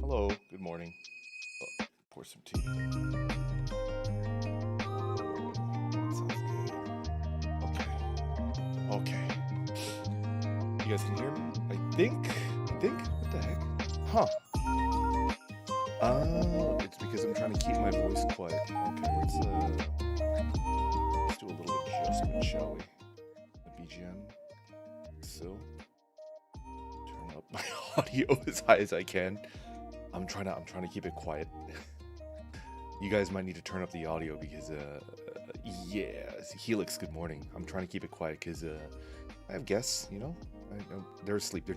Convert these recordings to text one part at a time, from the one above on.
Hello, good morning. Pour some tea. That sounds good. Okay. You guys can hear me? I think? What the heck? Huh. It's because I'm trying to keep my voice quiet. Okay, let's do a little adjustment, shall we? The BGM. So, turn up my audio as high as I can. I'm trying to keep it quiet. You guys might need to turn up the audio because, yeah, Helix, good morning. I'm trying to keep it quiet because, I have guests, you know? They're asleep.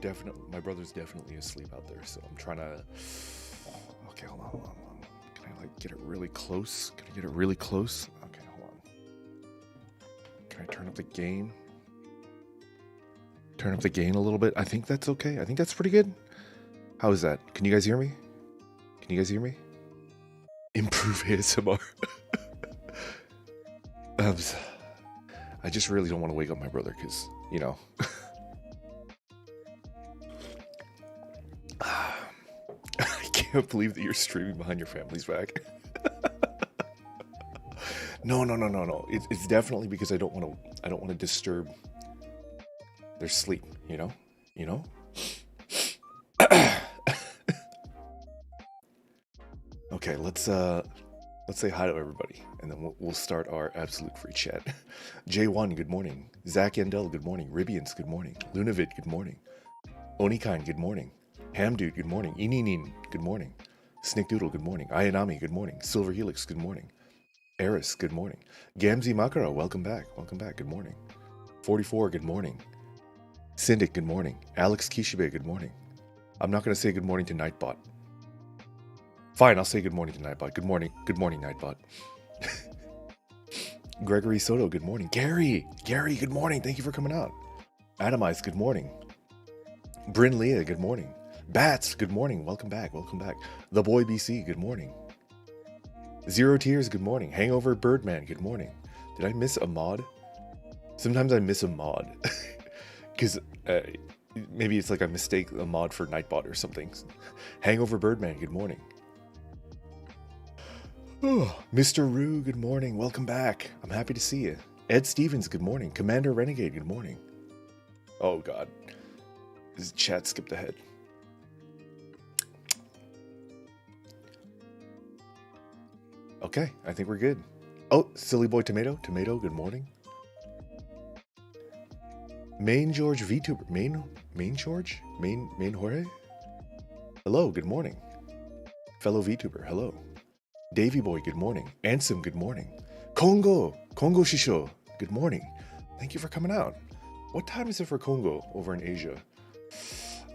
My brother's definitely asleep out there, so I'm trying to... Okay, hold on. Can I, like, get it really close? Can I get it really close? Okay, hold on. Can I turn up the gain? Turn up the gain a little bit? I think that's okay. I think that's pretty good. How is that? Can you guys hear me? Can you guys hear me? Improve ASMR. I just really don't want to wake up my brother because, you know. I can't believe that you're streaming behind your family's back. No. It's definitely because I don't want to disturb their sleep, you know? Okay, let's say hi to everybody, and then we'll start our absolute free chat. J1, good morning. Zach Yandel, good morning. Ribians, good morning. Lunavid, good morning. Onikine, good morning. Hamdude, good morning. Ininin, good morning. Snickdoodle, good morning. Ayanami, good morning. Silver Helix, good morning. Eris, good morning. Gamzi Makara, welcome back. Good morning. 44, good morning. Syndic, good morning. Alex Kishibe, good morning. I'm not going to say good morning to Nightbot. Fine, I'll say good morning to Nightbot. Good morning, Nightbot. Gregory Soto, good morning. Gary, good morning. Thank you for coming out. Atomize, good morning. Bryn Leah, good morning. Bats, good morning. Welcome back. The Boy BC, good morning. Zero Tears, good morning. Hangover Birdman, good morning. Did I miss a mod? Sometimes I miss a mod. Because maybe it's like I mistake a mod for Nightbot or something. Hangover Birdman, good morning. Oh, Mr. Rue, good morning. Welcome back. I'm happy to see you. Ed Stevens, good morning. Commander Renegade, good morning. Oh, God. This chat skipped ahead. Okay, I think we're good. Oh, Silly Boy Tomato, good morning. Main George Vtuber. Main George? Main Jorge? Hello, good morning. Fellow Vtuber, hello. Davy Boy, good morning. Ansem, good morning. Congo Shisho, good morning. Thank you for coming out. What time is it for Congo over in Asia?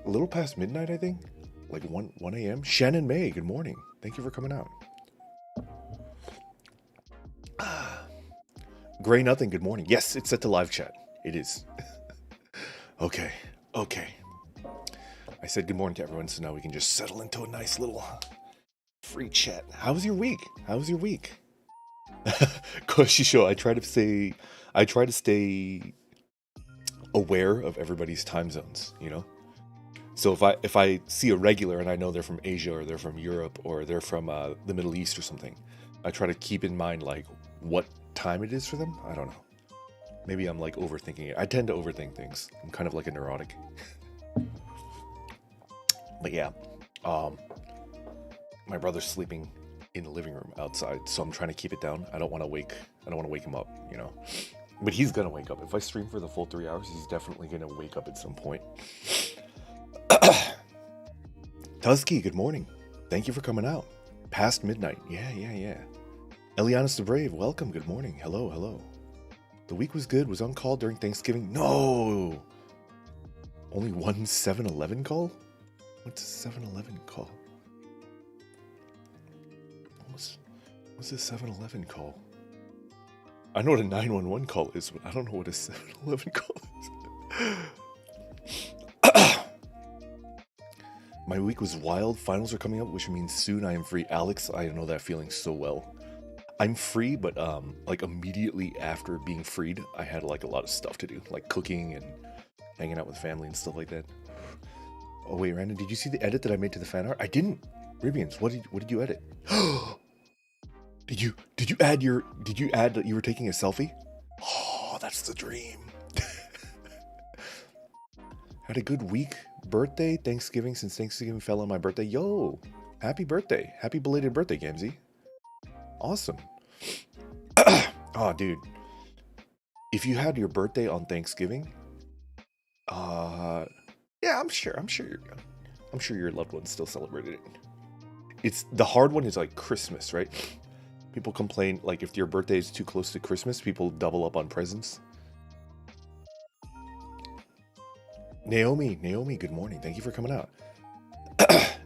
A little past midnight, I think. Like 1 a.m. Shannon May, good morning. Thank you for coming out. Gray Nothing, good morning. Yes, it's set to live chat. It is. Okay. I said good morning to everyone, so now we can just settle into a nice little free chat. How was your week? Koshisho, I try to stay aware of everybody's time zones, you know? So if I see a regular and I know they're from Asia or they're from Europe or they're from the Middle East or something, I try to keep in mind like what time it is for them. I don't know. Maybe I'm like overthinking it. I tend to overthink things. I'm kind of like a neurotic. But yeah, my brother's sleeping in the living room outside, so I'm trying to keep it down. I don't want to wake him up, you know. But he's gonna wake up. If I stream for the full 3 hours, he's definitely gonna wake up at some point. Tusky, good morning. Thank you for coming out. Past midnight. Yeah. Elianis the Brave, welcome. Good morning. Hello. The week was good. Was on call during Thanksgiving. No! Only one 7-Eleven call? What's a 7-Eleven call? What's a 7-Eleven call? I know what a 911 call is, but I don't know what a 7-Eleven call is. My week was wild. Finals are coming up, which means soon I am free. Alex, I know that feeling so well. I'm free, but like immediately after being freed, I had like a lot of stuff to do, like cooking and hanging out with family and stuff like that. Oh wait, Randon, did you see the edit that I made to the fan art? I didn't. Ribians, what did you edit? Did you add that you were taking a selfie? Oh, that's the dream. Had a good week. Birthday, Thanksgiving, since Thanksgiving fell on my birthday. Yo, happy birthday. Happy belated birthday, Gamzee. Awesome. Oh, dude. If you had your birthday on Thanksgiving, yeah, I'm sure your loved ones still celebrated it. It's the hard one is like Christmas, right? People complain like if your birthday is too close to Christmas, people double up on presents. Naomi, good morning. Thank you for coming out.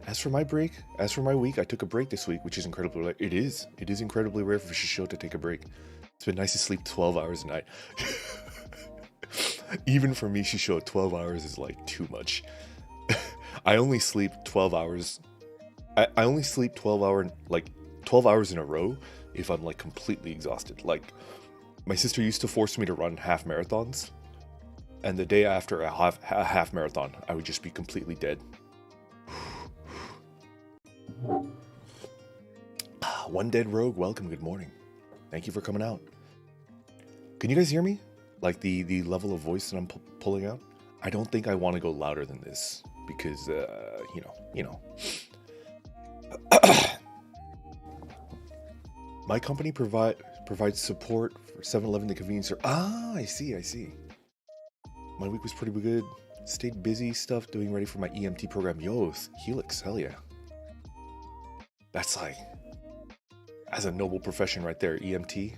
As for my week, I took a break this week, which is incredibly rare. It is incredibly rare for Shisho to take a break. It's been nice to sleep 12 hours a night. Even for me, Shisho, 12 hours is like too much. I only sleep 12 hours. I only sleep 12 hours in a row if I'm like completely exhausted. Like my sister used to force me to run half marathons, and the day after a half marathon, I would just be completely dead. One Dead Rogue, welcome, good morning. Thank you for coming out. Can you guys hear me? Like the level of voice that I'm pulling out? I don't think I want to go louder than this because, you know. My company provides support for 7-Eleven, the convenience store. Ah, I see. My week was pretty good. Stayed busy stuff, doing ready for my EMT program. Yo, Helix, hell yeah. That's like, as a noble profession right there, EMT.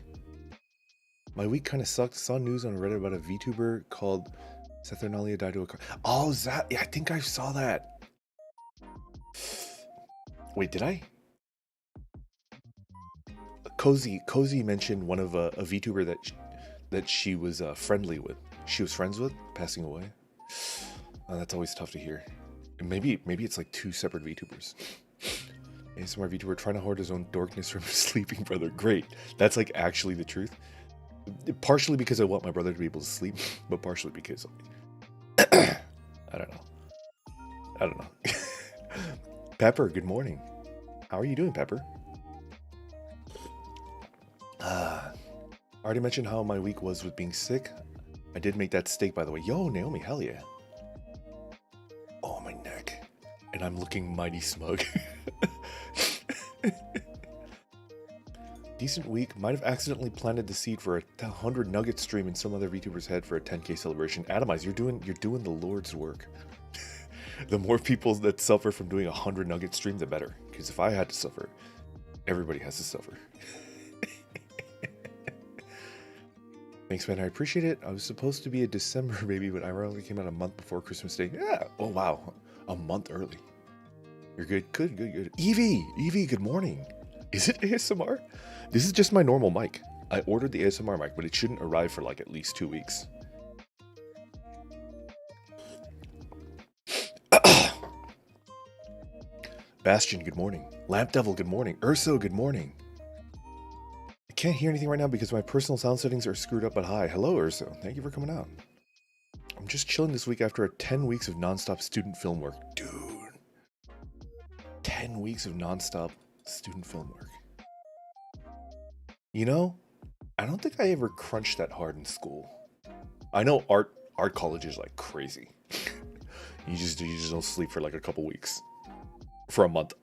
My week kind of sucked. Saw news on Reddit about a VTuber called Saturnalia died to a car. Oh, yeah, I think I saw that. Wait, did I? Cozy mentioned one of a VTuber that she was friendly with. She was friends with, passing away. That's always tough to hear. Maybe it's like two separate VTubers. ASMR VTuber trying to hoard his own dorkness from his sleeping brother. Great. That's like actually the truth. Partially because I want my brother to be able to sleep, but partially because I don't know. Pepper, good morning. How are you doing, Pepper? I already mentioned how my week was with being sick. I did make that steak, by the way. Yo, Naomi, hell yeah. Oh, my neck. And I'm looking mighty smug. Decent week. Might have accidentally planted the seed for a 100 nugget stream in some other VTuber's head for a 10K celebration. Atomize, you're doing the Lord's work. The more people that suffer from doing a 100 nugget stream, the better. Because if I had to suffer, everybody has to suffer. Thanks, man. I appreciate it. I was supposed to be a December baby, but ironically came out a month before Christmas Day. Yeah. Oh, wow. A month early. You're good. Good. Evie, good morning. Is it ASMR? This is just my normal mic. I ordered the ASMR mic, but it shouldn't arrive for like at least 2 weeks. Bastion, good morning. Lamp Devil, good morning. Urso, good morning. I can't hear anything right now because my personal sound settings are screwed up, but hi. Hello, Urso. Thank you for coming out. I'm just chilling this week after 10 weeks of nonstop student film work. Dude. 10 weeks of nonstop student film work. You know, I don't think I ever crunched that hard in school. I know art college is like crazy. you just don't sleep for like a couple weeks. For a month.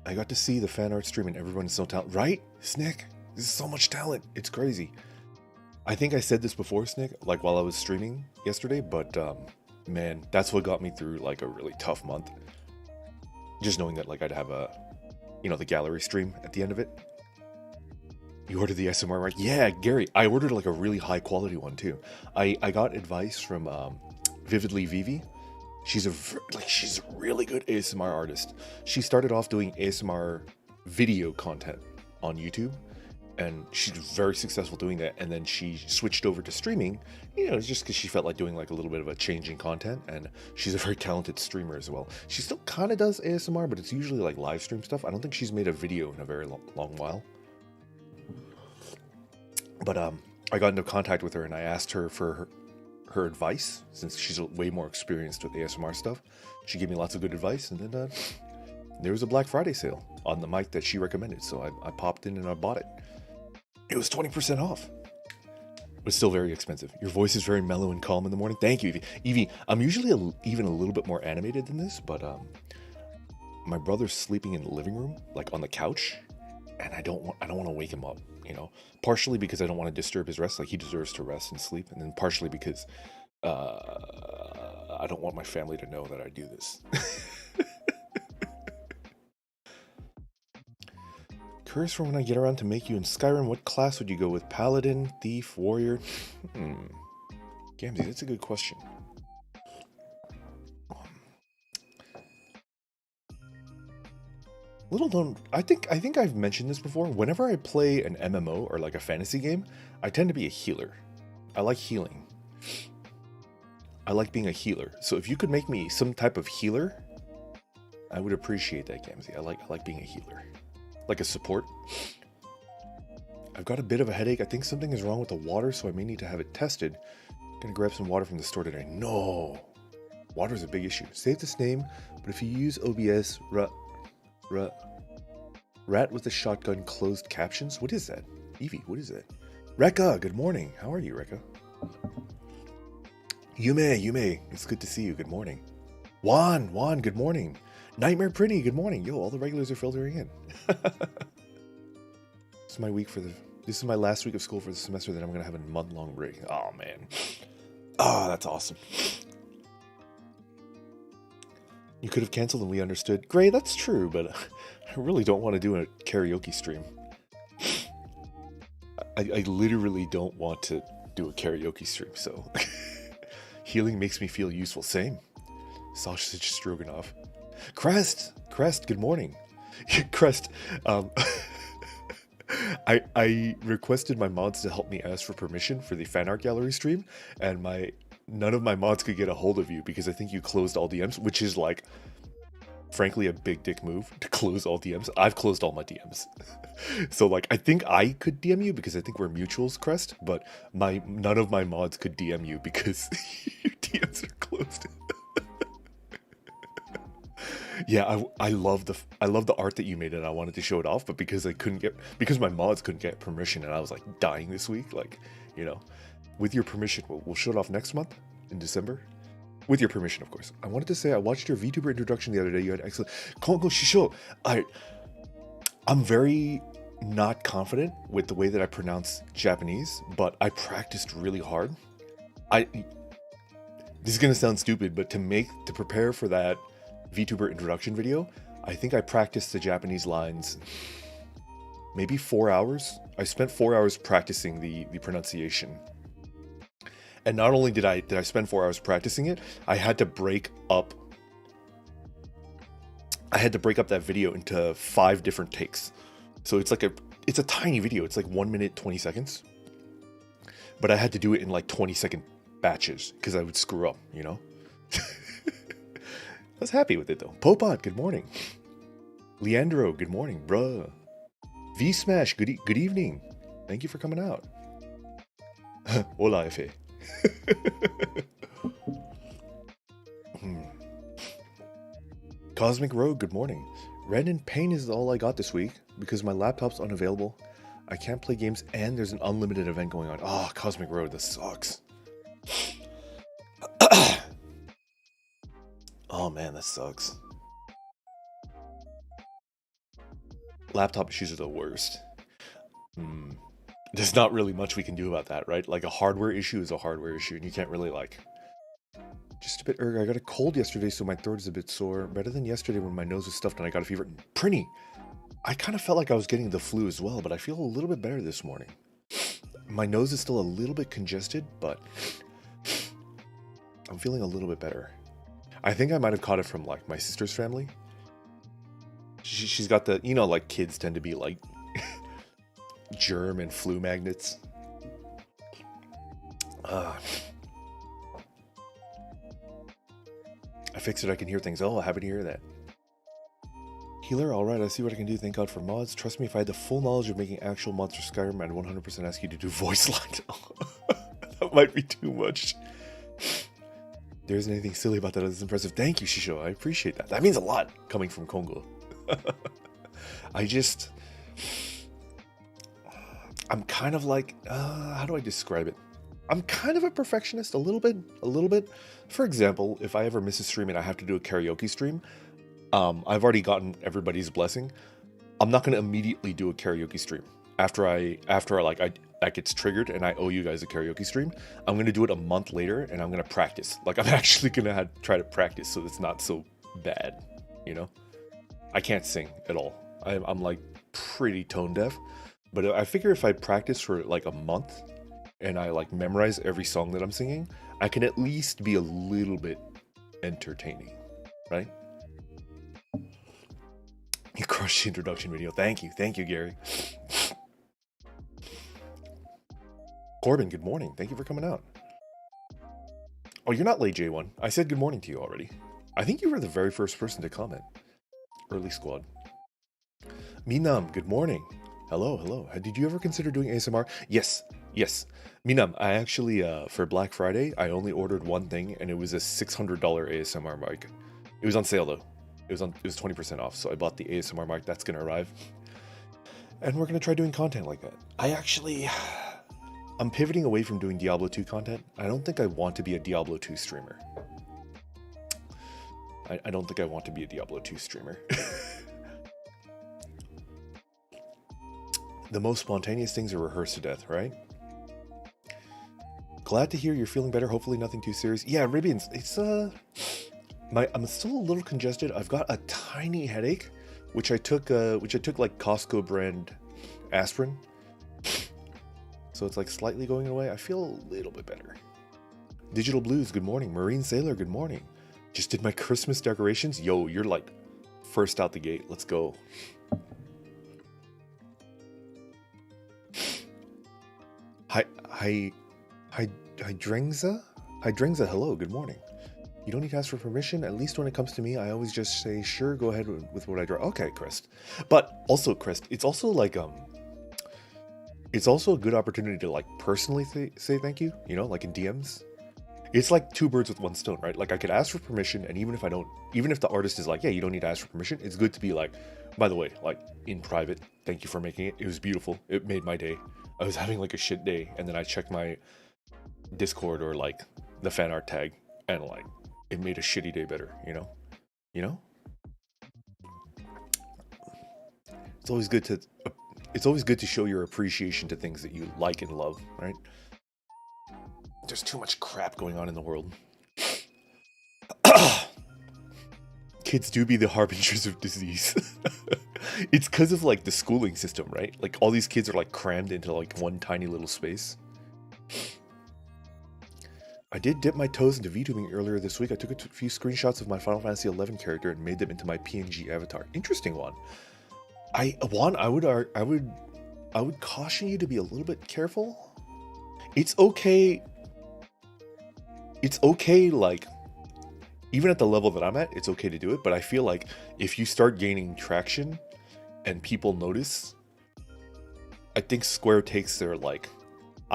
I got to see the fan art stream and everyone is so talented. Right, Snick? This is so much talent. It's crazy. I think I said this before, Snick, like while I was streaming yesterday, but man, that's what got me through like a really tough month. Just knowing that like I'd have a, the gallery stream at the end of it. You ordered the SMR, right? Yeah, Gary, I ordered like a really high quality one too. I got advice from Vividly Vivi. She's a really good ASMR artist. She started off doing ASMR video content on YouTube, and she's very successful doing that. And then she switched over to streaming, just because she felt like doing like a little bit of a change in content. And she's a very talented streamer as well. She still kind of does ASMR, but it's usually like live stream stuff. I don't think she's made a video in a very long while. But I got into contact with her and I asked her for her advice, since she's way more experienced with ASMR stuff. She gave me lots of good advice, and then there was a Black Friday sale on the mic that she recommended, so I popped in and I bought it. It was 20% off. But still very expensive. Your voice is very mellow and calm in the morning. Thank you, Evie. Evie, I'm usually even a little bit more animated than this, but my brother's sleeping in the living room, like on the couch, and I don't want to wake him up, you know. Partially because I don't want to disturb his rest, like he deserves to rest and sleep, and then partially because I don't want my family to know that I do this. Curious for when I get around to make you in Skyrim, what class would you go with? Paladin, Thief, Warrior? Gamzy, that's a good question. Little known, I think I've mentioned this before. Whenever I play an MMO or like a fantasy game, I tend to be a healer. I like healing. I like being a healer. So if you could make me some type of healer, I would appreciate that, Gamzy. I like being a healer. Like a support. I've got a bit of a headache. I think something is wrong with the water, so I may need to have it tested. Gonna grab some water from the store today. No! Water is a big issue. Save this name, but if you use OBS, rat with a shotgun closed captions? What is that? Evie, what is that? Rekka, good morning. How are you, Rekka? Yume, it's good to see you. Good morning. Juan, good morning. Nightmare Pretty, good morning. Yo, all the regulars are filtering in. This is my last week of school for the semester, then I'm gonna have a month-long break. Oh man. Oh, that's awesome. You could have canceled and we understood. Great, that's true, but I really don't want to do a karaoke stream. I literally don't want to do a karaoke stream, so healing makes me feel useful. Same. Sausage stroganoff. Crest, good morning. Crest, I requested my mods to help me ask for permission for the fan art gallery stream, and none of my mods could get a hold of you because I think you closed all DMs, which is like, frankly, a big dick move to close all DMs. I've closed all my DMs. So like, I think I could DM you because I think we're mutuals, Crest, but none of my mods could DM you because your DMs are closed. Yeah, I love the art that you made and I wanted to show it off, but because my mods couldn't get permission and I was like dying this week, like, you know, with your permission, we'll show it off next month in December. With your permission, of course. I wanted to say I watched your VTuber introduction the other day. You had excellent. Kongo Shisho. I'm very not confident with the way that I pronounce Japanese, but I practiced really hard. This is gonna sound stupid, but to prepare for that VTuber introduction video, I think I practiced the Japanese lines maybe 4 hours. I spent 4 hours practicing the pronunciation. And not only did I spend 4 hours practicing it, I had to break up that video into 5 different takes. So it's a tiny video. It's like 1 minute 20 seconds. But I had to do it in like 20-second batches because I would screw up, you know? I was happy with it though. Popot, good morning. Leandro, good morning, bruh. V-Smash, good evening. Thank you for coming out. Hola, Efe. Cosmic Rogue, good morning. Red and Pain is all I got this week because my laptop's unavailable. I can't play games and there's an unlimited event going on. Oh, Cosmic Road, this sucks. Oh man, that sucks. Laptop issues are the worst. There's not really much we can do about that, right? Like a hardware issue is a hardware issue and you can't really like... Just a bit I got a cold yesterday, so my throat is a bit sore. Better than yesterday when my nose was stuffed and I got a fever. Prinny! I kind of felt like I was getting the flu as well, but I feel a little bit better this morning. My nose is still a little bit congested, but I'm feeling a little bit better. I think I might have caught it from like my sister's family. She's got the, you know, like kids tend to be like germ and flu magnets. I fixed it, I can hear things. Oh, happy to hear that. Healer, alright, I see what I can do. Thank God for mods. Trust me, if I had the full knowledge of making actual mods for Skyrim, I'd 100% ask you to do voice lines. That might be too much. There isn't anything silly about that. That's impressive. Thank you, Shisho. I appreciate that. That means a lot coming from Kongo. I'm kind of like, how do I describe it? I'm kind of a perfectionist, a little bit. For example, if I ever miss a stream and I have to do a karaoke stream, I've already gotten everybody's blessing. I'm not going to immediately do a karaoke stream. After that gets triggered and I owe you guys a karaoke stream, I'm going to do it a month later and I'm going to practice. Like, I'm actually going to try to practice so it's not so bad, you know? I can't sing at all. I'm like pretty tone deaf, but I figure if I practice for like a month and I like memorize every song that I'm singing, I can at least be a little bit entertaining, right? You crushed the introduction video. Thank you, Gary. Corbin, good morning. Thank you for coming out. Oh, you're not late, J1. I said good morning to you already. I think you were the very first person to comment. Early squad. Minam, good morning. Hello. Did you ever consider doing ASMR? Yes. Minam, I actually, for Black Friday, I only ordered one thing, and it was a $600 ASMR mic. It was on sale, though. It was 20% off, so I bought the ASMR mic. That's gonna arrive. And we're gonna try doing content like that. I'm pivoting away from doing Diablo 2 content. I don't think I want to be a Diablo 2 streamer. I don't think I want to be a Diablo 2 streamer. The most spontaneous things are rehearsed to death, right? Glad to hear you're feeling better. Hopefully nothing too serious. Yeah, Ribians, it's I'm still a little congested. I've got a tiny headache, which I took like Costco brand aspirin. So it's like slightly going away. I feel a little bit better. Digital Blues, good morning. Marine Sailor, good morning. Just did my Christmas decorations. Yo, you're like first out the gate. Let's go. Hydrengza, hello, good morning. You don't need to ask for permission. At least when it comes to me, I always just say, sure, go ahead with what I draw. Okay, Crest. But also, Crest, it's also like, it's also a good opportunity to like personally say thank you, you know, like in DMs. It's like two birds with one stone, right? Like I could ask for permission, and even if the artist is like, yeah, you don't need to ask for permission, it's good to be like, by the way, like in private, thank you for making it. It was beautiful. It made my day. I was having like a shit day, and then I checked my Discord or like the fan art tag, and like it made a shitty day better, you know? It's always good to show your appreciation to things that you like and love, right? There's too much crap going on in the world. Kids do be the harbingers of disease. It's because of like the schooling system, right? Like all these kids are like crammed into like one tiny little space. I did dip my toes into VTubing earlier this week. I took a few screenshots of my Final Fantasy XI character and made them into my PNG avatar. Interesting one. I would caution you to be a little bit careful. It's okay, like, even at the level that I'm at, it's okay to do it, but I feel like if you start gaining traction and people notice, I think Square takes their, like,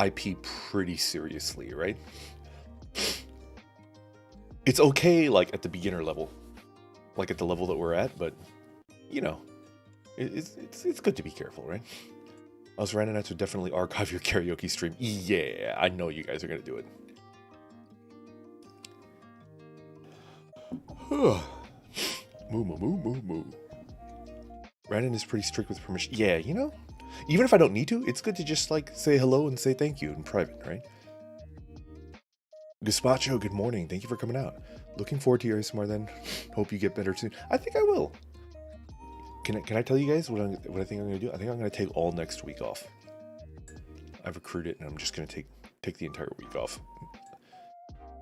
IP pretty seriously, right? It's okay, like, at the beginner level, like at the level that we're at, but, you know, it's good to be careful, right? Us Randomites would definitely archive your karaoke stream. Yeah, I know you guys are gonna do it. Moo. Random is pretty strict with permission. Yeah, you know, even if I don't need to, it's good to just like say hello and say thank you in private, right? Gazpacho, good morning. Thank you for coming out. Looking forward to your ASMR then. Hope you get better soon. I think I will. Can I tell you guys what I think I'm gonna do? I think I'm gonna take all next week off. I've accrued it, and I'm just gonna take the entire week off.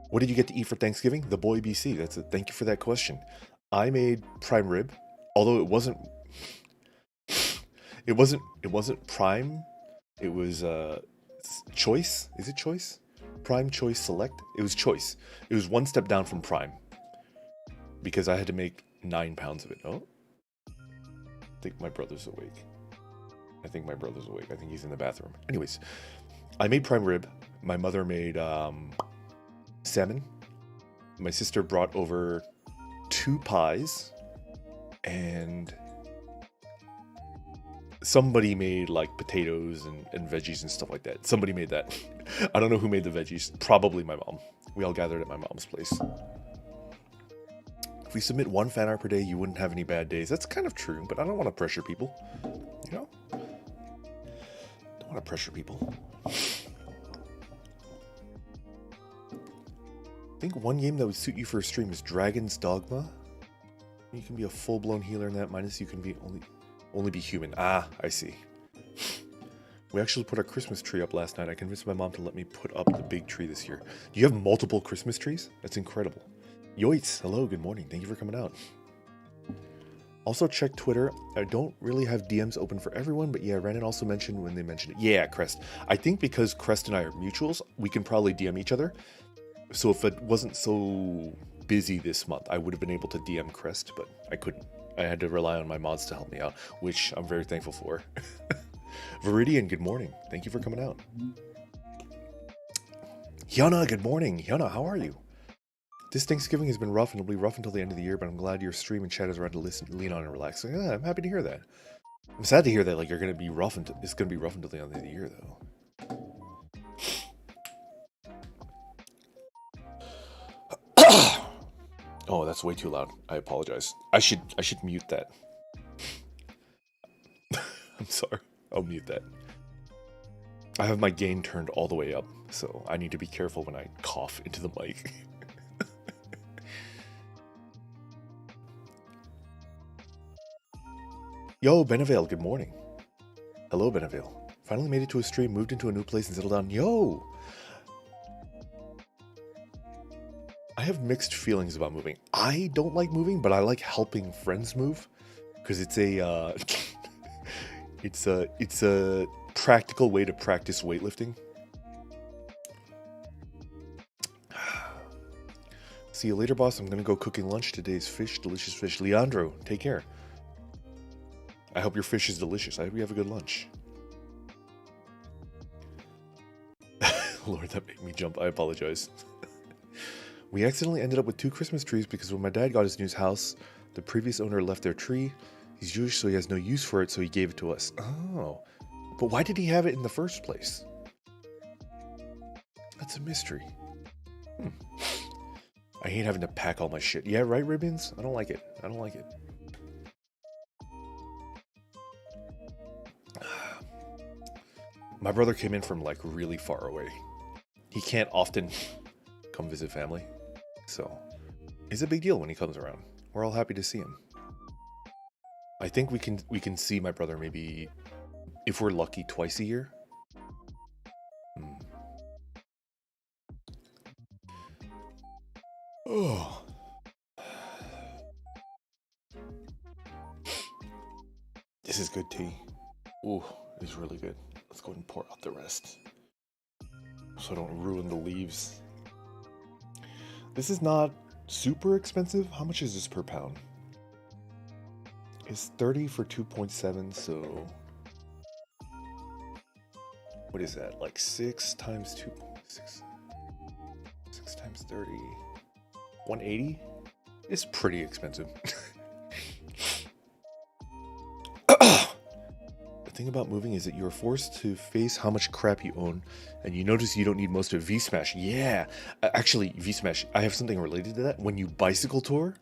What did you get to eat for Thanksgiving? The boy BC. That's it. Thank you for that question. I made prime rib, although it wasn't prime. It was choice. Is it choice? Prime, choice, select. It was choice. It was one step down from prime because I had to make 9 pounds of it. Oh. think my brother's awake. I think he's in the bathroom. Anyways, I made prime rib. My mother made salmon. My sister brought over 2 pies. And somebody made like potatoes and veggies and stuff like that. Somebody made that. I don't know who made the veggies. Probably my mom. We all gathered at my mom's place. If we submit 1 fan art per day, you wouldn't have any bad days. That's kind of true, but I don't want to pressure people. You know? Don't want to pressure people. I think one game that would suit you for a stream is Dragon's Dogma. You can be a full-blown healer in that, minus you can be only be human. Ah, I see. We actually put our Christmas tree up last night. I convinced my mom to let me put up the big tree this year. Do you have multiple Christmas trees? That's incredible. Yoitz, hello, good morning. Thank you for coming out. Also check Twitter. I don't really have DMs open for everyone, but yeah, Renan also mentioned when they mentioned it. Yeah, Crest. I think because Crest and I are mutuals, we can probably DM each other. So if it wasn't so busy this month, I would have been able to DM Crest, but I couldn't. I had to rely on my mods to help me out, which I'm very thankful for. Viridian, good morning. Thank you for coming out. Hyuna, good morning. Hyuna, how are you? This Thanksgiving has been rough and it'll be rough until the end of the year, but I'm glad your stream and chat is around to lean on and relax. So, yeah, I'm happy to hear that. I'm sad to hear that you're gonna be rough until it's gonna be rough until the end of the year though. Oh, that's way too loud. I apologize. I should mute that. I'm sorry. I'll mute that. I have my gain turned all the way up, so I need to be careful when I cough into the mic. Yo, Benavale, good morning. Hello, Benavale. Finally made it to a stream, moved into a new place and settled down. Yo! I have mixed feelings about moving. I don't like moving, but I like helping friends move. Because it's a, it's a practical way to practice weightlifting. See you later, boss. I'm gonna go cooking lunch. Today's fish, delicious fish. Leandro, take care. I hope your fish is delicious. I hope you have a good lunch. Lord, that made me jump. I apologize. We accidentally ended up with 2 Christmas trees because when my dad got his new house, the previous owner left their tree. He's Jewish, so he has no use for it, so he gave it to us. Oh. But why did he have it in the first place? That's a mystery. I hate having to pack all my shit. Yeah, right, Ribbons? I don't like it. I don't like it. My brother came in from really far away. He can't often come visit family. So it's a big deal when he comes around. We're all happy to see him. I think we can see my brother maybe, if we're lucky, twice a year. Oh. This is good tea. Ooh, it's really good. Let's go ahead and pour out the rest, so I don't ruin the leaves. This is not super expensive. How much is this per pound? It's 30 for 2.7, so what is that? Like 6 times 2, 6 times 30, 180? It's pretty expensive. The thing about moving is that you are forced to face how much crap you own, and you notice you don't need most of it. V-Smash, yeah. Actually, V-Smash, I have something related to that. When you bicycle tour,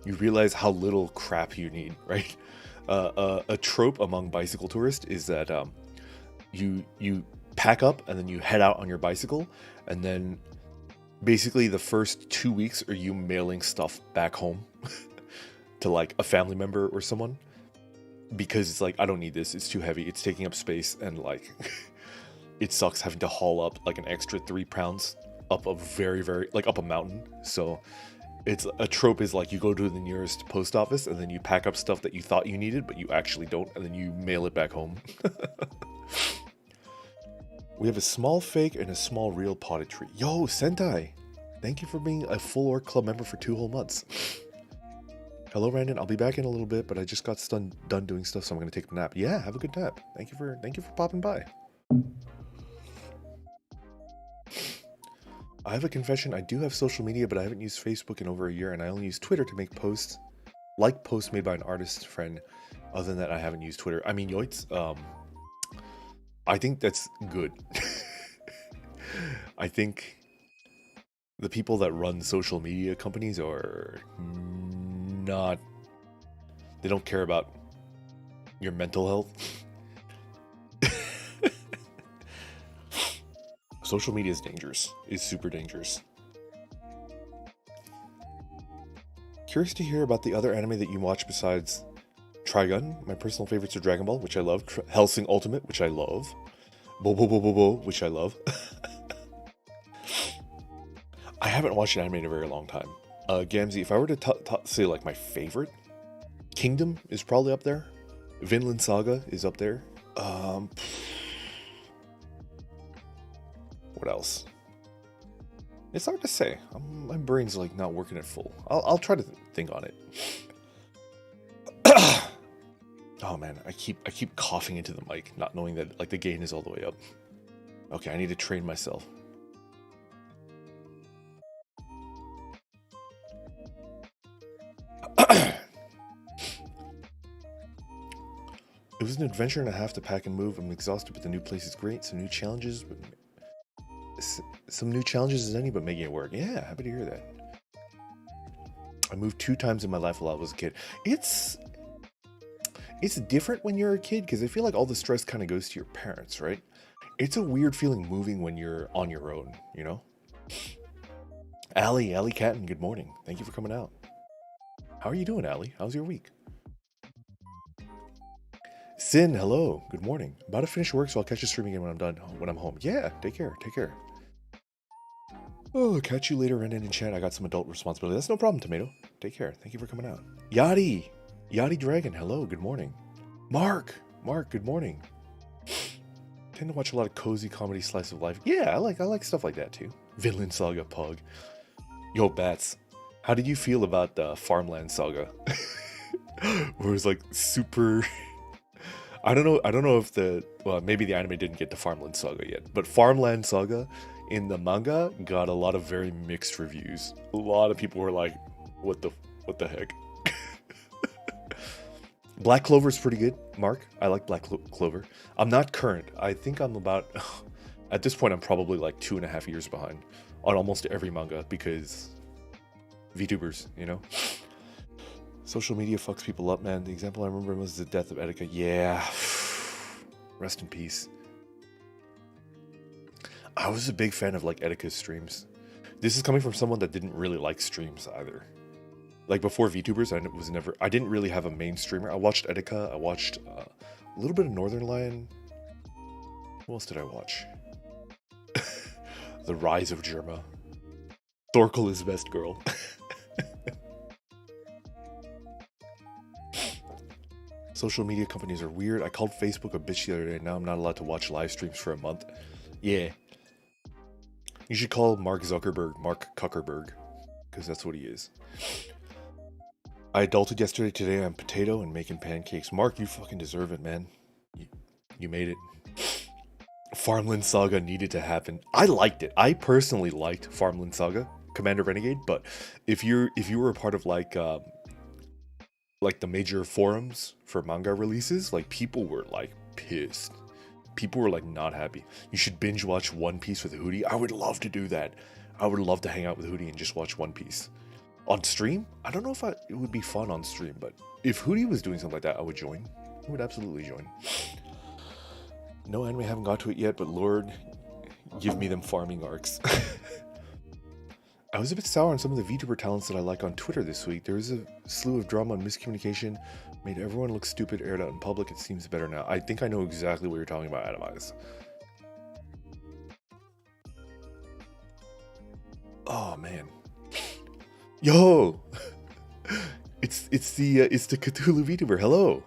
you realize how little crap you need, right? A trope among bicycle tourists is that you pack up and then you head out on your bicycle, and then basically the first 2 weeks are you mailing stuff back home to a family member or someone. Because it's I don't need this, it's too heavy, it's taking up space, and it sucks having to haul up an extra 3 pounds up a very up a mountain. So it's a trope is you go to the nearest post office and then you pack up stuff that you thought you needed but you actually don't, and then you mail it back home. We have a small fake and a small real potted tree. Yo, Sentai, thank you for being a full Orc Club member for 2 whole months. Hello, Randon. I'll be back in a little bit, but I just got done doing stuff, so I'm gonna take a nap. Yeah, have a good nap. Thank you for popping by. I have a confession. I do have social media, but I haven't used Facebook in over a year, and I only use Twitter to make posts, like posts made by an artist friend. Other than that, I haven't used Twitter. I mean, yoits. I think that's good. I think the people that run social media companies are not. They don't care about your mental health. Social media is dangerous. It's super dangerous. Curious to hear about the other anime that you watch besides Trigun. My personal favorites are Dragon Ball, which I love. Hellsing Ultimate, which I love. Bo, which I love. I haven't watched an anime in a very long time. Gamzee, if I were to say like my favorite, Kingdom is probably up there. Vinland Saga is up there. What else? It's hard to say. My brain's like not working at full. I'll try to think on it. Oh man, I keep coughing into the mic, not knowing that like the gain is all the way up. Okay, I need to train myself. It was an adventure and a half to pack and move. I'm exhausted, but the new place is great. Some new challenges as any, but making it work. Yeah, happy to hear that. I moved 2 times in my life while I was a kid. It's different when you're a kid, because I feel like all the stress kind of goes to your parents, right? It's a weird feeling moving when you're on your own, you know? Allie Catton, good morning. Thank you for coming out. How are you doing, Allie? How's your week? Sin, hello. Good morning. About to finish work, so I'll catch you streaming again when I'm home. Yeah, take care. Oh, catch you later, Renan in chat. I got some adult responsibility. That's no problem, Tomato. Take care. Thank you for coming out. Yachty Dragon, hello. Good morning. Mark, good morning. Tend to watch a lot of cozy comedy slice of life. Yeah, I like stuff like that too. Vinland Saga, Pug. Yo, Bats. How did you feel about Farmland Saga? Where it was like super. I don't know if maybe the anime didn't get to Farmland Saga yet, but Farmland Saga in the manga got a lot of very mixed reviews. A lot of people were like, what the heck? Black Clover's pretty good, Mark. I like Black Clover. I'm not current. I think I'm about, at this point, I'm probably like 2.5 years behind on almost every manga because VTubers, you know? Social media fucks people up, man. The example I remember was the death of Etika. Yeah. Rest in peace. I was a big fan of like Etika's streams. This is coming from someone that didn't really like streams either. Like before VTubers, I didn't really have a main streamer. I watched Etika. I watched a little bit of Northern Lion. Who else did I watch? The Rise of Germa. Thorkel is best girl. Social media companies are weird. I called Facebook a bitch the other day. Now I'm not allowed to watch live streams for a month. Yeah. You should call Mark Zuckerberg, because that's what he is. I adulted yesterday. Today I'm potato and making pancakes. Mark, you fucking deserve it, man. You made it. Farmland Saga needed to happen. I liked it. I personally liked Farmland Saga, Commander Renegade, but if you were a part of like the major forums for manga releases, like people were like pissed. People were like not happy. You should binge watch One Piece with Hootie. I would love to do that. I would love to hang out with Hootie and just watch One Piece. On stream? I don't know if it would be fun on stream, but if Hootie was doing something like that, I would join. I would absolutely join. No anime, haven't got to it yet, but Lord, give me them farming arcs. I was a bit sour on some of the VTuber talents that I like on Twitter this week. There was a slew of drama and miscommunication, made everyone look stupid, aired out in public. It seems better now. I think I know exactly what you're talking about, Atomize. Oh man. Yo! It's the Cthulhu VTuber. Hello.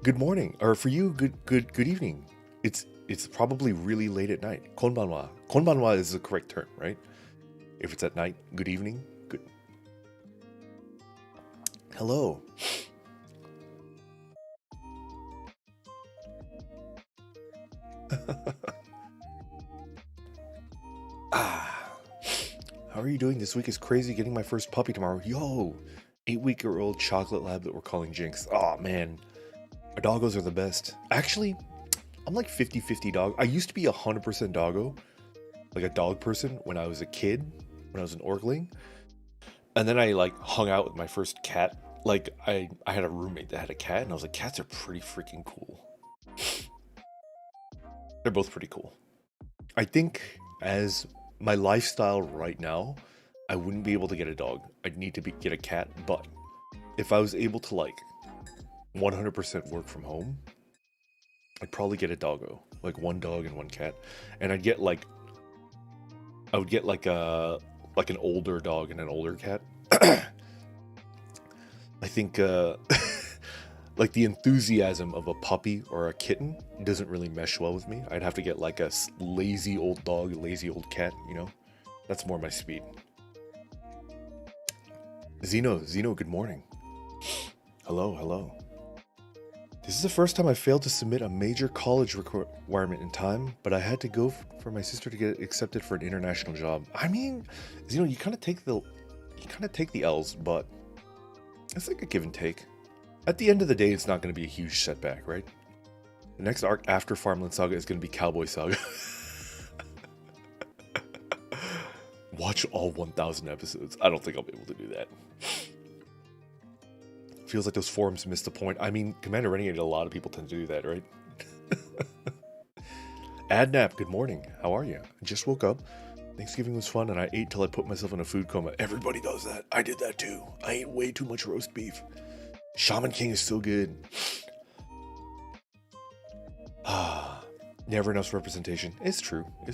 Good morning. Or for you, good evening. It's probably really late at night. Konbanwa. Konbanwa is the correct term, right? If it's at night, good evening. Good. Hello. How are you doing? This week is crazy. Getting my first puppy tomorrow. Yo, 8-week-old chocolate lab that we're calling Jinx. Oh man, our doggos are the best. Actually, I'm like 50-50 dog. I used to be 100% doggo, like a dog person when I was a kid, when I was an Orkling. And then I like hung out with my first cat. Like I had a roommate that had a cat, and I was like, cats are pretty freaking cool. They're both pretty cool. I think as my lifestyle right now, I wouldn't be able to get a dog. I'd need to get a cat. But if I was able to like 100% work from home, I'd probably get a doggo, like one dog and one cat, and I would get like an older dog and an older cat. I think like the enthusiasm of a puppy or a kitten doesn't really mesh well with me. I'd have to get like a lazy old dog, a lazy old cat, you know? That's more my speed. Zeno, good morning. Hello. This is the first time I failed to submit a major college requirement in time, but I had to go for my sister to get accepted for an international job. I mean, Zeno, you kind of take the L's, but it's like a give and take. At the end of the day, it's not going to be a huge setback, right? The next arc after Farmland Saga is going to be Cowboy Saga. Watch all 1,000 episodes. I don't think I'll be able to do that. Feels like those forums missed the point. I mean, Commander Renegade, a lot of people tend to do that, right? Adnap, good morning. How are you? I just woke up. Thanksgiving was fun, and I ate till I put myself in a food coma. Everybody does that. I did that too. I ate way too much roast beef. Shaman King is so good. Never enough representation. It's true. I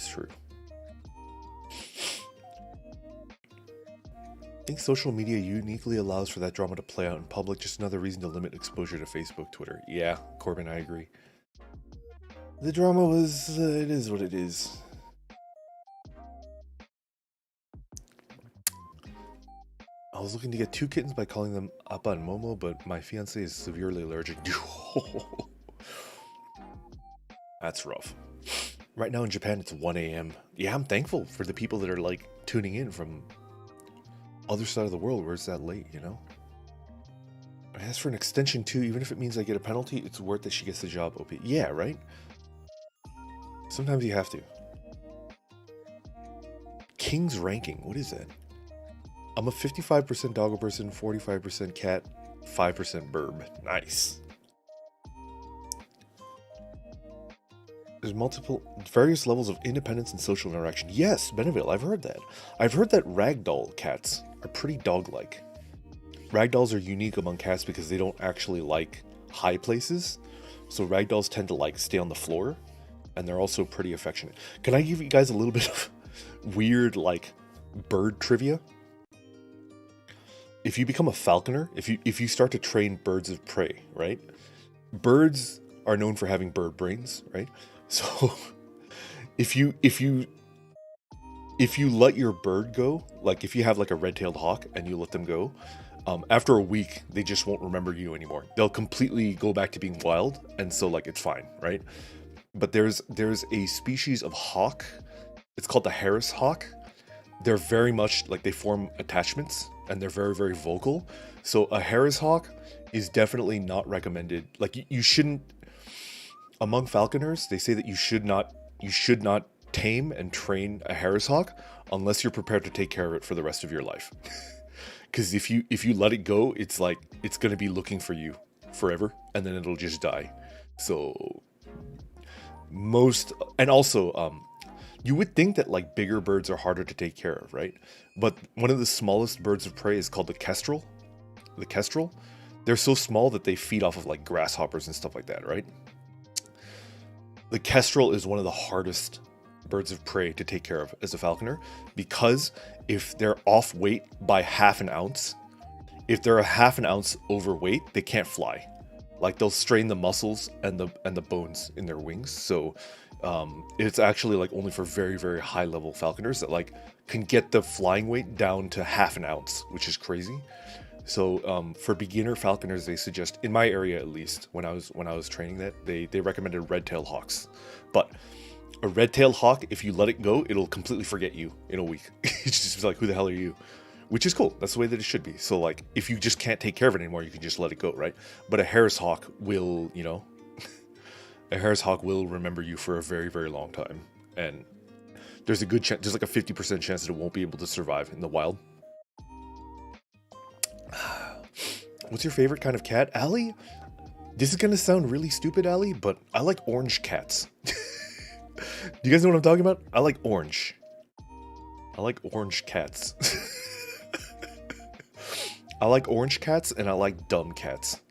think social media uniquely allows for that drama to play out in public. Just another reason to limit exposure to Facebook, Twitter. Yeah, Corbin, I agree. The drama was... it is what it is. I was looking to get 2 kittens by calling them Appa and Momo, but my fiance is severely allergic. That's rough. Right now in Japan, it's 1 a.m. Yeah, I'm thankful for the people that are like tuning in from other side of the world where it's that late, you know? I asked for an extension too, even if it means I get a penalty, it's worth that she gets the job, OP. Yeah, right? Sometimes you have to. King's ranking, what is that? I'm a 55% doggo person, 45% cat, 5% burb. Nice. There's various levels of independence and social interaction. Yes, Beneville, I've heard that. I've heard that ragdoll cats are pretty dog-like. Ragdolls are unique among cats because they don't actually like high places. So ragdolls tend to like stay on the floor, and they're also pretty affectionate. Can I give you guys a little bit of weird like bird trivia? If you become a falconer, if you start to train birds of prey, right? Birds are known for having bird brains, right? So if you let your bird go, like if you have like a red-tailed hawk and you let them go, after a week they just won't remember you anymore. They'll completely go back to being wild, and so like it's fine, right? But there's a species of hawk. It's called the Harris hawk. They're very much like they form attachments, and they're very, very vocal. So a Harris hawk is definitely not recommended. Like you shouldn't, among falconers, they say that you should not tame and train a Harris hawk unless you're prepared to take care of it for the rest of your life. Because if you let it go, it's like it's gonna be looking for you forever, and then it'll just die. So you would think that like bigger birds are harder to take care of, right? But one of the smallest birds of prey is called the Kestrel. The Kestrel, they're so small that they feed off of like grasshoppers and stuff like that, right? The Kestrel is one of the hardest birds of prey to take care of as a falconer, because if they're off weight by half an ounce, if they're a half an ounce overweight, they can't fly. Like they'll strain the muscles and the bones in their wings. So it's actually like only for very, very high level falconers that like can get the flying weight down to half an ounce, which is crazy. So for beginner falconers, they suggest, in my area at least, when I was training that, they recommended red-tailed hawks. But a red-tailed hawk, if you let it go, it'll completely forget you in a week. It's just like, who the hell are you? Which is cool. That's the way that it should be. So like, if you just can't take care of it anymore, you can just let it go, right? But a Harris hawk will, you know, a Harris hawk will remember you for a very, very long time. And there's a good chance, there's like a 50% chance that it won't be able to survive in the wild. What's your favorite kind of cat? Allie? This is going to sound really stupid, Allie, but I like orange cats. Do you guys know what I'm talking about? I like orange. I like orange cats. I like orange cats and I like dumb cats.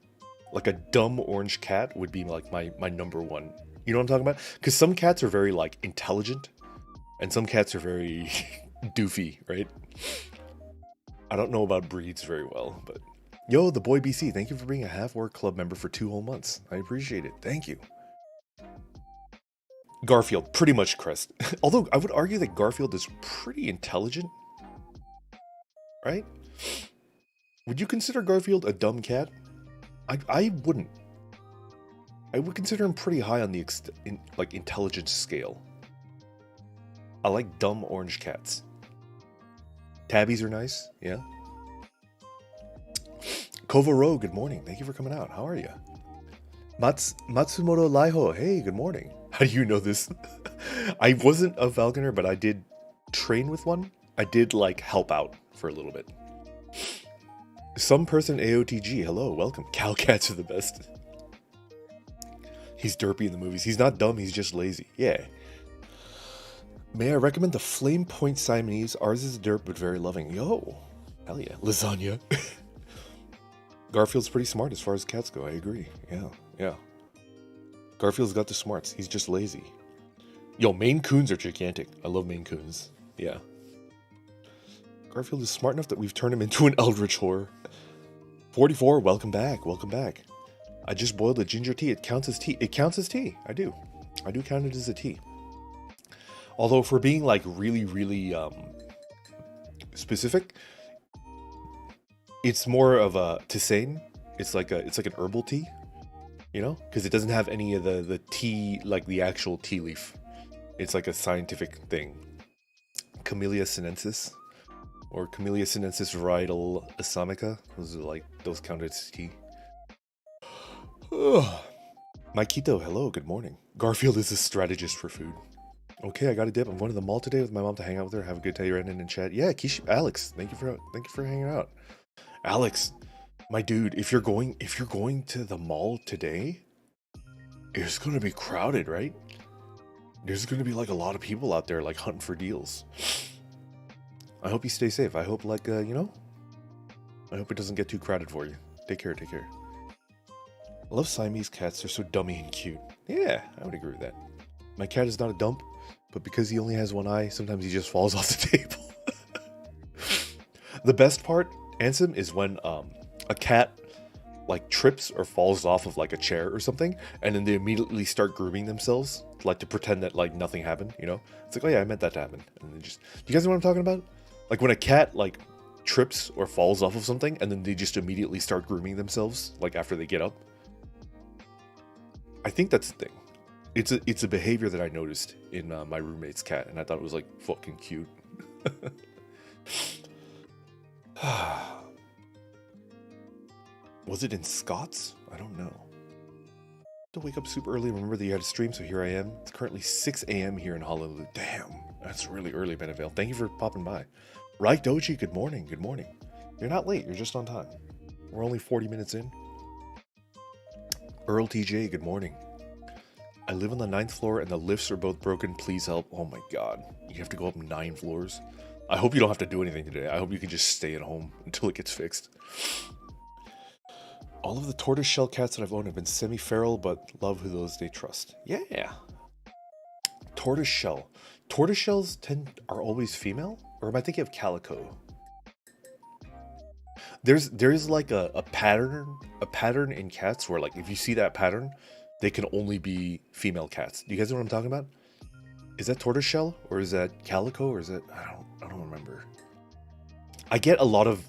Like a dumb orange cat would be like my number one. You know what I'm talking about? Because some cats are very like intelligent and some cats are very doofy, right? I don't know about breeds very well, but yo, the boy BC, thank you for being a half-orc club member for 2 whole months. I appreciate it. Thank you. Garfield, pretty much Crest. Although I would argue that Garfield is pretty intelligent, right? Would you consider Garfield a dumb cat? I wouldn't. I would consider him pretty high on the intelligence scale. I like dumb orange cats. Tabbies are nice, yeah. Kovaro, good morning. Thank you for coming out. How are you? Matsumoto Laiho, hey, good morning. How do you know this? I wasn't a falconer, but I did train with one. I did like help out for a little bit. Some person AOTG, hello, welcome. Cow cats are the best. He's derpy in the movies. He's not dumb, he's just lazy. Yeah. May I recommend the Flame Point Siamese? Ours is derp, but very loving. Yo, hell yeah. Lasagna. Garfield's pretty smart as far as cats go. I agree. Yeah. Garfield's got the smarts. He's just lazy. Yo, Maine Coons are gigantic. I love Maine Coons. Yeah. Garfield is smart enough that we've turned him into an eldritch horror. 44, welcome back. Welcome back. I just boiled a ginger tea. It counts as tea. It counts as tea. I do count it as a tea. Although for being like really, really specific, it's more of a tisane. It's like an herbal tea, you know, because it doesn't have any of the tea, like the actual tea leaf. It's like a scientific thing. Camellia sinensis or Camellia sinensis varietal assamica. Those count as tea. Maikito, hello, good morning. Garfield is a strategist for food. Okay, I got a dip. I'm going to the mall today with my mom to hang out with her. Have a good day, Brandon, and chat. Yeah, Alex, thank you for hanging out. Alex, my dude, if you're going to the mall today, it's going to be crowded, right? There's going to be like a lot of people out there like hunting for deals. I hope you stay safe. I hope I hope it doesn't get too crowded for you. Take care. I love Siamese cats. They're so dummy and cute. Yeah, I would agree with that. My cat is not a dump, but because he only has one eye, sometimes he just falls off the table. The best part, Ansem, is when a cat like trips or falls off of like a chair or something, and then they immediately start grooming themselves, like to pretend that like nothing happened, you know? It's like, oh yeah, I meant that to happen. And then just, do you guys know what I'm talking about? Like when a cat like trips or falls off of something, and then they just immediately start grooming themselves, like after they get up. I think that's the thing. It's a behavior that I noticed in my roommate's cat, and I thought it was like fucking cute. Was it in Scots? I don't know. To wake up super early, remember that you had a stream, so here I am. It's currently 6 a.m. here in Honolulu. Damn, that's really early, Benavale. Thank you for popping by. Right, Doji, good morning. You're not late, you're just on time. We're only 40 minutes in. Earl TJ, good morning. I live on the 9th floor and the lifts are both broken. Please help. Oh my god. You have to go up 9 floors? I hope you don't have to do anything today. I hope you can just stay at home until it gets fixed. All of the tortoiseshell cats that I've owned have been semi-feral, but love who those they trust. Yeah. Tortoiseshell. Tortoiseshells are always female? Or am I thinking of calico? There's like a pattern in cats where like if you see that pattern, they can only be female cats. Do you guys know what I'm talking about? Is that tortoiseshell or is that calico or is that I don't remember. I get a lot of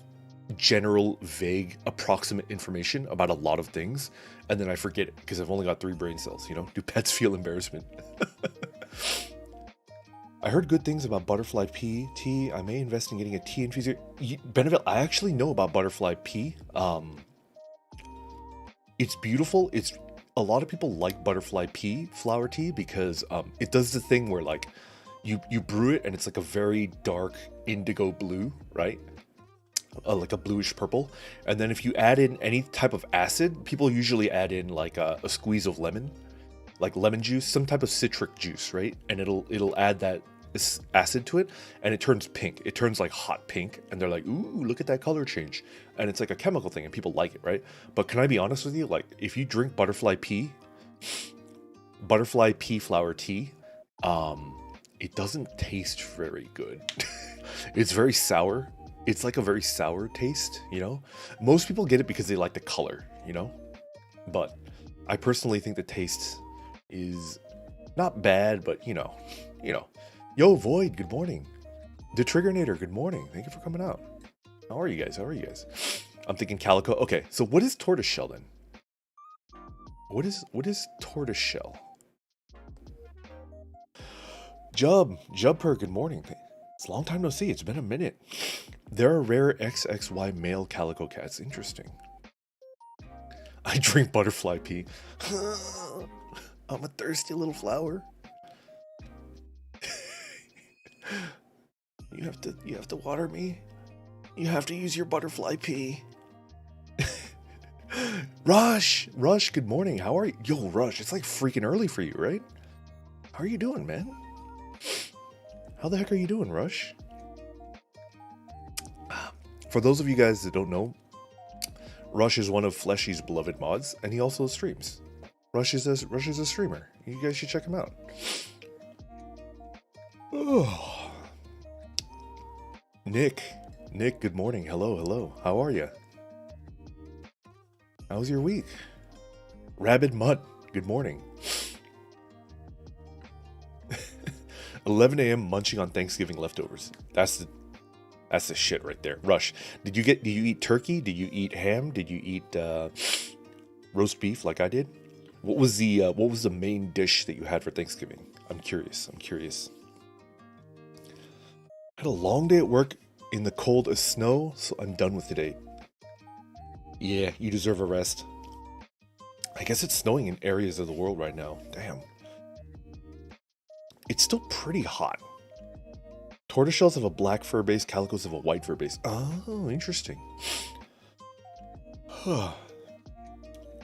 general, vague, approximate information about a lot of things, and then I forget it because I've only got 3 brain cells, you know? Do pets feel embarrassment? I heard good things about butterfly pea tea. I may invest in getting a tea infuser. Beneville, I actually know about butterfly pea. It's beautiful. It's a lot of people like butterfly pea flower tea because it does the thing where like you brew it and it's like a very dark indigo blue, right? Like a bluish purple, and then if you add in any type of acid, people usually add in like a squeeze of lemon, like lemon juice, some type of citric juice, right? And it'll add that acid to it, and it turns pink. It turns like hot pink, and they're like, ooh, look at that color change. And it's like a chemical thing, and people like it, right? But can I be honest with you? Like, if you drink butterfly pea flower tea, it doesn't taste very good. It's very sour. It's like a very sour taste, you know? Most people get it because they like the color, you know? But I personally think the taste is not bad, but you know. Yo, Void, good morning. The Triggernator, good morning. Thank you for coming out. How are you guys? I'm thinking calico. Okay, so what is tortoiseshell then? What is tortoiseshell? Jubper, good morning. It's a long time no see. It's been a minute. There are rare XXY male calico cats. Interesting. I drink butterfly pea. I'm a thirsty little flower. You have to water me. You have to use your butterfly pea. Rush, good morning. How are you? Yo, Rush, it's like freaking early for you, right? How are you doing, man? How the heck are you doing, Rush? For those of you guys that don't know, Rush is one of Fleshy's beloved mods, and he also streams. Rush is a streamer. You guys should check him out. Oh. Nick, good morning. Hello. How are you? How was your week? Rabid Mutt, good morning. 11 a.m. munching on Thanksgiving leftovers. That's the shit right there. Rush, did you eat turkey? Did you eat ham? Did you eat roast beef like I did? What was the main dish that you had for Thanksgiving? I'm curious. Had a long day at work in the cold as snow, so I'm done with today. Yeah, you deserve a rest. I guess it's snowing in areas of the world right now. Damn. It's still pretty hot. Tortoiseshells have a black fur base, calicos have a white fur base. Oh, interesting.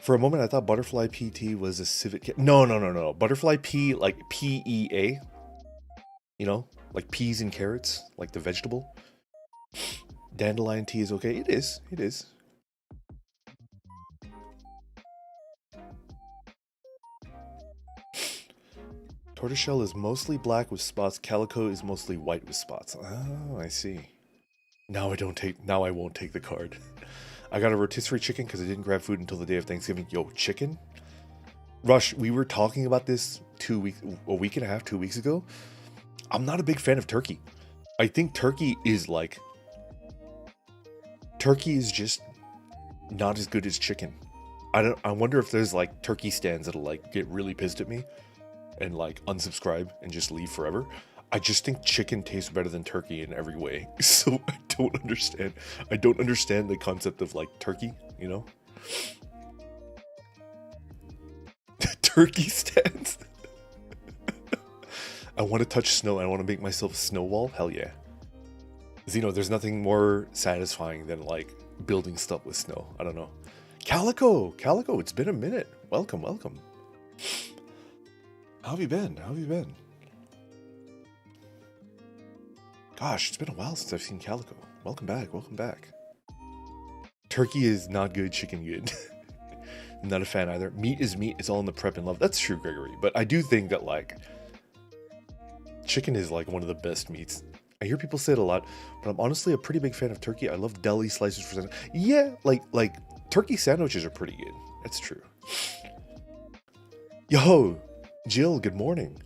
For a moment, I thought butterfly PT was a civet cat. No. Butterfly P, like PEA. You know, like peas and carrots, like the vegetable. Dandelion tea is okay. It is. Tortoiseshell is mostly black with spots. Calico is mostly white with spots. Oh, I see. Now I won't take the card. I got a rotisserie chicken because I didn't grab food until the day of Thanksgiving. Yo, chicken? Rush, we were talking about this a week and a half, 2 weeks ago. I'm not a big fan of turkey. I think turkey is just not as good as chicken. I wonder if there's like turkey stands that'll like get really pissed at me and like unsubscribe and just leave forever. I just think chicken tastes better than turkey in every way. So I don't understand the concept of like turkey, you know? Turkey stands. I want to touch snow. I want to make myself a snow wall. Hell yeah. Zeno, there's nothing more satisfying than like building stuff with snow. I don't know. Calico, it's been a minute. Welcome. How have you been? Gosh, it's been a while since I've seen Calico. Welcome back. Turkey is not good, chicken good. I'm not a fan either. Meat is meat. It's all in the prep and love. That's true, Gregory. But I do think that like chicken is like one of the best meats. I hear people say it a lot, but I'm honestly a pretty big fan of turkey. I love deli slices for sandwich. Yeah, like turkey sandwiches are pretty good. That's true. Yo, Jill, good morning.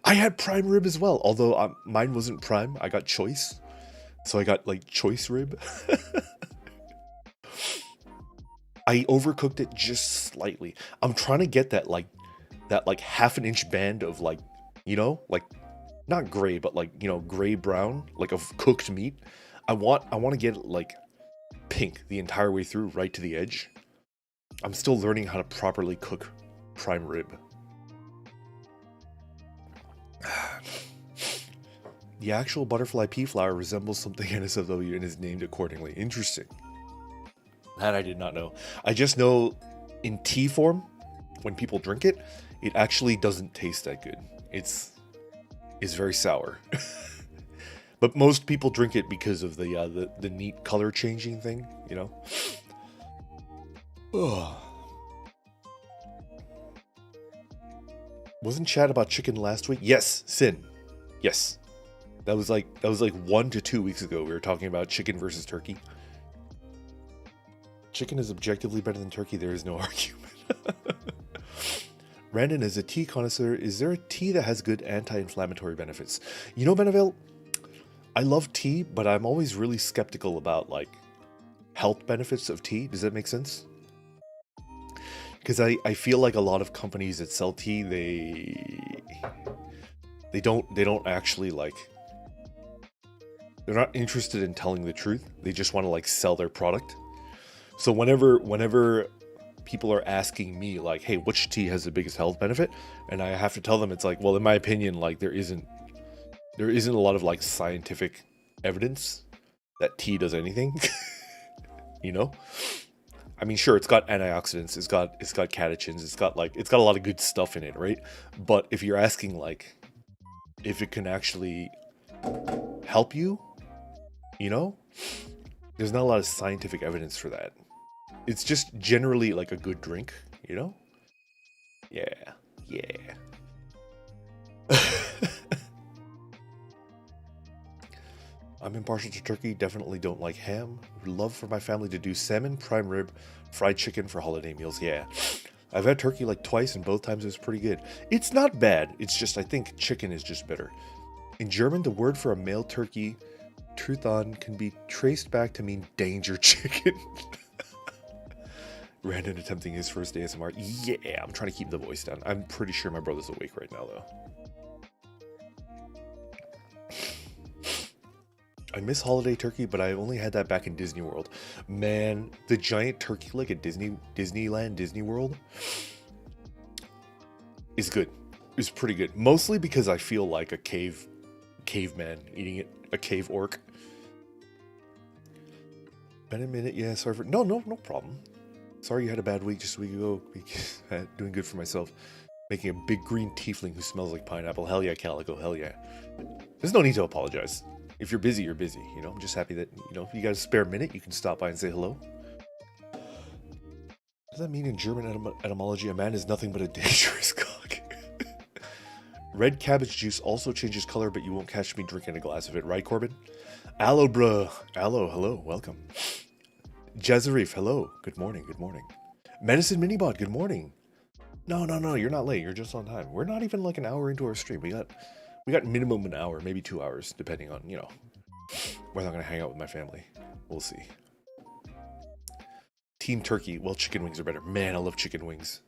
I had prime rib as well, although mine wasn't prime. I got choice. So I got like choice rib. I overcooked it just slightly. I'm trying to get that like half an inch band of like, you know, like not gray, but like, you know, gray brown, like of cooked meat. I want to get it like pink the entire way through, right to the edge. I'm still learning how to properly cook prime rib. The actual butterfly pea flower resembles something NSFW and is named accordingly. Interesting. That I did not know. I just know in tea form, when people drink it, it actually doesn't taste that good. It's very sour. But most people drink it because of the neat color changing thing, you know? Ugh. Wasn't chat about chicken last week? Yes, Sin. Yes. That was like 1 to 2 weeks ago. We were talking about chicken versus turkey. Chicken is objectively better than turkey. There is no argument. Randon, as a tea connoisseur, is there a tea that has good anti-inflammatory benefits? You know, Beneville, I love tea, but I'm always really skeptical about like health benefits of tea. Does that make sense? Because I feel like a lot of companies that sell tea, they don't actually like, they're not interested in telling the truth. They just want to like sell their product. So whenever people are asking me like, hey, which tea has the biggest health benefit? And I have to tell them, it's like, well, in my opinion, like there isn't a lot of like scientific evidence that tea does anything. You know? I mean, sure, it's got antioxidants, it's got catechins, it's got a lot of good stuff in it, right? But if you're asking like if it can actually help you, you know, there's not a lot of scientific evidence for that. It's just generally like a good drink, you know? Yeah. I'm impartial to turkey, definitely don't like ham. Would love for my family to do salmon, prime rib, fried chicken for holiday meals, yeah. I've had turkey like twice and both times it was pretty good. It's not bad, it's just I think chicken is just better. In German, the word for a male turkey, Truthon, can be traced back to mean danger chicken. Randon attempting his first ASMR. Yeah, I'm trying to keep the voice down. I'm pretty sure my brother's awake right now, though. I miss holiday turkey, but I only had that back in Disney World. Man, the giant turkey leg at Disneyland, Disney World is good. It's pretty good. Mostly because I feel like a caveman eating it. A cave orc. Been a minute, yeah, sorry for... No problem. Sorry you had a bad week just a week ago. Doing good for myself. Making a big green tiefling who smells like pineapple. Hell yeah, Calico, hell yeah. There's no need to apologize. If you're busy, you're busy. You know, I'm just happy that, you know, if you got a spare minute, you can stop by and say hello. What does that mean in German etymology? A man is nothing but a dangerous cock. Red cabbage juice also changes color, but you won't catch me drinking a glass of it, right, Corbin? Aloe, bruh. Aloe, hello, welcome. Jazarif, hello. Good morning, good morning. Medicine Minibot, good morning. No, you're not late. You're just on time. We're not even like an hour into our stream. We got minimum an hour, maybe 2 hours, depending on, you know, whether I'm going to hang out with my family. We'll see. Team Turkey. Well, chicken wings are better. Man, I love chicken wings.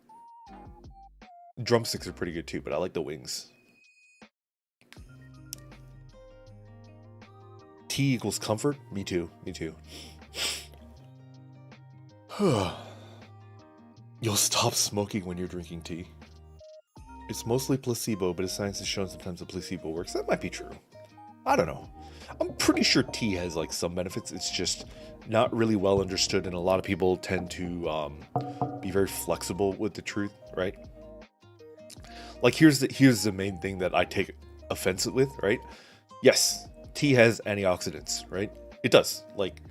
Drumsticks are pretty good too, but I like the wings. Tea equals comfort? Me too. You'll stop smoking when you're drinking tea. It's mostly placebo, but as science has shown, sometimes the placebo works. That might be true. I don't know. I'm pretty sure tea has like some benefits. It's just not really well understood, and a lot of people tend to be very flexible with the truth, right? Like here's the main thing that I take offense with, right? Yes, tea has antioxidants, right? It does. Like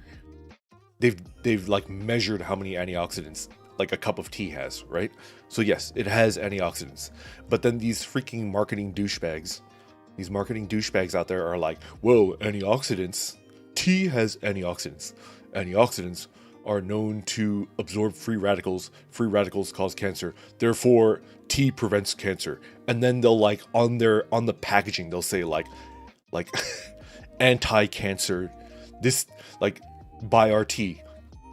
they've like measured how many antioxidants like a cup of tea has, right? So yes, it has antioxidants. But then these freaking marketing douchebags out there are like, whoa, antioxidants. Tea has antioxidants. Antioxidants are known to absorb free radicals. Free radicals cause cancer. Therefore, tea prevents cancer. And then they'll like on the packaging, they'll say like anti-cancer. This like buy our tea.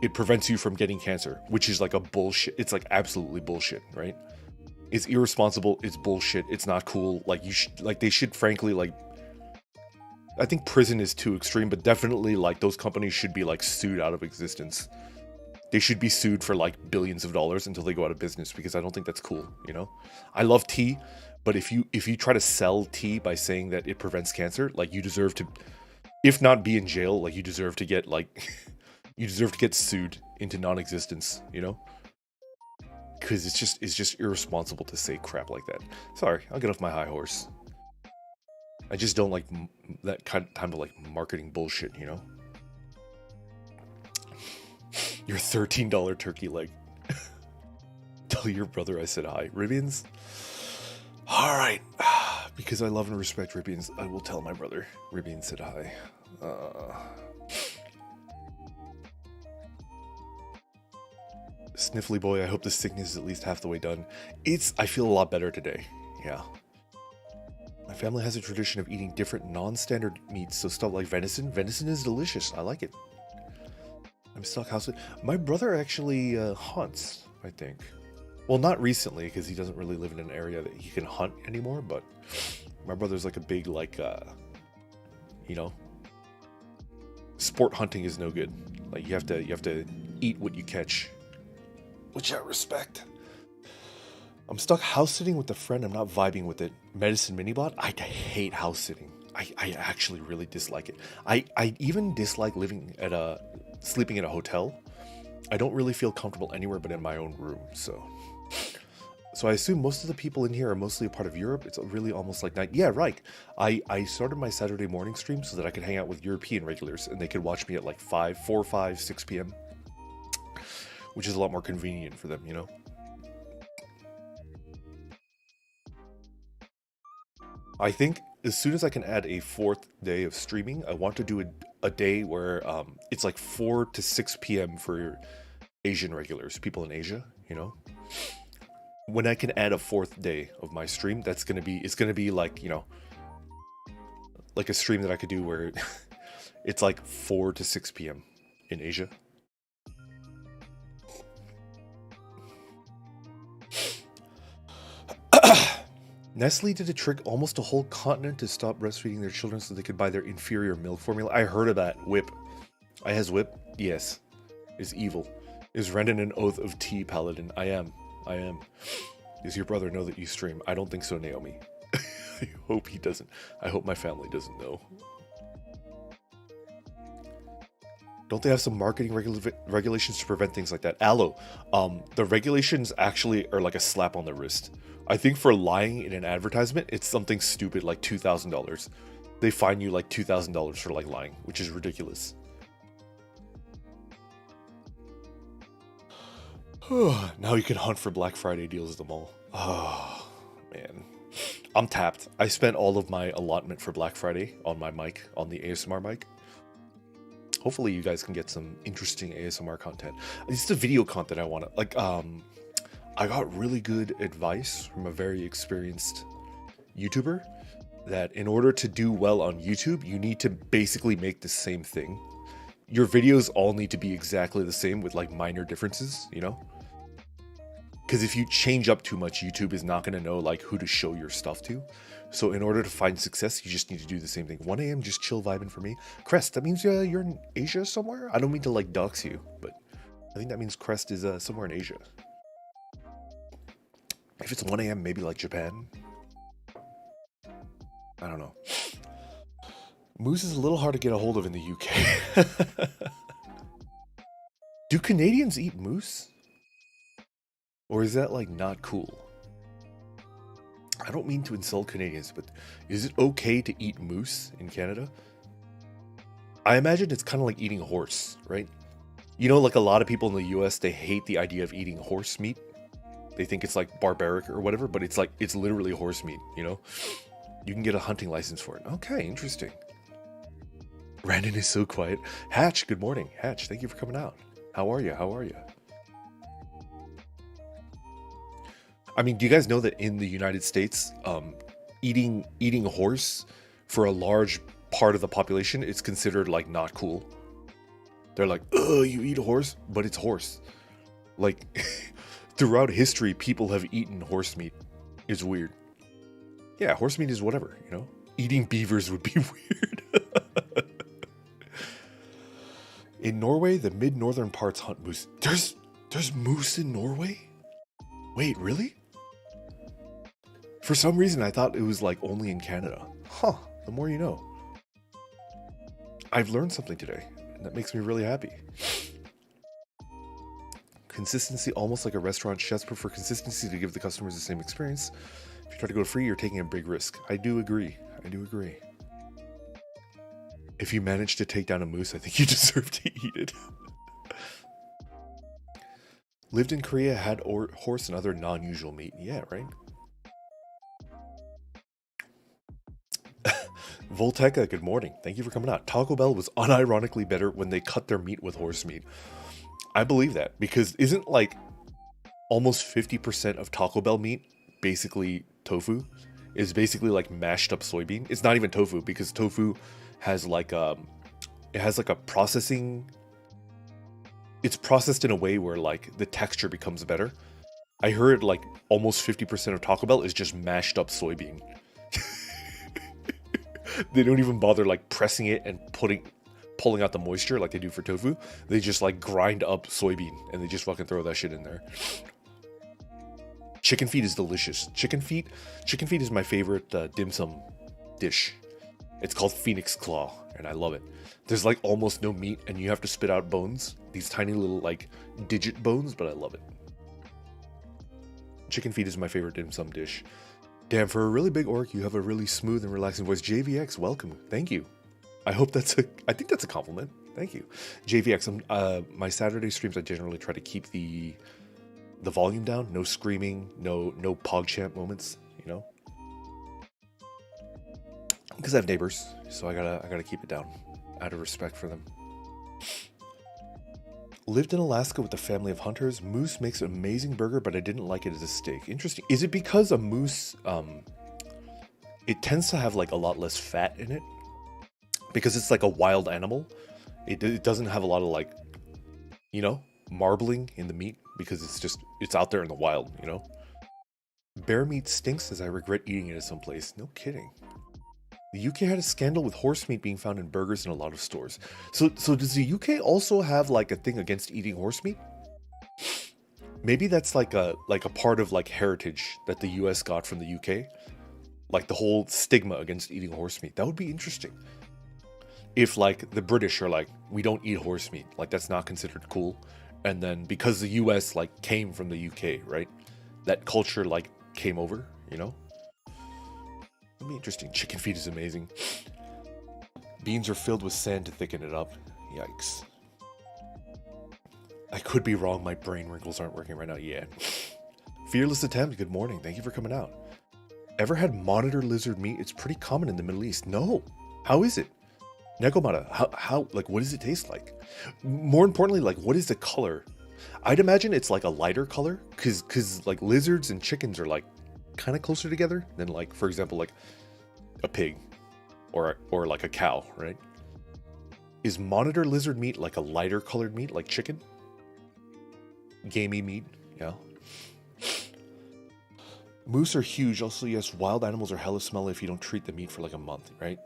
it prevents you from getting cancer, which is like a bullshit. It's like absolutely bullshit, right? It's irresponsible. It's bullshit. It's not cool. Like they should frankly like, I think prison is too extreme, but definitely like those companies should be like sued out of existence. They should be sued for like billions of dollars until they go out of business, because I don't think that's cool, you know? I love tea, but if you try to sell tea by saying that it prevents cancer, like you deserve to, if not be in jail, like you deserve to get like, you deserve to get sued into non-existence, you know? Because it's just irresponsible to say crap like that. Sorry, I'll get off my high horse. I just don't like that kind of like marketing bullshit, you know? Your $13 turkey leg. Tell your brother I said hi. Ribbons? Alright. Because I love and respect Ribbons, I will tell my brother. Ribbons said hi. Sniffly boy, I hope the sickness is at least half the way done. I feel a lot better today. Yeah. My family has a tradition of eating different non-standard meats, so stuff like venison. Venison is delicious. I like it. I'm stuck house. My brother actually hunts, I think. Well, not recently, because he doesn't really live in an area that he can hunt anymore, but my brother's like a big, like, you know, sport hunting is no good. Like, you have to eat what you catch, which I respect. I'm stuck house sitting with a friend. I'm not vibing with it. Medicine Minibot? I hate house sitting. I actually really dislike it. I even dislike sleeping in a hotel. I don't really feel comfortable anywhere but in my own room, so I assume most of the people in here are mostly a part of Europe. It's really almost like night. Yeah, right. I started my Saturday morning stream so that I could hang out with European regulars and they could watch me at like 4, 5, 6 p.m. which is a lot more convenient for them, you know? I think as soon as I can add a 4th day of streaming, I want to do a day where it's like 4 to 6 p.m. for Asian regulars, people in Asia, you know? When I can add a 4th day of my stream, it's gonna be like, you know, like a stream that I could do where it's like 4 to 6 p.m. in Asia. Nestle did a trick almost a whole continent to stop breastfeeding their children so they could buy their inferior milk formula. I heard of that. Whip. I has Whip? Yes. Is evil. Is Rendon an oath of tea paladin? I am. Does your brother know that you stream? I don't think so, Naomi. I hope he doesn't. I hope my family doesn't know. Don't they have some marketing regulations to prevent things like that? Aloe. The regulations actually are like a slap on the wrist. I think for lying in an advertisement, it's something stupid like $2,000. They fine you like $2,000 for like lying, which is ridiculous. Now you can hunt for Black Friday deals at the mall. Oh, man. I'm tapped. I spent all of my allotment for Black Friday on my mic, on the ASMR mic. Hopefully you guys can get some interesting ASMR content. It's the video content I want to, like, I got really good advice from a very experienced YouTuber that in order to do well on YouTube, you need to basically make the same thing. Your videos all need to be exactly the same with like minor differences, you know? Because if you change up too much, YouTube is not going to know like who to show your stuff to. So in order to find success, you just need to do the same thing. 1 a.m. just chill vibing for me. Crest, that means you're in Asia somewhere? I don't mean to like dox you, but I think that means Crest is somewhere in Asia. If it's 1 a.m., maybe like Japan. I don't know. Moose is a little hard to get a hold of in the UK. Do Canadians eat moose? Or is that like not cool? I don't mean to insult Canadians, but is it okay to eat moose in Canada? I imagine it's kind of like eating horse, right? You know, like a lot of people in the US, they hate the idea of eating horse meat. They think it's like barbaric or whatever, but it's like, it's literally horse meat, you know? You can get a hunting license for it. Okay, interesting. Brandon is so quiet. Hatch, good morning. Hatch, thank you for coming out. How are you? How are you? I mean, do you guys know that in the United States, eating horse for a large part of the population is considered like not cool? They're like, ugh, you eat horse? But it's horse. Like, throughout history, people have eaten horse meat. It's weird. Yeah, horse meat is whatever, you know? Eating beavers would be weird. In Norway, the mid-northern parts hunt moose. There's moose in Norway? Wait, really? For some reason, I thought it was like only in Canada. Huh, the more you know. I've learned something today, and that makes me really happy. Consistency, almost like a restaurant. Chefs prefer consistency to give the customers the same experience. If you try to go free, you're taking a big risk. I do agree. I do agree. If you manage to take down a moose, I think you deserve to eat it. Lived in Korea, had horse and other non-usual meat. Yeah, right? Volteca, good morning. Thank you for coming out. Taco Bell was unironically better when they cut their meat with horse meat. I believe that, because isn't like almost 50% of Taco Bell meat basically tofu? Is basically like mashed up soybean. It's not even tofu, because tofu has like it has like a processing. It's processed in a way where like the texture becomes better. I heard like almost 50% of Taco Bell is just mashed up soybean. They don't even bother like pressing it and pulling out the moisture like they do for tofu. They just like grind up soybean and they just fucking throw that shit in there. Chicken feet is delicious. Chicken feet is my favorite dim sum dish. It's called Phoenix Claw, and I love it. There's like almost no meat, and you have to spit out bones. These tiny little like digit bones, but I love it. Chicken feet is my favorite dim sum dish. Damn, for a really big orc, you have a really smooth and relaxing voice. JVX, welcome. Thank you. I think that's a compliment. Thank you. JVX, my Saturday streams, I generally try to keep the volume down. No screaming, no PogChamp moments, you know? Because I have neighbors, so I gotta keep it down out of respect for them. Lived in Alaska with a family of hunters. Moose makes an amazing burger, but I didn't like it as a steak. Interesting. Is it because a moose, it tends to have like a lot less fat in it? Because it's like a wild animal. It doesn't have a lot of like, you know, marbling in the meat, because it's out there in the wild, you know? Bear meat stinks, as I regret eating it at some place. No kidding. The UK had a scandal with horse meat being found in burgers in a lot of stores. So does the UK also have like a thing against eating horse meat? Maybe that's like a part of like heritage that the US got from the UK. Like the whole stigma against eating horse meat. That would be interesting. If like the British are like, we don't eat horse meat, like that's not considered cool. And then because the US like came from the UK, right? That culture like came over, you know? That'd be interesting. Chicken feet is amazing. Beans are filled with sand to thicken it up. Yikes. I could be wrong. My brain wrinkles aren't working right now. Yeah. Fearless Attempt, good morning. Thank you for coming out. Ever had monitor lizard meat? It's pretty common in the Middle East. No. How is it? Negomata, how, like, what does it taste like? More importantly, like, what is the color? I'd imagine it's like a lighter color, because like lizards and chickens are like kind of closer together than like, for example, like a pig or like a cow, right? Is monitor lizard meat like a lighter colored meat like chicken? Gamey meat, yeah. Moose are huge. Also, yes, wild animals are hella smelly if you don't treat the meat for like a month, right?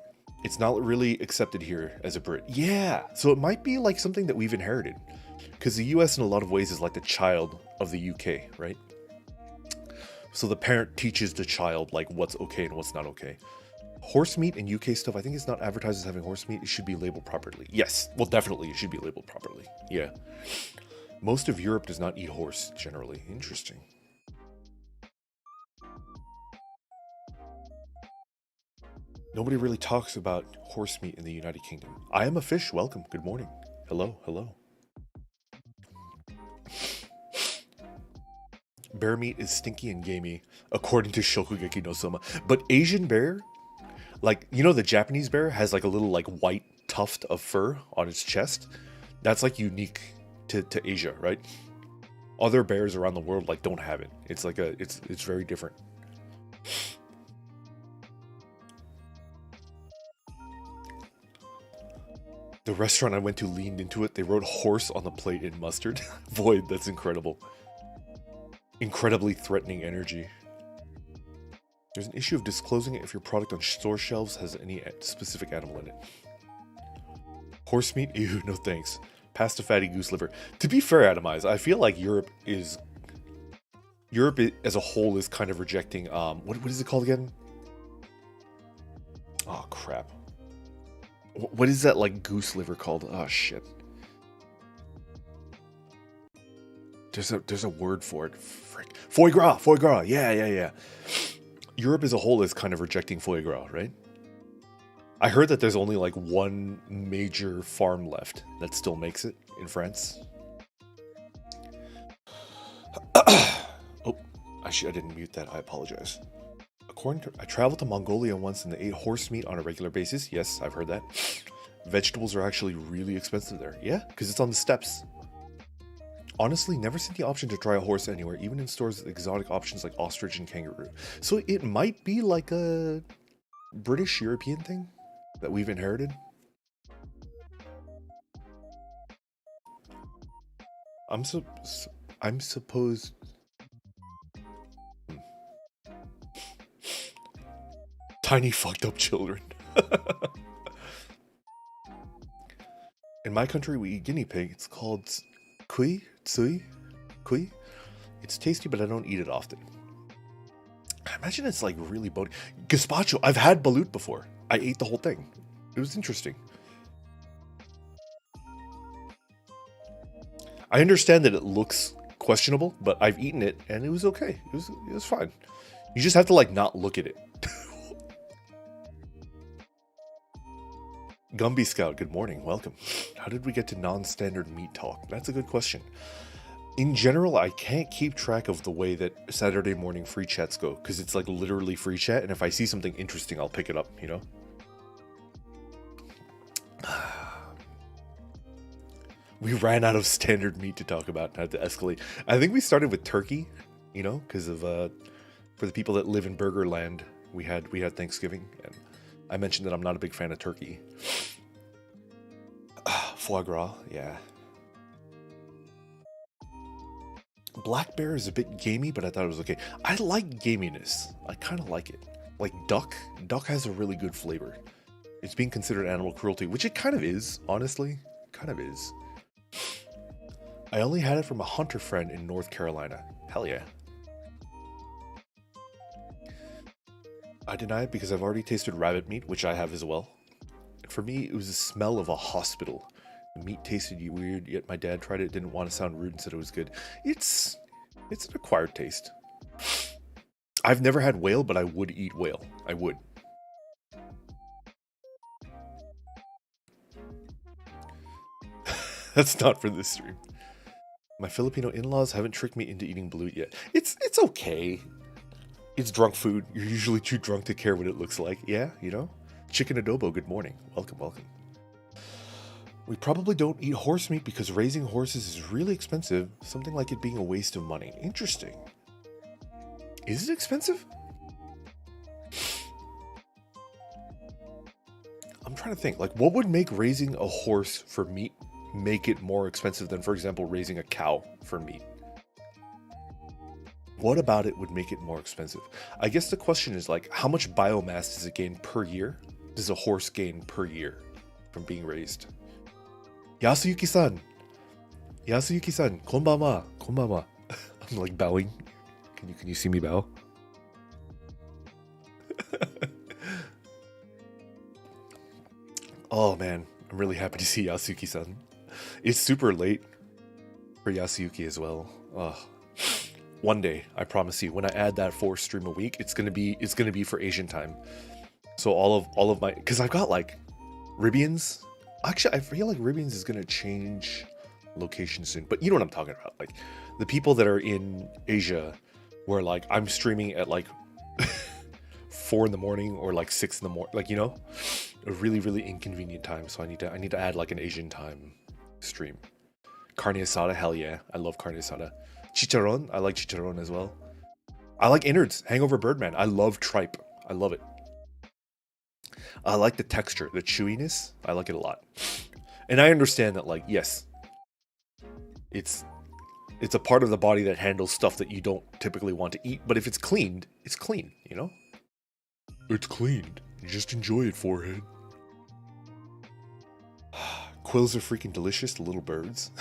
It's not really accepted here as a Brit. Yeah, so it might be like something that we've inherited, because the US in a lot of ways is like the child of the UK, right? So the parent teaches the child like what's okay and what's not okay. Horse meat and UK stuff, I think it's not advertised as having horse meat. It should be labeled properly. Yes, well, definitely it should be labeled properly. Yeah. Most of Europe does not eat horse generally. Interesting. Nobody really talks about horse meat in the United Kingdom. I am a fish. Welcome. Good morning. Hello. Hello. Bear meat is stinky and gamey, according to Shokugeki no Soma. But Asian bear, like, you know, the Japanese bear has like a little like white tuft of fur on its chest. That's like unique to Asia, right? Other bears around the world like don't have it. It's like it's very different. The restaurant I went to leaned into it. They wrote horse on the plate in mustard. Void, that's incredible. Incredibly threatening energy. There's an issue of disclosing it if your product on store shelves has any specific animal in it. Horse meat? Ew, no thanks. Past a fatty goose liver. To be fair, Atomize, I feel like Europe as a whole is kind of rejecting, what is it called again? Oh, crap. What is that, like, goose liver called? Oh, shit. There's a word for it. Frick. Foie gras! Foie gras! Yeah. Europe as a whole is kind of rejecting foie gras, right? I heard that there's only, like, one major farm left that still makes it in France. Oh, actually, I didn't mute that. I apologize. I traveled to Mongolia once and they ate horse meat on a regular basis. Yes, I've heard that. Vegetables are actually really expensive there. Yeah, because it's on the steppes. Honestly, never seen the option to try a horse anywhere, even in stores with exotic options like ostrich and kangaroo. So it might be like a British European thing that we've inherited. I'm supposed... Tiny fucked up children. In my country, we eat guinea pig. It's called kui. It's tasty, but I don't eat it often. I imagine it's like really bony. Gazpacho. I've had balut before. I ate the whole thing. It was interesting. I understand that it looks questionable, but I've eaten it and it was okay. It was fine. You just have to like not look at it. Gumby Scout, good morning, welcome. How did we get to non-standard meat talk? That's a good question. In general, I can't keep track of the way that Saturday morning free chats go, because it's like literally free chat, and if I see something interesting, I'll pick it up, you know? We ran out of standard meat to talk about and had to escalate. I think we started with turkey, you know, because of, for the people that live in Burger Land, we had Thanksgiving, and I mentioned that I'm not a big fan of turkey. Foie gras, yeah. Black bear is a bit gamey, but I thought it was okay. I like gaminess. I kind of like it. Like duck. Duck has a really good flavor. It's being considered animal cruelty, which it kind of is, honestly. Kind of is. I only had it from a hunter friend in North Carolina. Hell yeah. I deny it because I've already tasted rabbit meat, which I have as well. For me, it was the smell of a hospital. The meat tasted weird, yet my dad tried it, didn't want to sound rude and said it was good. It's an acquired taste. I've never had whale, but I would eat whale. I would. That's not for this stream. My Filipino in-laws haven't tricked me into eating balut yet. It's okay. It's drunk food. You're usually too drunk to care what it looks like. Yeah, you know? Chicken adobo, good morning. Welcome, welcome. We probably don't eat horse meat because raising horses is really expensive. Something like it being a waste of money. Interesting. Is it expensive? I'm trying to think. Like, what would make raising a horse for meat make it more expensive than, for example, raising a cow for meat? What about it would make it more expensive? I guess the question is like, how much biomass does it gain per year? Does a horse gain per year from being raised? Yasuyuki-san! Yasuyuki-san! Konbanwa! Konbanwa! I'm like bowing. Can you see me bow? Oh man, I'm really happy to see Yasuyuki-san. It's super late for Yasuyuki as well. Ugh. One day, I promise you, when I add that 4 stream a week, it's gonna be for Asian time. So all of my, because I've got like Ribians. Actually, I feel like Ribians is gonna change location soon. But you know what I'm talking about, like the people that are in Asia, where like I'm streaming at like 4 in the morning or like 6 in the morning, like, you know, a really inconvenient time. So I need to add like an Asian time stream. Carne asada, hell yeah, I love carne asada. Chicharron, I like chicharron as well. I like innards, hangover birdman. I love tripe, I love it. I like the texture, the chewiness. I like it a lot. And I understand that, like, yes, it's a part of the body that handles stuff that you don't typically want to eat, but if it's cleaned, it's clean, you know? It's cleaned. Just enjoy it, forehead. Quills are freaking delicious, little birds.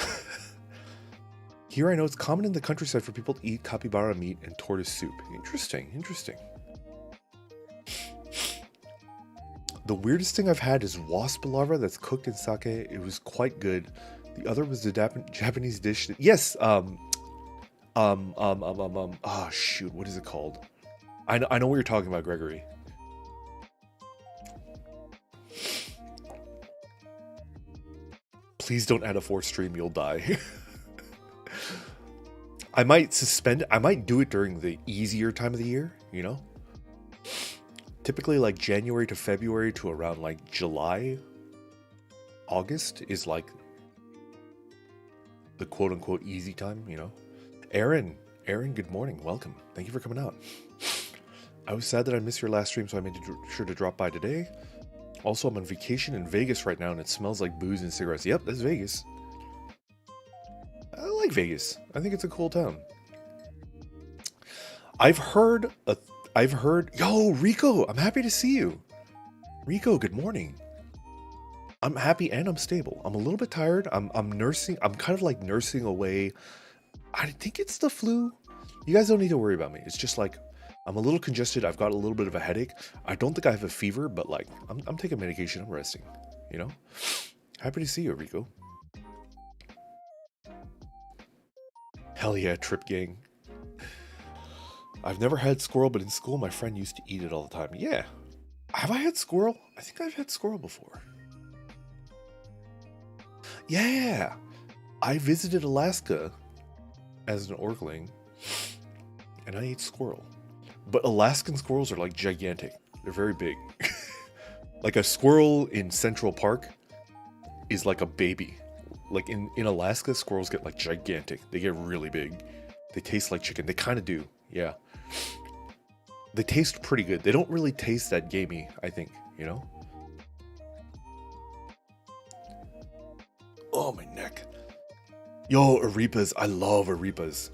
Here I know it's common in the countryside for people to eat capybara meat and tortoise soup. Interesting, interesting. The weirdest thing I've had is wasp larva that's cooked in sake. It was quite good. The other was the Japanese dish. Yes, oh shoot, what is it called? I know what you're talking about, Gregory. Please don't add a 4th stream, you'll die. I might suspend it. I might do it during the easier time of the year, you know? Typically like January to February to around like July, August is like the quote-unquote easy time, you know? Aaron, good morning. Welcome. Thank you for coming out. I was sad that I missed your last stream, so I made sure to drop by today. Also, I'm on vacation in Vegas right now, and it smells like booze and cigarettes. Yep, that's Vegas. I like Vegas. I think it's a cool town. I've heard... Yo, Rico, I'm happy to see you. Rico, good morning. I'm happy and I'm stable. I'm a little bit tired. I'm nursing. I'm kind of like nursing away. I think it's the flu. You guys don't need to worry about me. It's just like I'm a little congested. I've got a little bit of a headache. I don't think I have a fever, but like I'm taking medication. I'm resting, you know? Happy to see you, Rico. Hell yeah, Trip Gang. I've never had squirrel, but in school my friend used to eat it all the time. Yeah. Have I had squirrel? I think I've had squirrel before. Yeah. I visited Alaska as an Orkling, and I ate squirrel. But Alaskan squirrels are like gigantic. They're very big. Like a squirrel in Central Park is like a baby. Like in Alaska, squirrels get like gigantic. They get really big. They taste like chicken. They kind of do. Yeah. They taste pretty good. They don't really taste that gamey, I think, you know? Oh, my neck. Yo, arepas. I love arepas.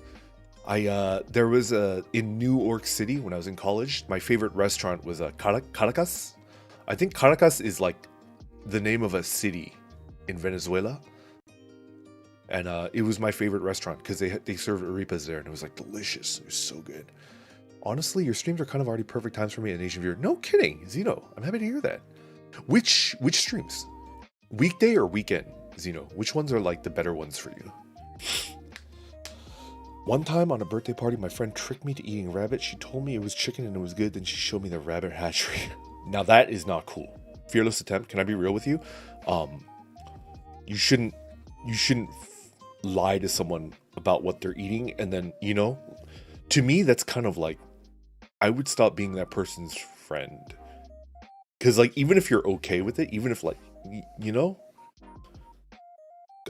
There was in New York City when I was in college, my favorite restaurant was Caracas. I think Caracas is like the name of a city in Venezuela. And it was my favorite restaurant because they served arepas there and it was like delicious. It was so good. Honestly, your streams are kind of already perfect times for me, an Asian viewer. No kidding, Zeno. I'm happy to hear that. Which streams? Weekday or weekend, Zeno? Which ones are like the better ones for you? One time on a birthday party, my friend tricked me to eating rabbit. She told me it was chicken and it was good. Then she showed me the rabbit hatchery. Now that is not cool. Fearless attempt. Can I be real with you? You shouldn't lie to someone about what they're eating. And then, you know, to me, that's kind of like, I would stop being that person's friend. Because like, even if you're okay with it, even if like, you know,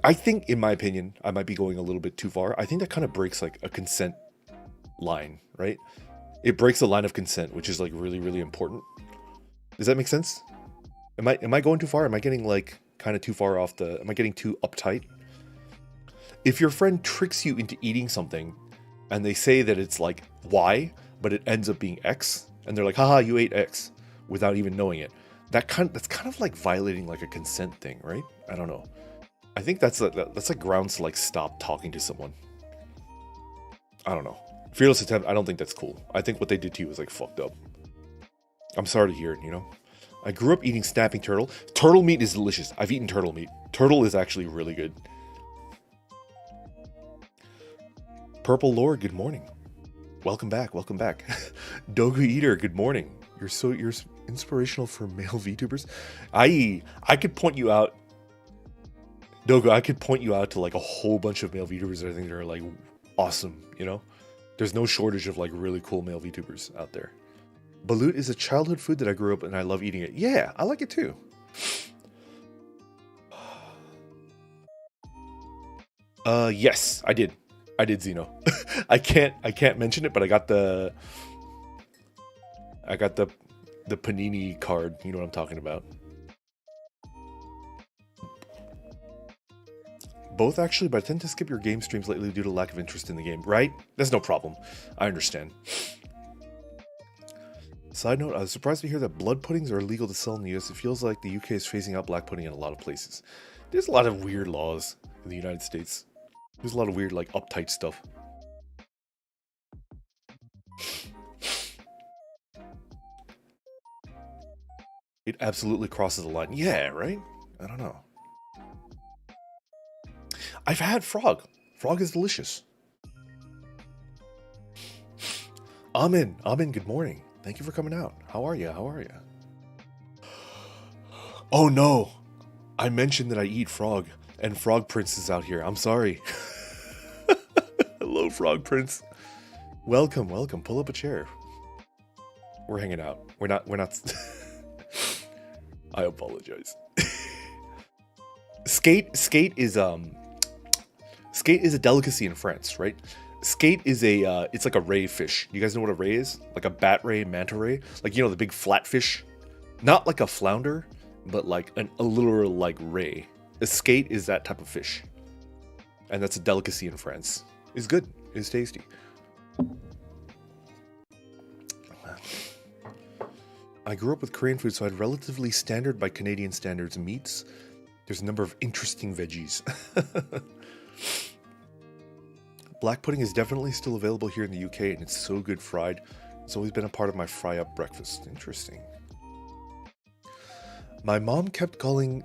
I think, in my opinion, I might be going a little bit too far. I think that kind of breaks like a consent line, right? It breaks a line of consent, which is like really, really important. Does that make sense? Am I going too far? Am I getting like kind of too far off the, am I getting too uptight? If your friend tricks you into eating something and they say that it's like Y, but it ends up being X, and they're like, haha, you ate X without even knowing it. That's kind of like violating like a consent thing, right? I don't know. I think that's like grounds to like stop talking to someone. I don't know. Fearless attempt, I don't think that's cool. I think what they did to you was like fucked up. I'm sorry to hear it, you know? I grew up eating snapping turtle. Turtle meat is delicious. I've eaten turtle meat. Turtle is actually really good. Purple Lord, good morning. Welcome back, welcome back. Dogu Eater, good morning. You're inspirational for male VTubers. I could point you out. Dogu, I could point you out to like a whole bunch of male VTubers that I think are like awesome, you know? There's no shortage of like really cool male VTubers out there. Balut is a childhood food that I grew up and I love eating it. Yeah, I like it too. Yes, I did. I did, Zeno. I can't mention it, but I got the Panini card. You know what I'm talking about. Both actually, but I tend to skip your game streams lately due to lack of interest in the game, right? That's no problem. I understand. Side note, I was surprised to hear that blood puddings are illegal to sell in the US. It feels like the UK is phasing out black pudding in a lot of places. There's a lot of weird laws in the United States. There's a lot of weird, like, uptight stuff. It absolutely crosses the line. Yeah, right? I don't know. I've had frog. Frog is delicious. Amin, good morning. Thank you for coming out. How are you? How are you? Oh no, I mentioned that I eat frog, and Frog Prince is out here. I'm sorry. Hello, Frog Prince. Welcome, welcome. Pull up a chair. We're hanging out. We're not. I apologize. Skate is a delicacy in France, right? Skate is it's like a ray fish. You guys know what a ray is? Like a bat ray, manta ray? Like, you know, the big flat fish? Not like a flounder, but like a literal like ray. A skate is that type of fish. And that's a delicacy in France. It's good. It's tasty. I grew up with Korean food, so I had relatively standard by Canadian standards meats. There's a number of interesting veggies. Black pudding is definitely still available here in the UK, and it's so good fried. It's always been a part of my fry-up breakfast. Interesting. My mom kept calling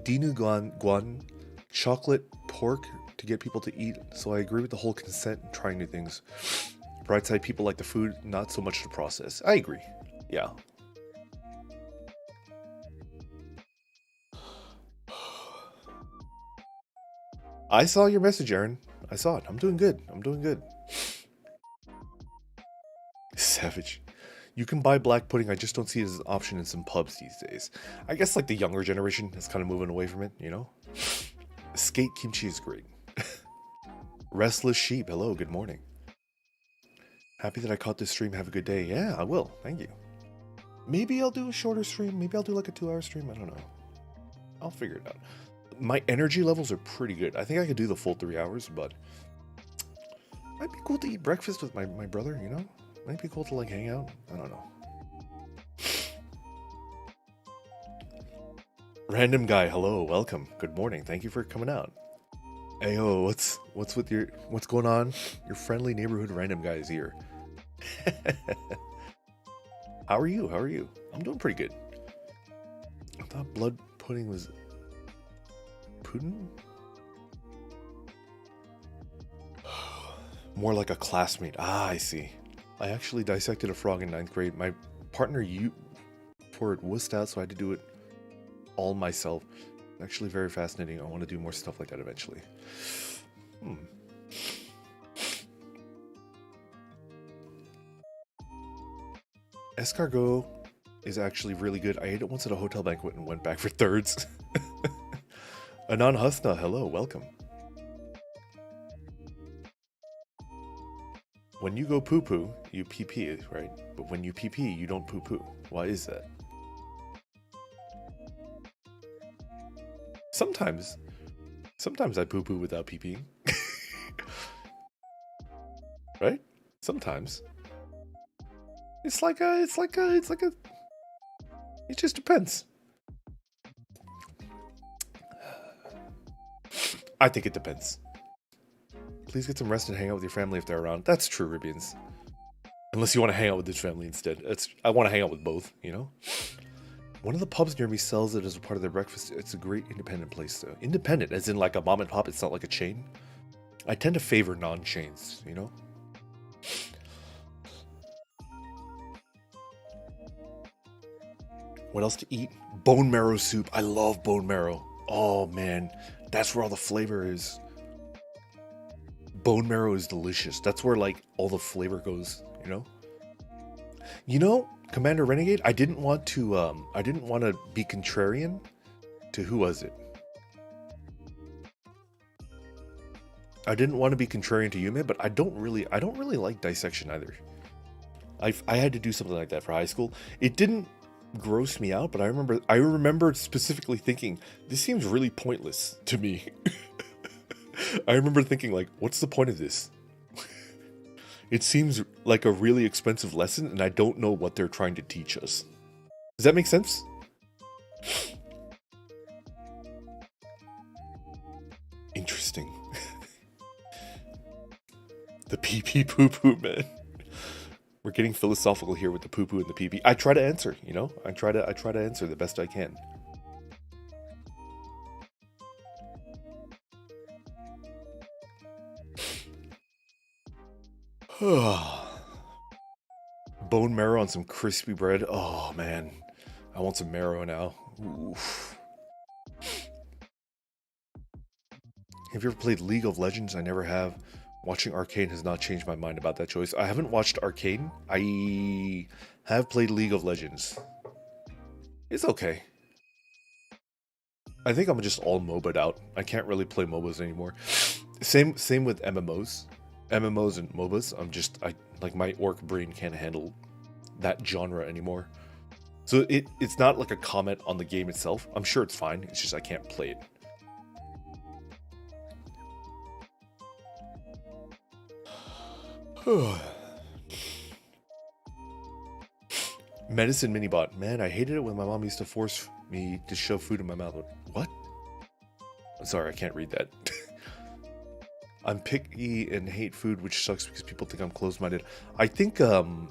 dinuguan chocolate pork to get people to eat, so I agree with the whole consent and trying new things. Bright side, people like the food, not so much the process. I agree. Yeah. I saw your message, Aaron. I saw it. I'm doing good. I'm doing good. Savage. You can buy black pudding. I just don't see it as an option in some pubs these days. I guess like the younger generation is kind of moving away from it, you know? Skate kimchi is great. Restless Sheep. Hello, good morning. Happy that I caught this stream. Have a good day. Yeah, I will. Thank you. Maybe I'll do a shorter stream. Maybe I'll do like a 2-hour stream. I don't know. I'll figure it out. My energy levels are pretty good. I think I could do the full 3 hours, but might be cool to eat breakfast with my brother, you know? Might be cool to like hang out. I don't know. Random guy, hello, welcome. Good morning. Thank you for coming out. Ayo, what's going on? Your friendly neighborhood random guy is here. How are you? How are you? I'm doing pretty good. I thought blood pudding was Puddin? More like a classmate. Ah, I see. I actually dissected a frog in 9th grade. My partner for it wussed out, so I had to do it all myself. Actually very fascinating. I want to do more stuff like that eventually. Escargot is actually really good. I ate it once at a hotel banquet and went back for thirds. Anan Husna, hello, welcome. When you go poo-poo, you pee-pee, right? But when you pee-pee, you don't poo-poo. Why is that? Sometimes I poo-poo without pee-peeing. Right? Sometimes. It just depends. I think it depends. Please get some rest and hang out with your family if they're around. That's true, Ribians. Unless you want to hang out with this family instead. I want to hang out with both, you know? One of the pubs near me sells it as a part of their breakfast. It's a great independent place, though. Independent, as in like a mom and pop. It's not like a chain. I tend to favor non-chains, you know? What else to eat? Bone marrow soup. I love bone marrow. Oh, man. That's where all the flavor is. Bone marrow is delicious. That's where, like, all the flavor goes, you know? You know, Commander Renegade, I didn't want to be contrarian to who was it? I didn't want to be contrarian to Yume, but I don't really like dissection either. I had to do something like that for high school. It didn't gross me out, but I remember specifically thinking, this seems really pointless to me. I remember thinking, like, what's the point of this? It seems like a really expensive lesson, and I don't know what they're trying to teach us. Does that make sense? Interesting. The pee-pee poo-poo, man. We're getting philosophical here with the poo-poo and the pee-pee. I try to answer, you know? I try to answer the best I can. Bone marrow on some crispy bread. Oh, man. I want some marrow now. Oof. Have you ever played League of Legends? I never have. Watching Arcane has not changed my mind about that choice. I haven't watched Arcane. I have played League of Legends. It's okay. I think I'm just all MOBA'd out. I can't really play MOBAs anymore. Same with MMOs. MMOs and MOBAs. Like my orc brain can't handle that genre anymore. So it's not like a comment on the game itself. I'm sure it's fine. It's just I can't play it. Medicine Minibot. Man, I hated it when my mom used to force me to shove food in my mouth. What? I'm sorry, I can't read that. I'm picky and hate food, which sucks because people think I'm closed-minded. I think in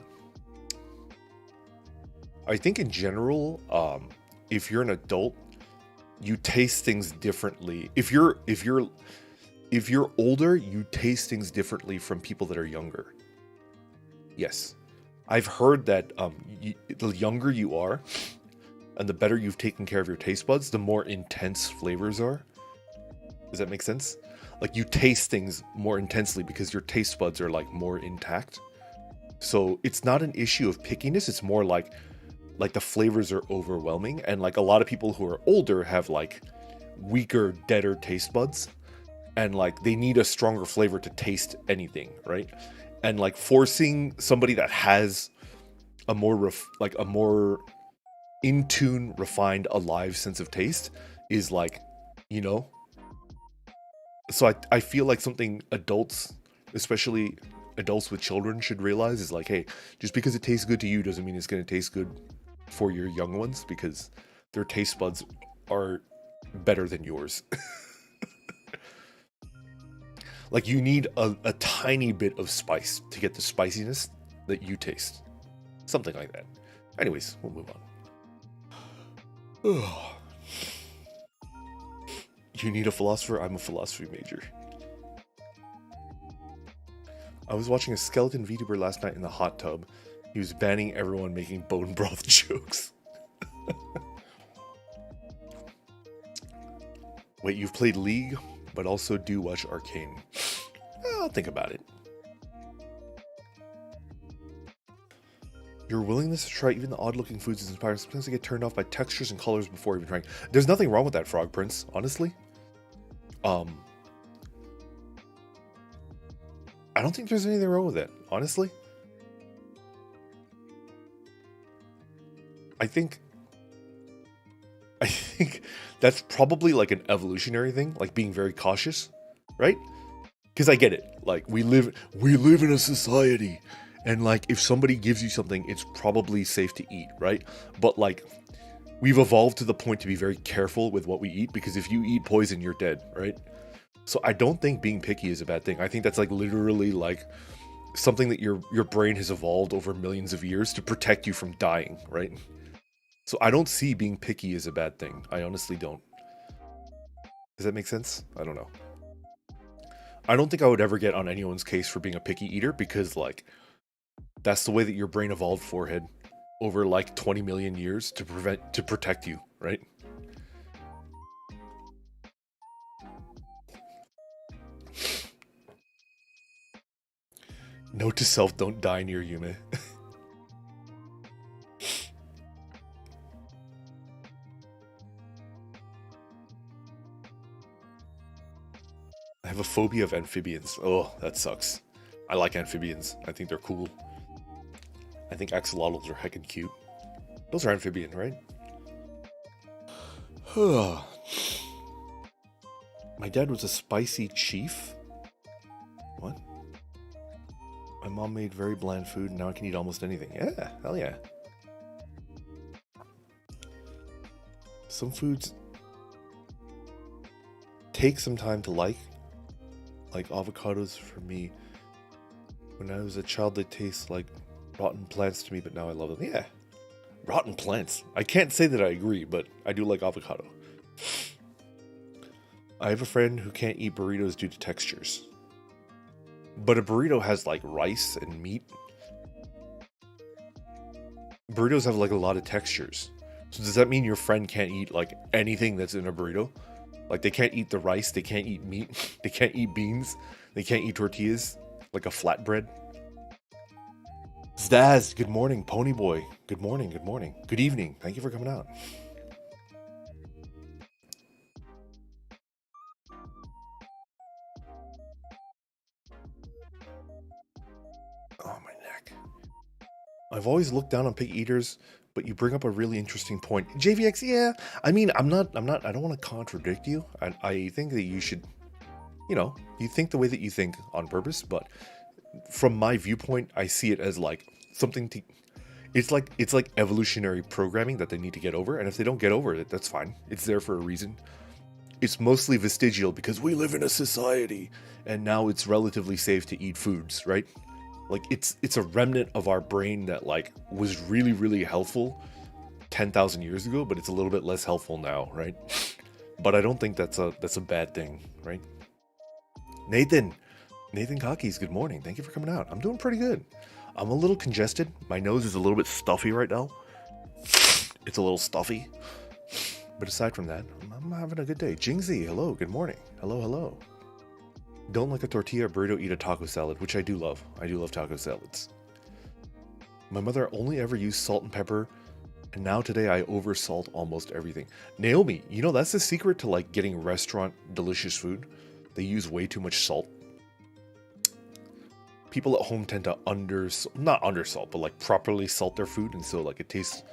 general, if you're an adult, you taste things differently. If you're older, you taste things differently from people that are younger. Yes. I've heard that the younger you are, and the better you've taken care of your taste buds, the more intense flavors are. Does that make sense? Like, you taste things more intensely because your taste buds are, like, more intact. So it's not an issue of pickiness, it's more like the flavors are overwhelming, and, like, a lot of people who are older have, like, weaker, deader taste buds. And, like, they need a stronger flavor to taste anything, right? And, like, forcing somebody that has a more in tune, refined, alive sense of taste is, like, you know. So I feel like something adults, especially adults with children, should realize is like, hey, just because it tastes good to you doesn't mean it's going to taste good for your young ones, because their taste buds are better than yours. Like, you need a tiny bit of spice to get the spiciness that you taste. Something like that. Anyways, we'll move on. You need a philosopher? I'm a philosophy major. I was watching a skeleton VTuber last night in the hot tub. He was banning everyone making bone broth jokes. Wait, you've played League, but also do watch Arcane. I'll think about it. Your willingness to try even the odd-looking foods is inspiring. Sometimes I get turned off by textures and colors before even trying. There's nothing wrong with that, Frog Prince, honestly. I don't think there's anything wrong with it, honestly. I think that's probably like an evolutionary thing, like being very cautious, right? Because I get it. Like, we live in a society, and like, if somebody gives you something, it's probably safe to eat, right? But like, we've evolved to the point to be very careful with what we eat, because if you eat poison, you're dead, right? So I don't think being picky is a bad thing. I think that's like literally like something that your brain has evolved over millions of years to protect you from dying, right? So I don't see being picky as a bad thing. I honestly don't. Does that make sense? I don't know. I don't think I would ever get on anyone's case for being a picky eater, because like, that's the way that your brain evolved, Forehead, over like 20 million years to protect you, right? Note to self, don't die near Yume. I have a phobia of amphibians. Oh, that sucks. I like amphibians. I think they're cool. I think axolotls are heckin' cute. Those are amphibian, right? My dad was a spicy chief. What? My mom made very bland food, and now I can eat almost anything. Yeah, hell yeah. Some foods take some time to like avocados for me. When I was a child, they taste like rotten plants to me, but now I love them. Yeah, rotten plants. I can't say that I agree, but I do like avocado. I have a friend who can't eat burritos due to textures. But a burrito has like rice and meat. Burritos have like a lot of textures. So does that mean your friend can't eat like anything that's in a burrito? Like they can't eat the rice, they can't eat meat, they can't eat beans, they can't eat tortillas, like a flatbread. Zdaz, good morning. Ponyboy, good morning, good morning. Good evening, thank you for coming out. Oh, my neck. I've always looked down on pig eaters, but you bring up a really interesting point. JVX, yeah. I mean, I don't want to contradict you. I think that you should, you think the way that you think on purpose, but from my viewpoint, I see it as like something to, it's like evolutionary programming that they need to get over. And if they don't get over it, that's fine. It's there for a reason. It's mostly vestigial because we live in a society and now it's relatively safe to eat foods, right? Like it's a remnant of our brain that like was really, really helpful 10,000 years ago, but it's a little bit less helpful now, right? But I don't think that's a bad thing, right? Nathan Kakis, good morning. Thank you for coming out. I'm doing pretty good. I'm a little congested. My nose is a little bit stuffy right now. It's a little stuffy. But aside from that, I'm having a good day. Jingzi, hello, good morning. Hello, hello. Don't like a tortilla burrito, eat a taco salad, which I do love. I do love taco salads. My mother only ever used salt and pepper, and now today I oversalt almost everything. Naomi, that's the secret to like getting restaurant delicious food. They use way too much salt. People at home tend to not undersalt, but like properly salt their food, and so like it tastes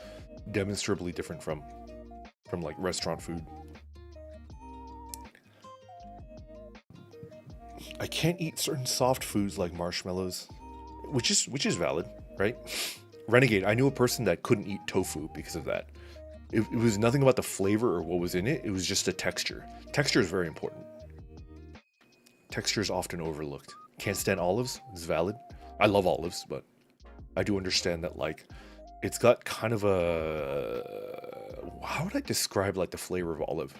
demonstrably different from like restaurant food. I can't eat certain soft foods like marshmallows, which is valid, right? Renegade, I knew a person that couldn't eat tofu because of that. It was nothing about the flavor or what was in it. It was just the texture. Texture is very important. Texture is often overlooked. Can't stand olives. It's valid. I love olives, but I do understand that like it's got kind of a, how would I describe like the flavor of olive?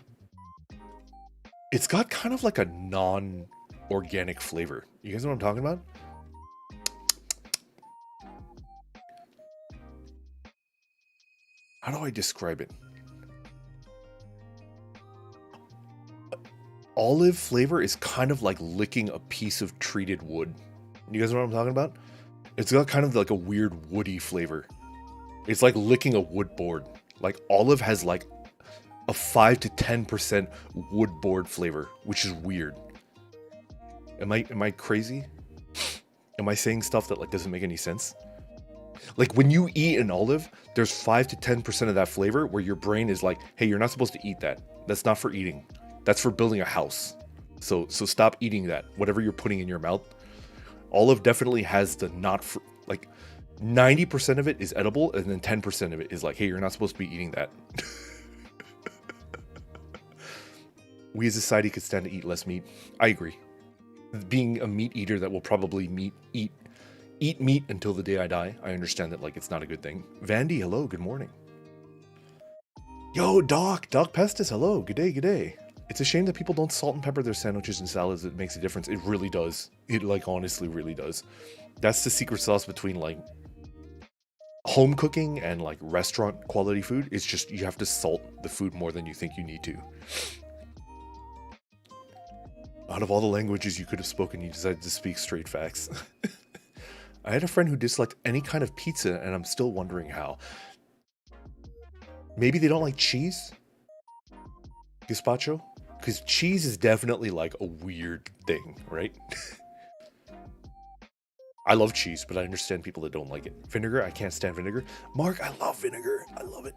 It's got kind of like a non-organic flavor. You guys know what I'm talking about? How do I describe it? Olive flavor is kind of like licking a piece of treated wood. You guys know what I'm talking about? It's got kind of like a weird woody flavor. It's like licking a wood board. Like olive has like a 5 to 10% wood board flavor, which is weird. Am I crazy? Am I saying stuff that like doesn't make any sense? Like when you eat an olive, there's 5 to 10% of that flavor where your brain is like, hey, you're not supposed to eat that. That's not for eating. That's for building a house. So stop eating that. Whatever you're putting in your mouth. Olive definitely has the not for, like 90% of it is edible, and then 10% of it is like, hey, you're not supposed to be eating that. We as a society could stand to eat less meat. I agree. Being a meat eater that will probably eat meat until the day I die, I understand that like it's not a good thing. Vandy, hello, good morning. Yo, Doc Pestis, hello, good day. It's a shame that people don't salt and pepper their sandwiches and salads. It makes a difference. It really does. It like honestly really does. That's the secret sauce between like home cooking and like restaurant quality food. It's just you have to salt the food more than you think you need to. Out of all the languages you could have spoken, you decided to speak straight facts. I had a friend who disliked any kind of pizza, and I'm still wondering how. Maybe they don't like cheese? Gazpacho? Because cheese is definitely like a weird thing, right? I love cheese, but I understand people that don't like it. Vinegar, I can't stand vinegar. Mark, I love vinegar. I love it.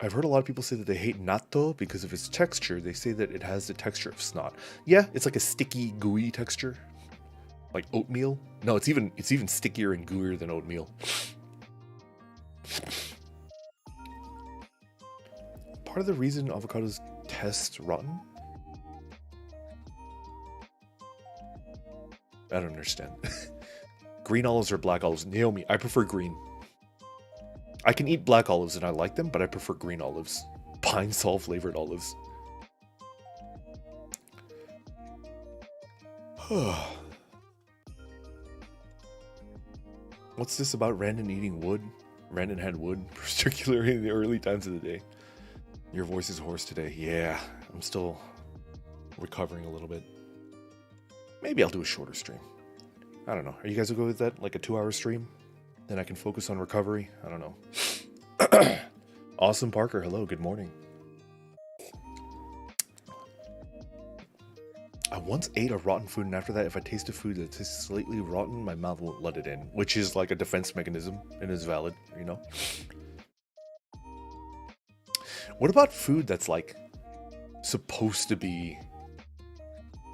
I've heard a lot of people say that they hate natto because of its texture. They say that it has the texture of snot. Yeah, it's like a sticky, gooey texture. Like oatmeal. No, it's even stickier and gooier than oatmeal. Part of the reason avocados test rotten? I don't understand. Green olives or black olives? Naomi, I prefer green. I can eat black olives and I like them, but I prefer green olives. Pine sol flavored olives. What's this about Randon eating wood? Randon had wood, particularly in the early times of the day. Your voice is hoarse today. Yeah, I'm still recovering a little bit. Maybe I'll do a shorter stream. I don't know. Are you guys okay with that? Like a 2-hour stream? Then I can focus on recovery? I don't know. Awesome Parker, hello, good morning. I once ate a rotten food, and after that, if I taste a food that tastes slightly rotten, my mouth won't let it in. Which is like a defense mechanism, and is valid, you know? What about food that's like supposed to be...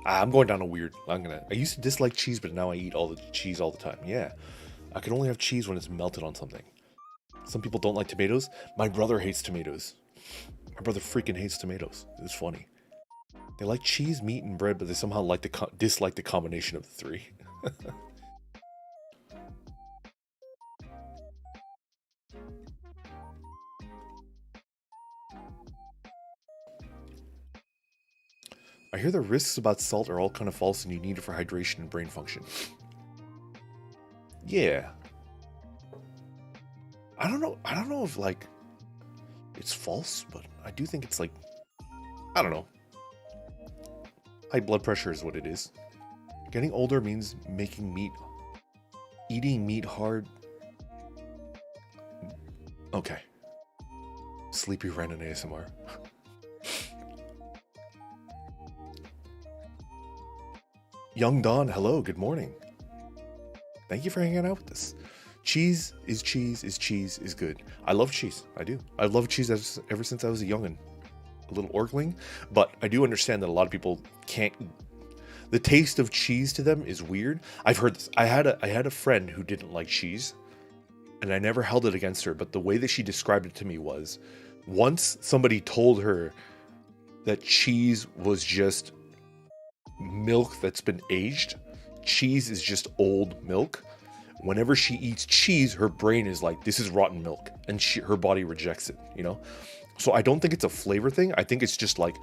I'm going down a weird... I used to dislike cheese, but now I eat all the cheese all the time. Yeah. I can only have cheese when it's melted on something. Some people don't like tomatoes. My brother hates tomatoes. My brother freaking hates tomatoes. It's funny. They like cheese, meat, and bread, but they somehow like dislike the combination of the three. I hear the risks about salt are all kind of false and you need it for hydration and brain function. Yeah. I don't know if like it's false, but I do think it's like, I don't know. High blood pressure is what it is. Getting older means eating meat hard. Okay. Sleepy Random ASMR. Young Dawn, hello, good morning. Thank you for hanging out with us. Cheese is good. I love cheese. I do. I love cheese ever since I was a youngin'. A little orgling. But I do understand that a lot of people can't... The taste of cheese to them is weird. I've heard this. I had a friend who didn't like cheese. And I never held it against her. But the way that she described it to me was... Once somebody told her that cheese was just milk that's been aged. Cheese is just old milk. Whenever she eats cheese, her brain is like, this is rotten milk. And her body rejects it, you know? So I don't think it's a flavor thing. I think it's just like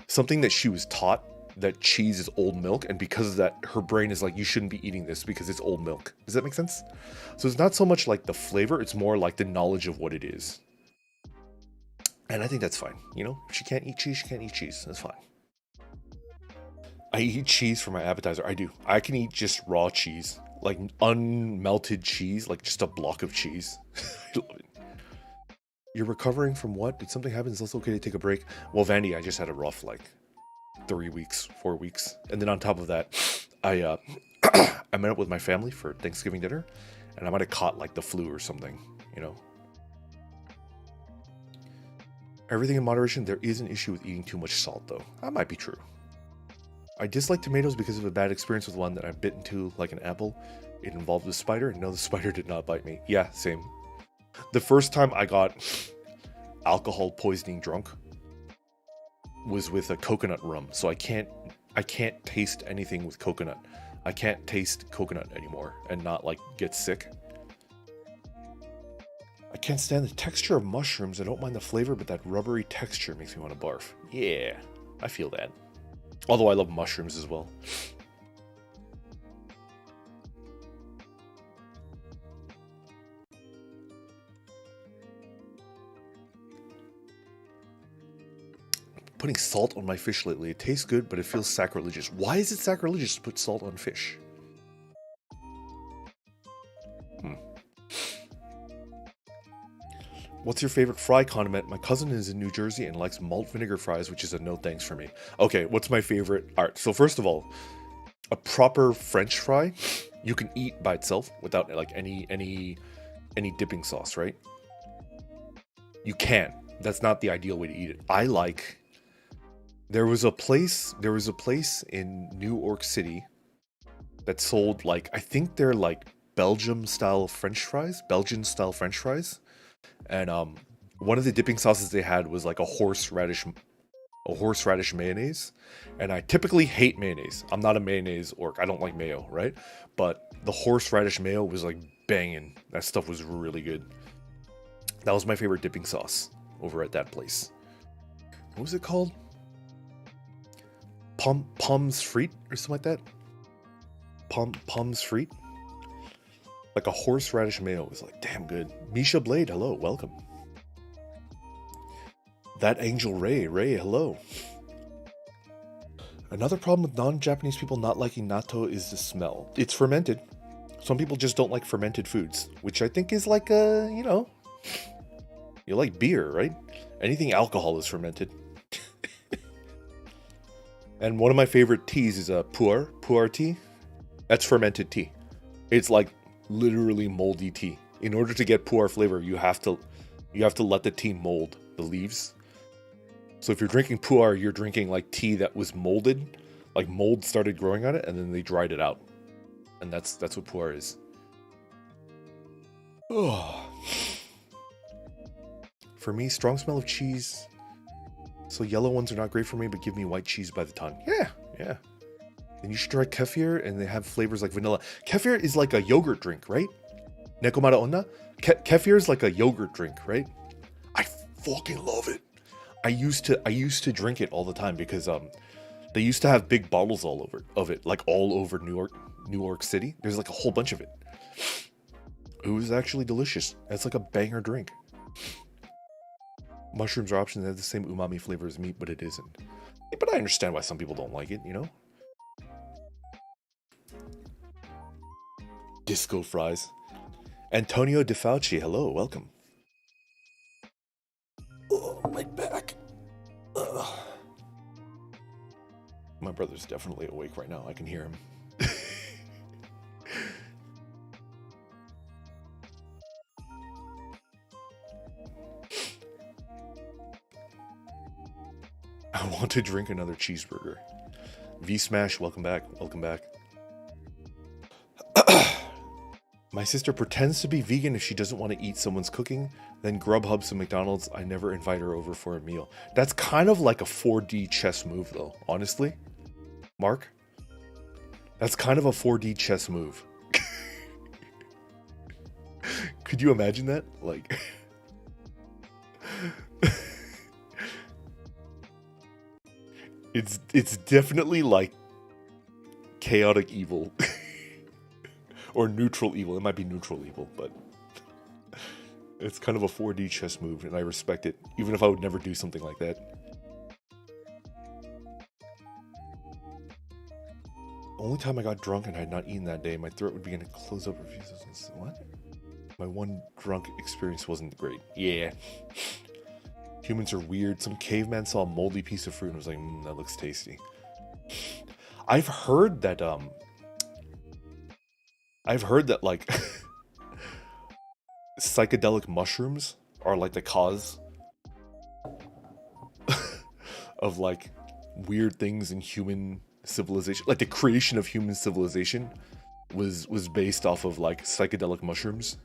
something that she was taught, that cheese is old milk. And because of that, her brain is like, you shouldn't be eating this because it's old milk. Does that make sense? So it's not so much like the flavor. It's more like the knowledge of what it is. And I think that's fine. You know, if she can't eat cheese, she can't eat cheese. That's fine. I eat cheese for my appetizer. I do. I can eat just raw cheese. Like unmelted cheese, like just a block of cheese. I love it. You're recovering from what? Did something happen? Is it okay to take a break? Well, Vandy, I just had a rough like 3 weeks, 4 weeks. And then on top of that, I met up with my family for Thanksgiving dinner, and I might have caught like the flu or something, you know. Everything in moderation. There is an issue with eating too much salt though. That might be true. I dislike tomatoes because of a bad experience with one that I bit into like an apple. It involved a spider. No, the spider did not bite me. Yeah, same. The first time I got alcohol poisoning drunk was with a coconut rum. So I can't taste anything with coconut. I can't taste coconut anymore and not like get sick. I can't stand the texture of mushrooms. I don't mind the flavor, but that rubbery texture makes me want to barf. Yeah, I feel that. Although I love mushrooms as well. Putting salt on my fish lately. It tastes good, but it feels sacrilegious. Why is it sacrilegious to put salt on fish? What's your favorite fry condiment? My cousin is in New Jersey and likes malt vinegar fries, which is a no thanks for me. Okay, what's my favorite? All right, so first of all, a proper French fry you can eat by itself without like any dipping sauce, right? You can. That's not the ideal way to eat it. I like... There was a place in New York City that sold, like, I think they're like Belgian-style French fries. And one of the dipping sauces they had was like a horseradish mayonnaise. And I typically hate mayonnaise. I'm not a mayonnaise orc. I don't like mayo, right? But the horseradish mayo was like banging. That stuff was really good. That was my favorite dipping sauce over at that place. What was it called? Pommes frites or something like that? Pommes frites? Like a horseradish mayo was like damn good. Misha Blade, hello, welcome. That Angel Ray, hello. Another problem with non-Japanese people not liking natto is the smell. It's fermented. Some people just don't like fermented foods, which I think is like you know, you like beer, right? Anything alcohol is fermented. And one of my favorite teas is a pu'er tea. That's fermented tea. It's like literally moldy tea. In order to get pu'er flavor, you have to let the tea mold the leaves. So if you're drinking pu'er, you're drinking like tea that was molded, like mold started growing on it, and then they dried it out, and that's what pu'er is. Oh. For me, strong smell of cheese. So yellow ones are not great for me, but give me white cheese by the ton. Yeah. And you should try kefir, and they have flavors like vanilla. Kefir is like a yogurt drink, right? Nekomata onna? Kefir is like a yogurt drink, right? I fucking love it. I used to drink it all the time because they used to have big bottles all over New York City. There's like a whole bunch of it. It was actually delicious. It's like a banger drink. Mushrooms are options that have the same umami flavor as meat, but it isn't. But I understand why some people don't like it, you know? Disco fries. Antonio DeFauci, hello, welcome. Oh, my back. Ugh. My brother's definitely awake right now. I can hear him. I want to drink another cheeseburger. V-Smash, welcome back. Welcome back. My sister pretends to be vegan if she doesn't want to eat someone's cooking, then Grubhubs and McDonald's. I never invite her over for a meal. That's kind of like a 4D chess move, though, honestly. Mark? That's kind of a 4D chess move. Could you imagine that? Like... It's definitely like chaotic evil. Or neutral evil. It might be neutral evil, but it's kind of a 4D chess move, and I respect it, even if I would never do something like that. Only time I got drunk and I had not eaten that day, my throat would begin to close up. What? My one drunk experience wasn't great. Yeah. Humans are weird. Some caveman saw a moldy piece of fruit and was like, that looks tasty. I've heard that like psychedelic mushrooms are like the cause of like weird things in human civilization. Like the creation of human civilization was based off of like psychedelic mushrooms.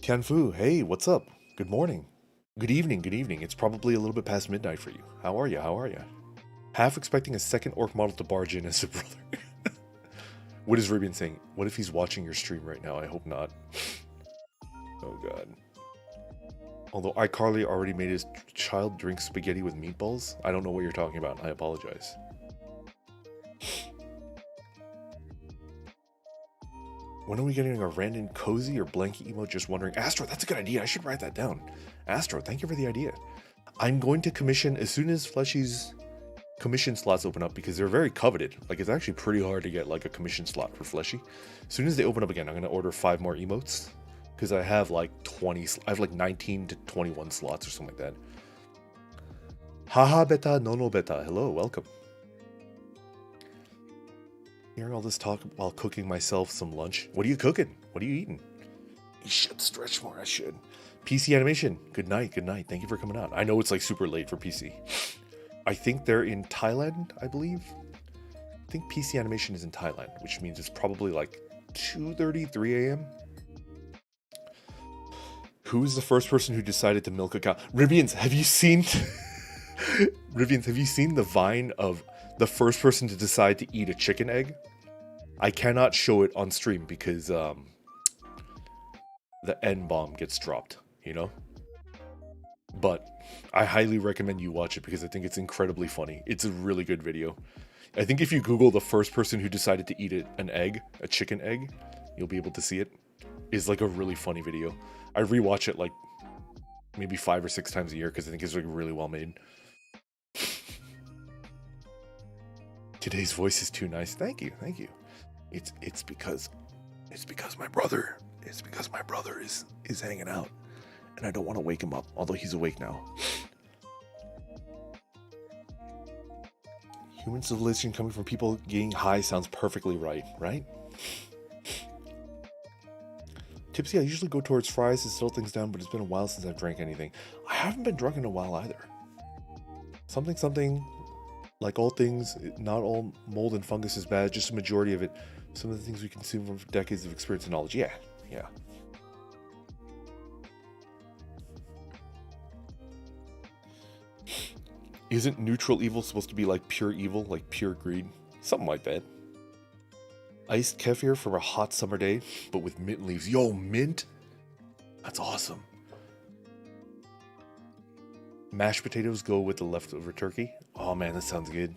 Tianfu, hey, what's up? Good morning. Good evening, good evening. It's probably a little bit past midnight for you. How are you? How are you? Half expecting a second orc model to barge in as a brother. What is Ribian saying? What if he's watching your stream right now? I hope not. Oh god. Although iCarly already made his child drink spaghetti with meatballs. I don't know what you're talking about. I apologize. When are we getting a random cozy or blanket emote? Just wondering. Astro, that's a good idea. I should write that down. Astro, thank you for the idea. I'm going to commission as soon as Fleshy's commission slots open up, because they're very coveted. Like, it's actually pretty hard to get like a commission slot for Fleshy. As soon as they open up again, I'm going to order 5 more emotes, because I have like 19 to 21 slots or something like that. Haha beta, nono beta. Hello, welcome. Hearing all this talk while cooking myself some lunch. What are you cooking? What are you eating? should stretch more. I should. PC Animation, good night, good night. Thank you for coming out. I know it's like super late for PC. I think they're in Thailand, I believe. I think PC Animation is in Thailand, which means it's probably like 2:30, 3 a.m. Who's the first person who decided to milk a cow? Rivians, have you seen... Rivians, have you seen the Vine of the first person to decide to eat a chicken egg? I cannot show it on stream because the N-bomb gets dropped, you know? But I highly recommend you watch it because I think it's incredibly funny. It's a really good video. I think if you Google the first person who decided to eat an egg, a chicken egg, you'll be able to see it. It's like a really funny video. I rewatch it like maybe 5 or 6 times a year because I think it's like really well made. Today's voice is too nice. Thank you, thank you. It's because my brother is hanging out, and I don't want to wake him up. Although he's awake now. Human civilization coming from people getting high sounds perfectly right, right? Tipsy, I usually go towards fries to settle things down, but it's been a while since I've drank anything. I haven't been drunk in a while either. Something, like all things, not all mold and fungus is bad, just a majority of it. Some of the things we consume from decades of experience and knowledge. Yeah. Isn't neutral evil supposed to be like pure evil, like pure greed? Something like that. Iced kefir for a hot summer day, but with mint leaves. Yo, mint? That's awesome. Mashed potatoes go with the leftover turkey. Oh man, that sounds good.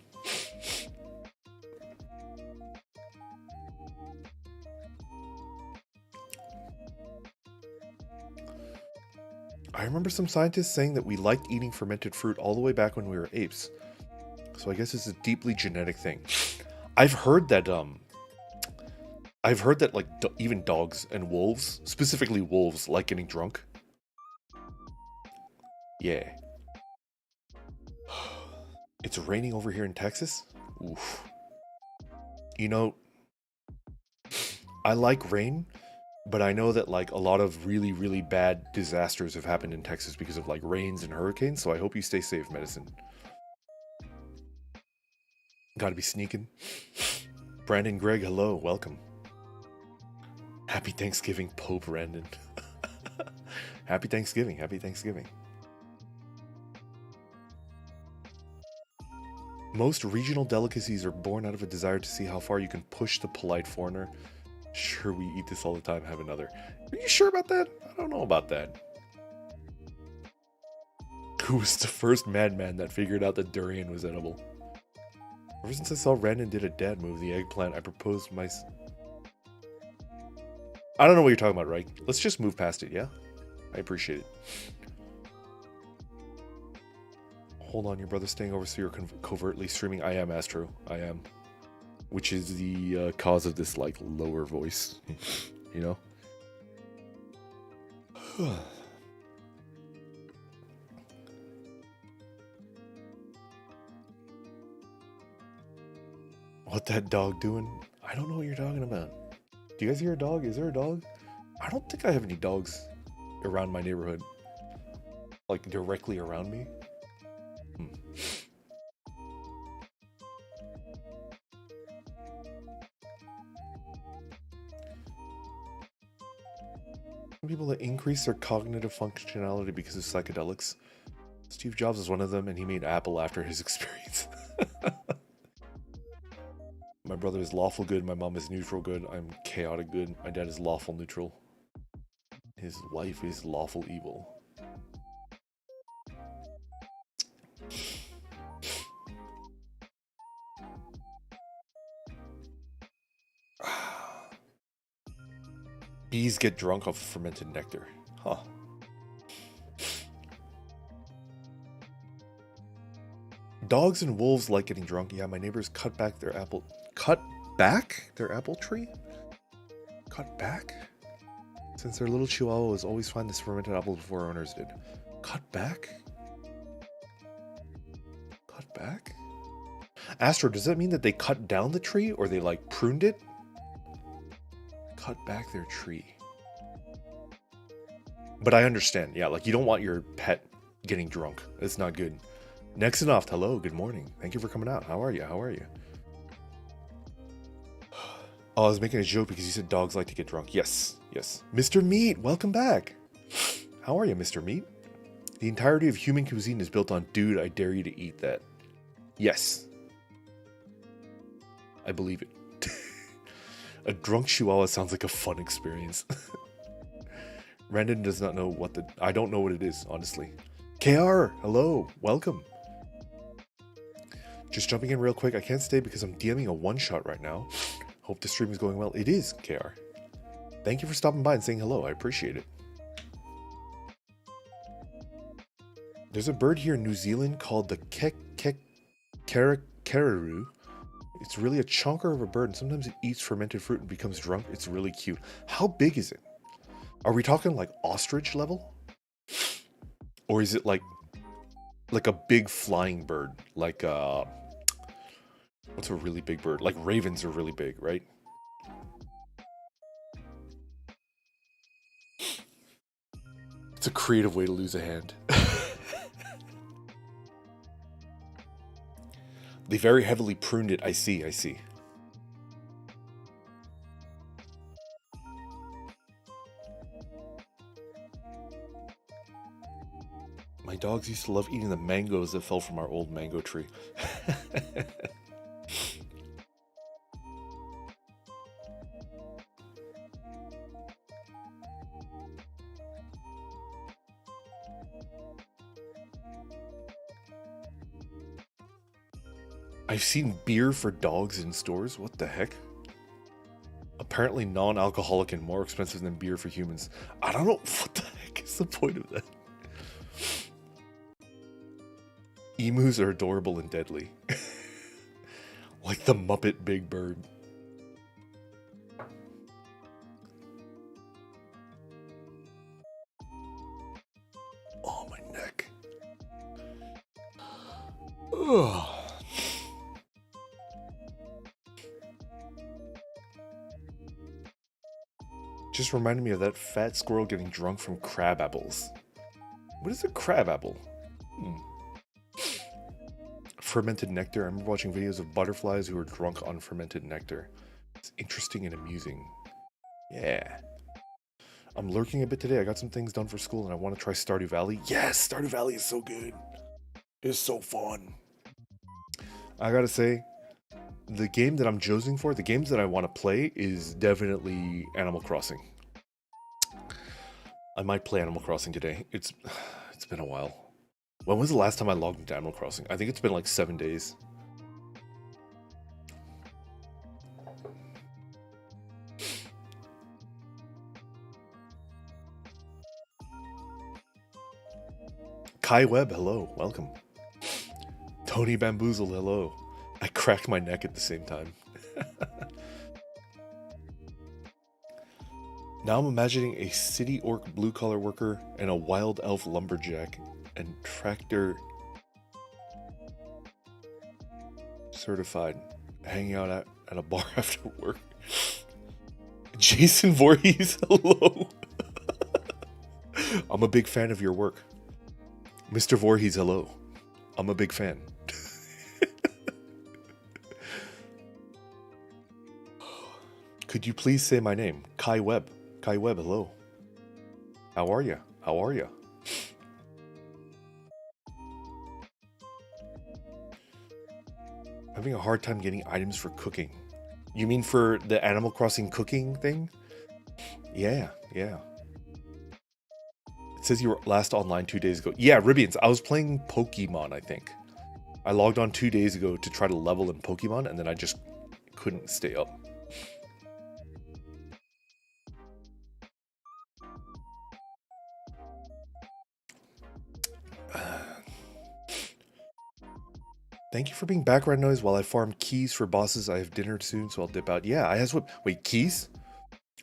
I remember some scientists saying that we liked eating fermented fruit all the way back when we were apes. So I guess it's a deeply genetic thing. I've heard that like even dogs and wolves, specifically wolves, like getting drunk. Yeah. It's raining over here in Texas. Oof. You know, I like rain, but I know that like a lot of really, really bad disasters have happened in Texas because of like rains and hurricanes. So I hope you stay safe, Medicine. Gotta be sneaking. Brandon Gregg, hello, welcome. Happy Thanksgiving, Pope Brandon. Happy Thanksgiving, happy Thanksgiving. Most regional delicacies are born out of a desire to see how far you can push the polite foreigner. Sure, we eat this all the time, have another. Are you sure about that? I don't know about that. Who was the first madman that figured out that durian was edible? Ever since I saw Randon did a dad move, the eggplant, I proposed my... I don't know what you're talking about, right? Let's just move past it, yeah? I appreciate it. Hold on, your brother's staying over, so you're covertly streaming. I am, Astro. I am. Which is the cause of this, like, lower voice. You know? What that dog doing? I don't know what you're talking about. Do you guys hear a dog? Is there a dog? I don't think I have any dogs around my neighborhood. Like, directly around me. Some people that increase their cognitive functionality because of psychedelics. Steve Jobs was one of them, and he made Apple after his experience. My brother is lawful good, my mom is neutral good, I'm chaotic good, my dad is lawful neutral. His wife is lawful evil. Bees get drunk off fermented nectar. Huh. Dogs and wolves like getting drunk. Yeah, my neighbors cut back their apple... Cut back their apple tree? Cut back? Since their little chihuahuas always find this fermented apple before owners did. Cut back? Cut back? Astro, does that mean that they cut down the tree or they like pruned it? Cut back their tree. But I understand. Yeah, like you don't want your pet getting drunk. It's not good. Next and off, hello, good morning. Thank you for coming out. How are you? How are you? Oh, I was making a joke because you said dogs like to get drunk. Yes, yes. Mr. Meat, welcome back. How are you, Mr. Meat? The entirety of human cuisine is built on dude, I dare you to eat that. Yes. I believe it. A drunk chihuahua sounds like a fun experience. Brandon does not know what I don't know what it is, honestly. KR, hello, welcome. Just jumping in real quick. I can't stay because I'm DMing a one-shot right now. Hope the stream is going well. It is, KR. Thank you for stopping by and saying hello. I appreciate it. There's a bird here in New Zealand called the Kararoo. It's really a chonker of a bird, and sometimes it eats fermented fruit and becomes drunk. It's really cute. How big is it? Are we talking like ostrich level? Or is it like a big flying bird? Like, what's a really big bird? Like ravens are really big, right? It's a creative way to lose a hand. They very heavily pruned it. I see, I see. My dogs used to love eating the mangoes that fell from our old mango tree. I've seen beer for dogs in stores. What the heck? Apparently non-alcoholic and more expensive than beer for humans. I don't know. What the heck is the point of that? Emus are adorable and deadly. Like the Muppet Big Bird. Oh, my neck. Ugh. Just reminded me of that fat squirrel getting drunk from crab apples. What is a crab apple? Fermented nectar. I remember watching videos of butterflies who were drunk on fermented nectar. It's interesting and amusing. Yeah. I'm lurking a bit today. I got some things done for school and I want to try Stardew Valley. Yes, Stardew Valley is so good. It's so fun. I gotta say, the game that I'm choosing for, the games that I want to play is definitely Animal Crossing. I might play Animal Crossing today. It's been a while. When was the last time I logged into Animal Crossing? I think it's been like 7 days. Kai Webb, hello, welcome. Tony Bamboozle, hello. I cracked my neck at the same time. Now I'm imagining a city orc blue-collar worker and a wild elf lumberjack and tractor certified hanging out at a bar after work. Jason Voorhees, hello. I'm a big fan of your work. Mr. Voorhees, hello. I'm a big fan. Could you please say my name? Kai Webb. Kai Webb, hello. How are you? How are you? Having a hard time getting items for cooking. You mean for the Animal Crossing cooking thing? Yeah, yeah. It says you were last online 2 days ago. Yeah, Ribians, I was playing Pokemon, I think. I logged on 2 days ago to try to level in Pokemon, and then I just couldn't stay up. Thank you for being background noise while I farm keys for bosses. I have dinner soon, so I'll dip out. Yeah, I has what? Wait, keys?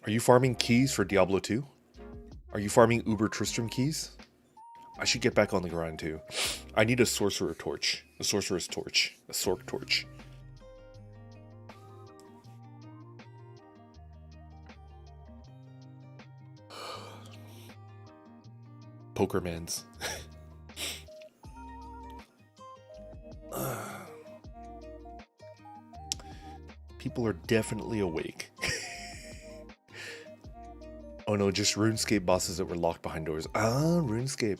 Are you farming keys for Diablo 2? Are you farming Uber Tristram keys? I should get back on the grind too. I need a sorcerer torch. A sorcerer's torch. A sorc torch. Pokermans. People are definitely awake. Oh no, just RuneScape bosses that were locked behind doors. Ah, RuneScape.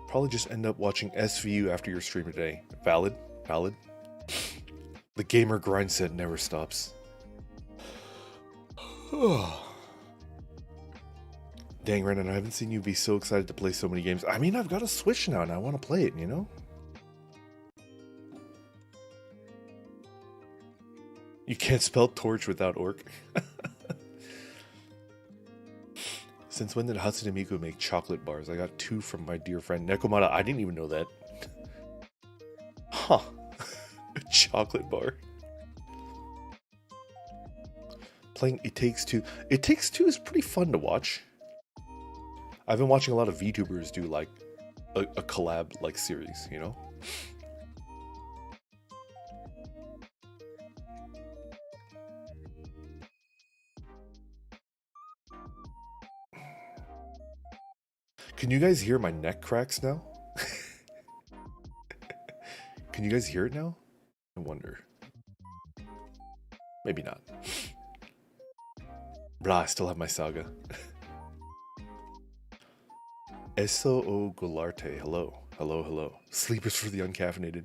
Probably just end up watching SVU after your stream today. Valid, valid. The gamer grind set never stops. Dang, Renan, I haven't seen you be so excited to play so many games. I mean, I've got a Switch now and I want to play it, you know? You can't spell torch without orc. Since when did Hatsune Miku make chocolate bars? I got 2 from my dear friend Nekomata. I didn't even know that. Huh. A chocolate bar. Playing It Takes Two. It Takes Two is pretty fun to watch. I've been watching a lot of VTubers do like a collab like series, you know? Can you guys hear my neck cracks now? Can you guys hear it now? I wonder. Maybe not. Blah, I still have my saga. Eso o Golarte, hello. Hello, hello. Sleepers for the uncaffeinated.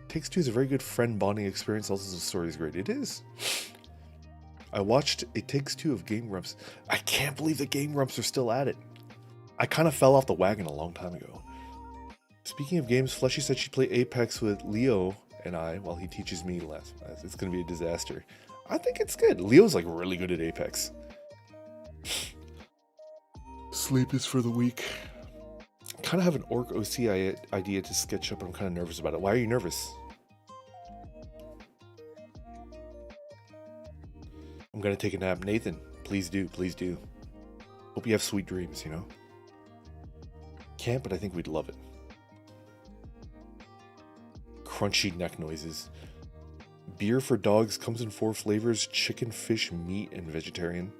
Takes Two is a very good friend bonding experience. Also, the story is great. It is. I watched It Takes Two of Game Grumps. I can't believe the Game Grumps are still at it. I kind of fell off the wagon a long time ago. Speaking of games, Fleshy said she'd play Apex with Leo and I while he teaches me less. It's going to be a disaster. I think it's good. Leo's like really good at Apex. Sleep is for the weak. I kind of have an orc OC idea to sketch up, but I'm kind of nervous about it. Why are you nervous? I'm going to take a nap. Nathan, please do. Please do. Hope you have sweet dreams, you know? Can't, but I think we'd love it. Crunchy neck noises. Beer for dogs comes in 4 flavors: chicken, fish, meat, and vegetarian.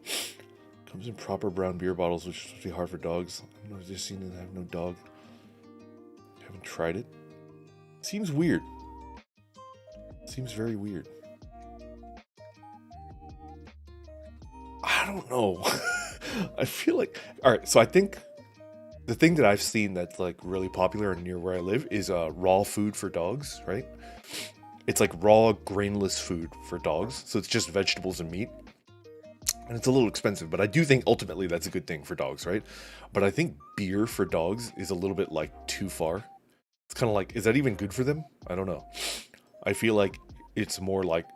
Comes in proper brown beer bottles, which is supposed to be hard for dogs. I don't know, I've just seen it. I have no dog. Haven't tried it. Seems weird. Seems very weird. I don't know. I feel like... Alright, so I think the thing that I've seen that's like really popular near where I live is raw food for dogs, right? It's like raw, grainless food for dogs. So it's just vegetables and meat. And it's a little expensive, but I do think ultimately that's a good thing for dogs, right? But I think beer for dogs is a little bit like too far. It's kind of like, is that even good for them? I don't know. I feel like it's more like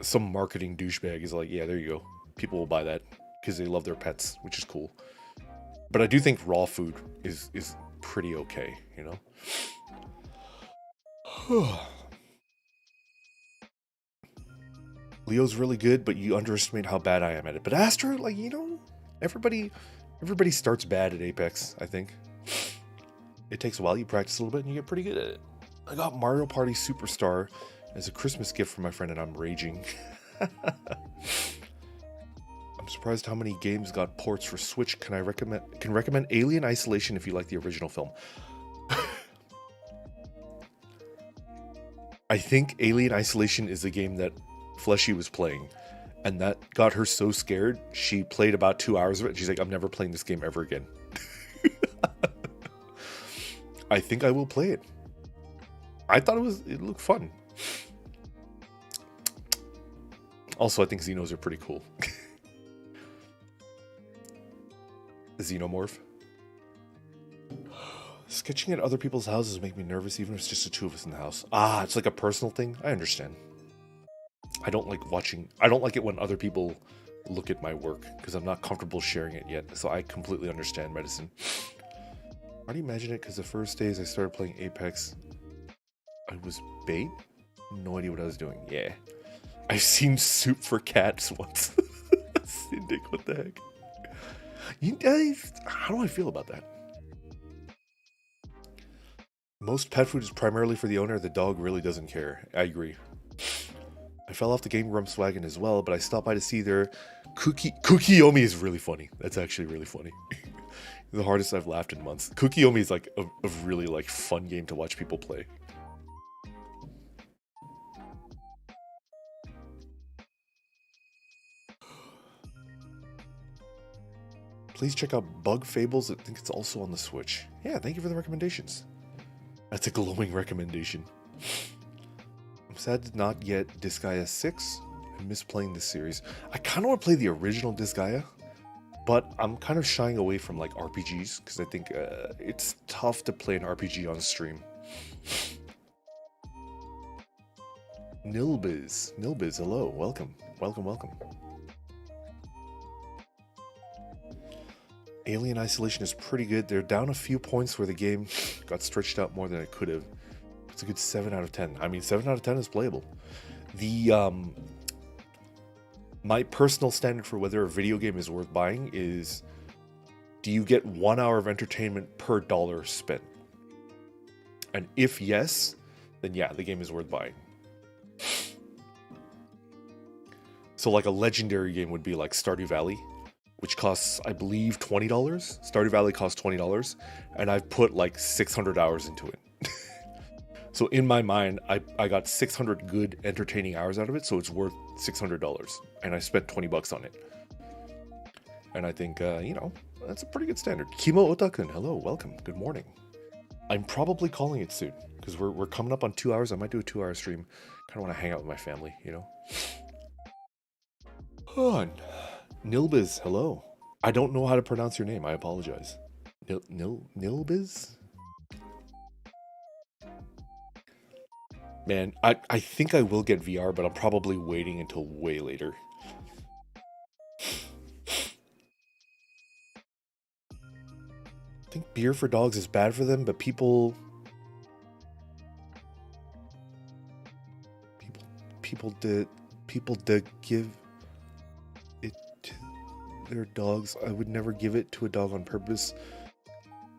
some marketing douchebag is like, yeah, there you go. People will buy that because they love their pets, which is cool. But I do think raw food is pretty okay, you know? Leo's really good, but you underestimate how bad I am at it. But Astro, like, you know, everybody starts bad at Apex, I think. It takes a while, you practice a little bit, and you get pretty good at it. I got Mario Party Superstar as a Christmas gift from my friend, and I'm raging. I'm surprised how many games got ports for Switch. Can recommend Alien Isolation if you like the original film. I think Alien Isolation is a game that Fleshy was playing, and that got her so scared she played about 2 hours of it. She's like, I'm never playing this game ever again. I think I will play it. I thought it looked fun. Also, I think Xenos are pretty cool. Xenomorph. Sketching at other people's houses make me nervous, even if it's just the 2 of us in the house. Ah, it's like a personal thing. I understand. I don't like it when other people look at my work because I'm not comfortable sharing it yet. So I completely understand, Medicine. Why do you imagine it? Because the first days I started playing Apex, I was bait. No idea what I was doing. Yeah. I've seen Soup for Cats once. Syndic, what the heck? You guys, how do I feel about that? Most pet food is primarily for the owner. The dog really doesn't care. I agree. I fell off the Game Grumps wagon as well, but I stopped by to see their Kukiomi is really funny. That's actually really funny. The hardest I've laughed in months. Kukiomi is like a really like fun game to watch people play. Please check out Bug Fables. I think it's also on the Switch. Yeah, thank you for the recommendations. That's a glowing recommendation. I'm sad to not get Disgaea 6. I miss playing this series. I kind of want to play the original Disgaea, but I'm kind of shying away from like RPGs because I think it's tough to play an RPG on stream. Nilbiz, hello, welcome. Alien Isolation is pretty good. They're down a few points where the game got stretched out more than it could have. It's a good 7 out of 10. I mean, 7 out of 10 is playable. My personal standard for whether a video game is worth buying is, do you get 1 hour of entertainment per dollar spent? And if yes, then yeah, the game is worth buying. So like a legendary game would be like Stardew Valley, which costs, I believe, $20. Stardew Valley costs $20, and I've put like 600 hours into it. So in my mind, I got 600 good, entertaining hours out of it, so it's worth $600, and I spent $20 on it. And I think, you know, that's a pretty good standard. Kimo Otakun, hello, welcome, good morning. I'm probably calling it soon, because we're coming up on 2 hours. I might do a 2-hour stream. Kind of want to hang out with my family, you know? Oh, Nilbiz, hello. I don't know how to pronounce your name. I apologize. Nilbiz? Man, I think I will get VR, but I'm probably waiting until way later. I think beer for dogs is bad for them, but people did give it to their dogs. I would never give it to a dog on purpose,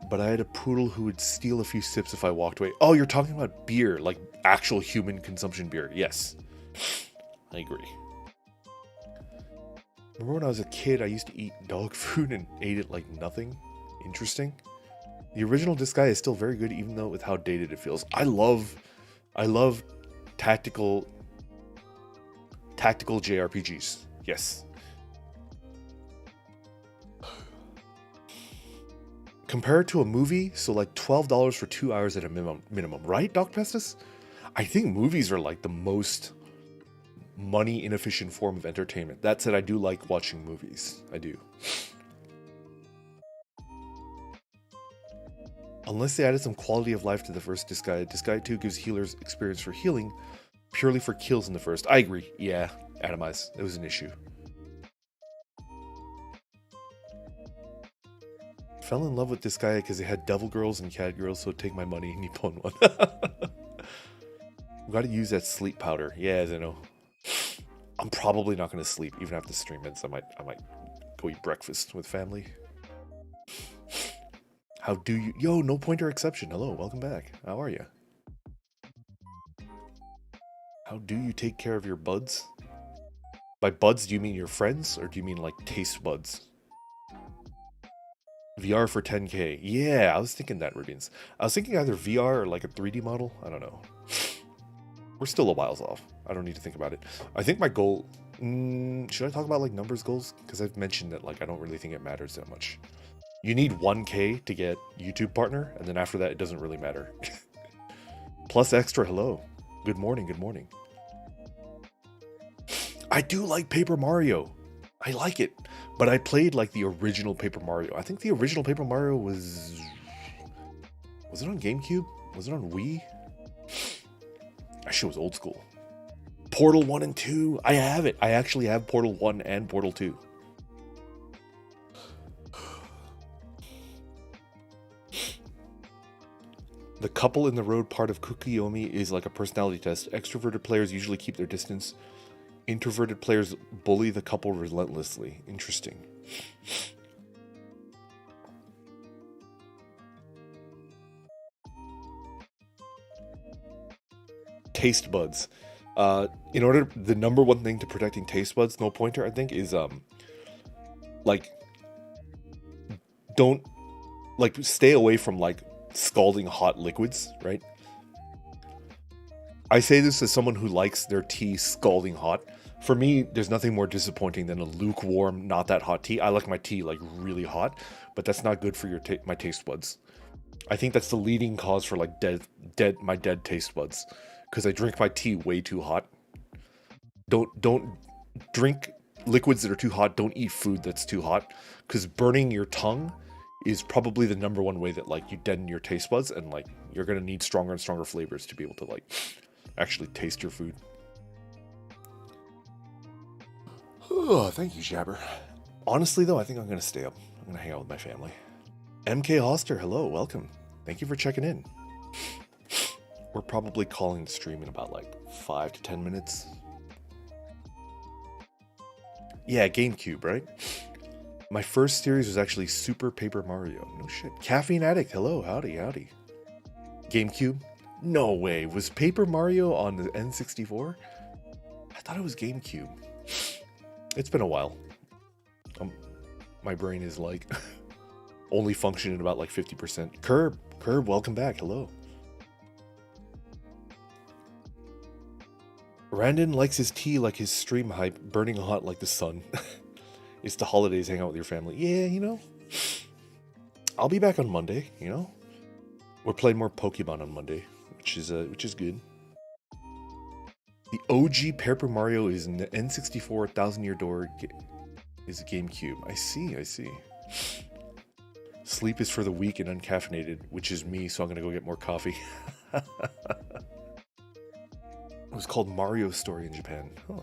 but I had a poodle who would steal a few sips if I walked away. Oh, you're talking about beer, like actual human consumption beer. Yes, I agree. Remember when I was a kid, I used to eat dog food and ate it like nothing? Interesting. The original Disgaea is still very good, even though with how dated it feels. I love tactical JRPGs. Yes. Compared to a movie, so like $12 for 2 hours at a minimum, right, Doc Pestis? I think movies are like the most money inefficient form of entertainment. That said, I do like watching movies. I do. Unless they added some quality of life to the first Disgaea. Disgaea 2 gives healers experience for healing, purely for kills in the first. I agree. Yeah, Atomize. It was an issue. Fell in love with Disgaea because it had devil girls and cat girls, so take my money, Nippon one. Gotta use that sleep powder. Yeah, I know. I'm probably not gonna sleep even after the stream ends. I might go eat breakfast with family. How do you... Yo, no pointer exception. Hello, welcome back. How are you? How do you take care of your buds? By buds, do you mean your friends, or do you mean like taste buds? VR for 10K. Yeah, I was thinking that, Rubians. I was thinking either VR or like a 3D model. I don't know. We're still a whiles off. I don't need to think about it. I think my goal... should I talk about like numbers goals? Because I've mentioned that like I don't really think it matters that much. You need 1K to get YouTube partner, and then after that it doesn't really matter. Plus extra, hello. Good morning, good morning. I do like Paper Mario. I like it. But I played like the original Paper Mario. I think the original Paper Mario was... Was it on GameCube? Was it on Wii? That shit was old school. Portal 1 and 2. I have it. I actually have Portal 1 and Portal 2. The couple in the road part of Kukiomi is like a personality test. Extroverted players usually keep their distance. Introverted players bully the couple relentlessly. Interesting. Taste buds. In order, the number one thing to protecting taste buds, no pointer, I think, is like, don't, like, stay away from like scalding hot liquids, right? I say this as someone who likes their tea scalding hot. For me, there's nothing more disappointing than a lukewarm, not that hot tea. I like my tea like really hot, but that's not good for your my taste buds. I think that's the leading cause for like my dead taste buds, because I drink my tea way too hot. Don't drink liquids that are too hot. Don't eat food that's too hot, because burning your tongue is probably the number one way that like you deaden your taste buds, and like you're gonna need stronger and stronger flavors to be able to like actually taste your food. Oh, thank you, Jabber. Honestly, though, I think I'm gonna stay up. I'm gonna hang out with my family. MK Hoster, hello, welcome. Thank you for checking in. We're probably calling the stream in about like 5 to 10 minutes. Yeah, GameCube, right? My first series was actually Super Paper Mario. No shit. Caffeine Addict, hello, howdy, howdy. GameCube? No way. Was Paper Mario on the N64? I thought it was GameCube. It's been a while. My brain is like only functioning about like 50%. Curb, welcome back. Hello. Randon likes his tea like his stream hype, burning hot like the sun. It's the holidays, hang out with your family. Yeah, you know. I'll be back on Monday, you know. We're playing more Pokemon on Monday, which is good. The OG Paper Mario is in the N64, Thousand Year Door is a GameCube. I see. Sleep is for the weak and uncaffeinated, which is me, so I'm gonna go get more coffee. It was called Mario Story in Japan. Huh.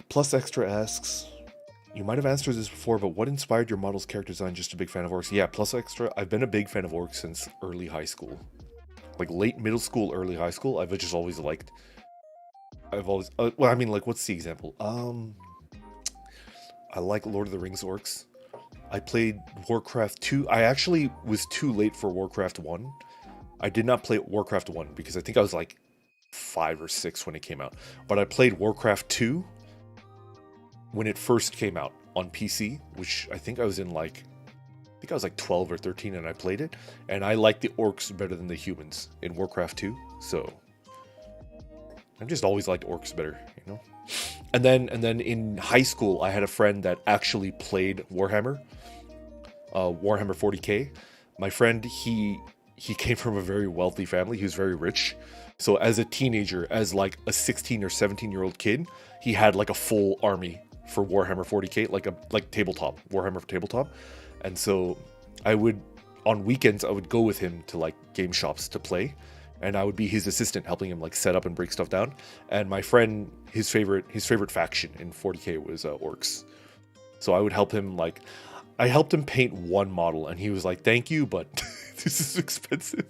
Plus Extra asks, you might have answered this before, but what inspired your model's character design? Just a big fan of orcs. Yeah, Plus Extra, I've been a big fan of orcs since early high school. Like late middle school, early high school, I've just always liked. Well, I mean, like, what's the example? I like Lord of the Rings orcs. I played Warcraft 2. I actually was too late for Warcraft 1. I did not play Warcraft 1 because I think I was like 5 or 6 when it came out. But I played Warcraft 2 when it first came out on PC, which I think I was in like, I think I was like 12 or 13 and I played it. And I like the orcs better than the humans in Warcraft 2. So I've just always liked orcs better, you know? And then in high school, I had a friend that actually played Warhammer, Warhammer 40K. My friend, he came from a very wealthy family. He was very rich. So as a teenager, as like a 16 or 17-year-old kid, he had like a full army for Warhammer 40K, like tabletop, Warhammer for tabletop. And so on weekends, I would go with him to like game shops to play. And I would be his assistant, helping him like set up and break stuff down. And my friend, his favorite faction in 40K was orcs. So I would help him, like, I helped him paint one model, and he was like, "Thank you, but this is expensive."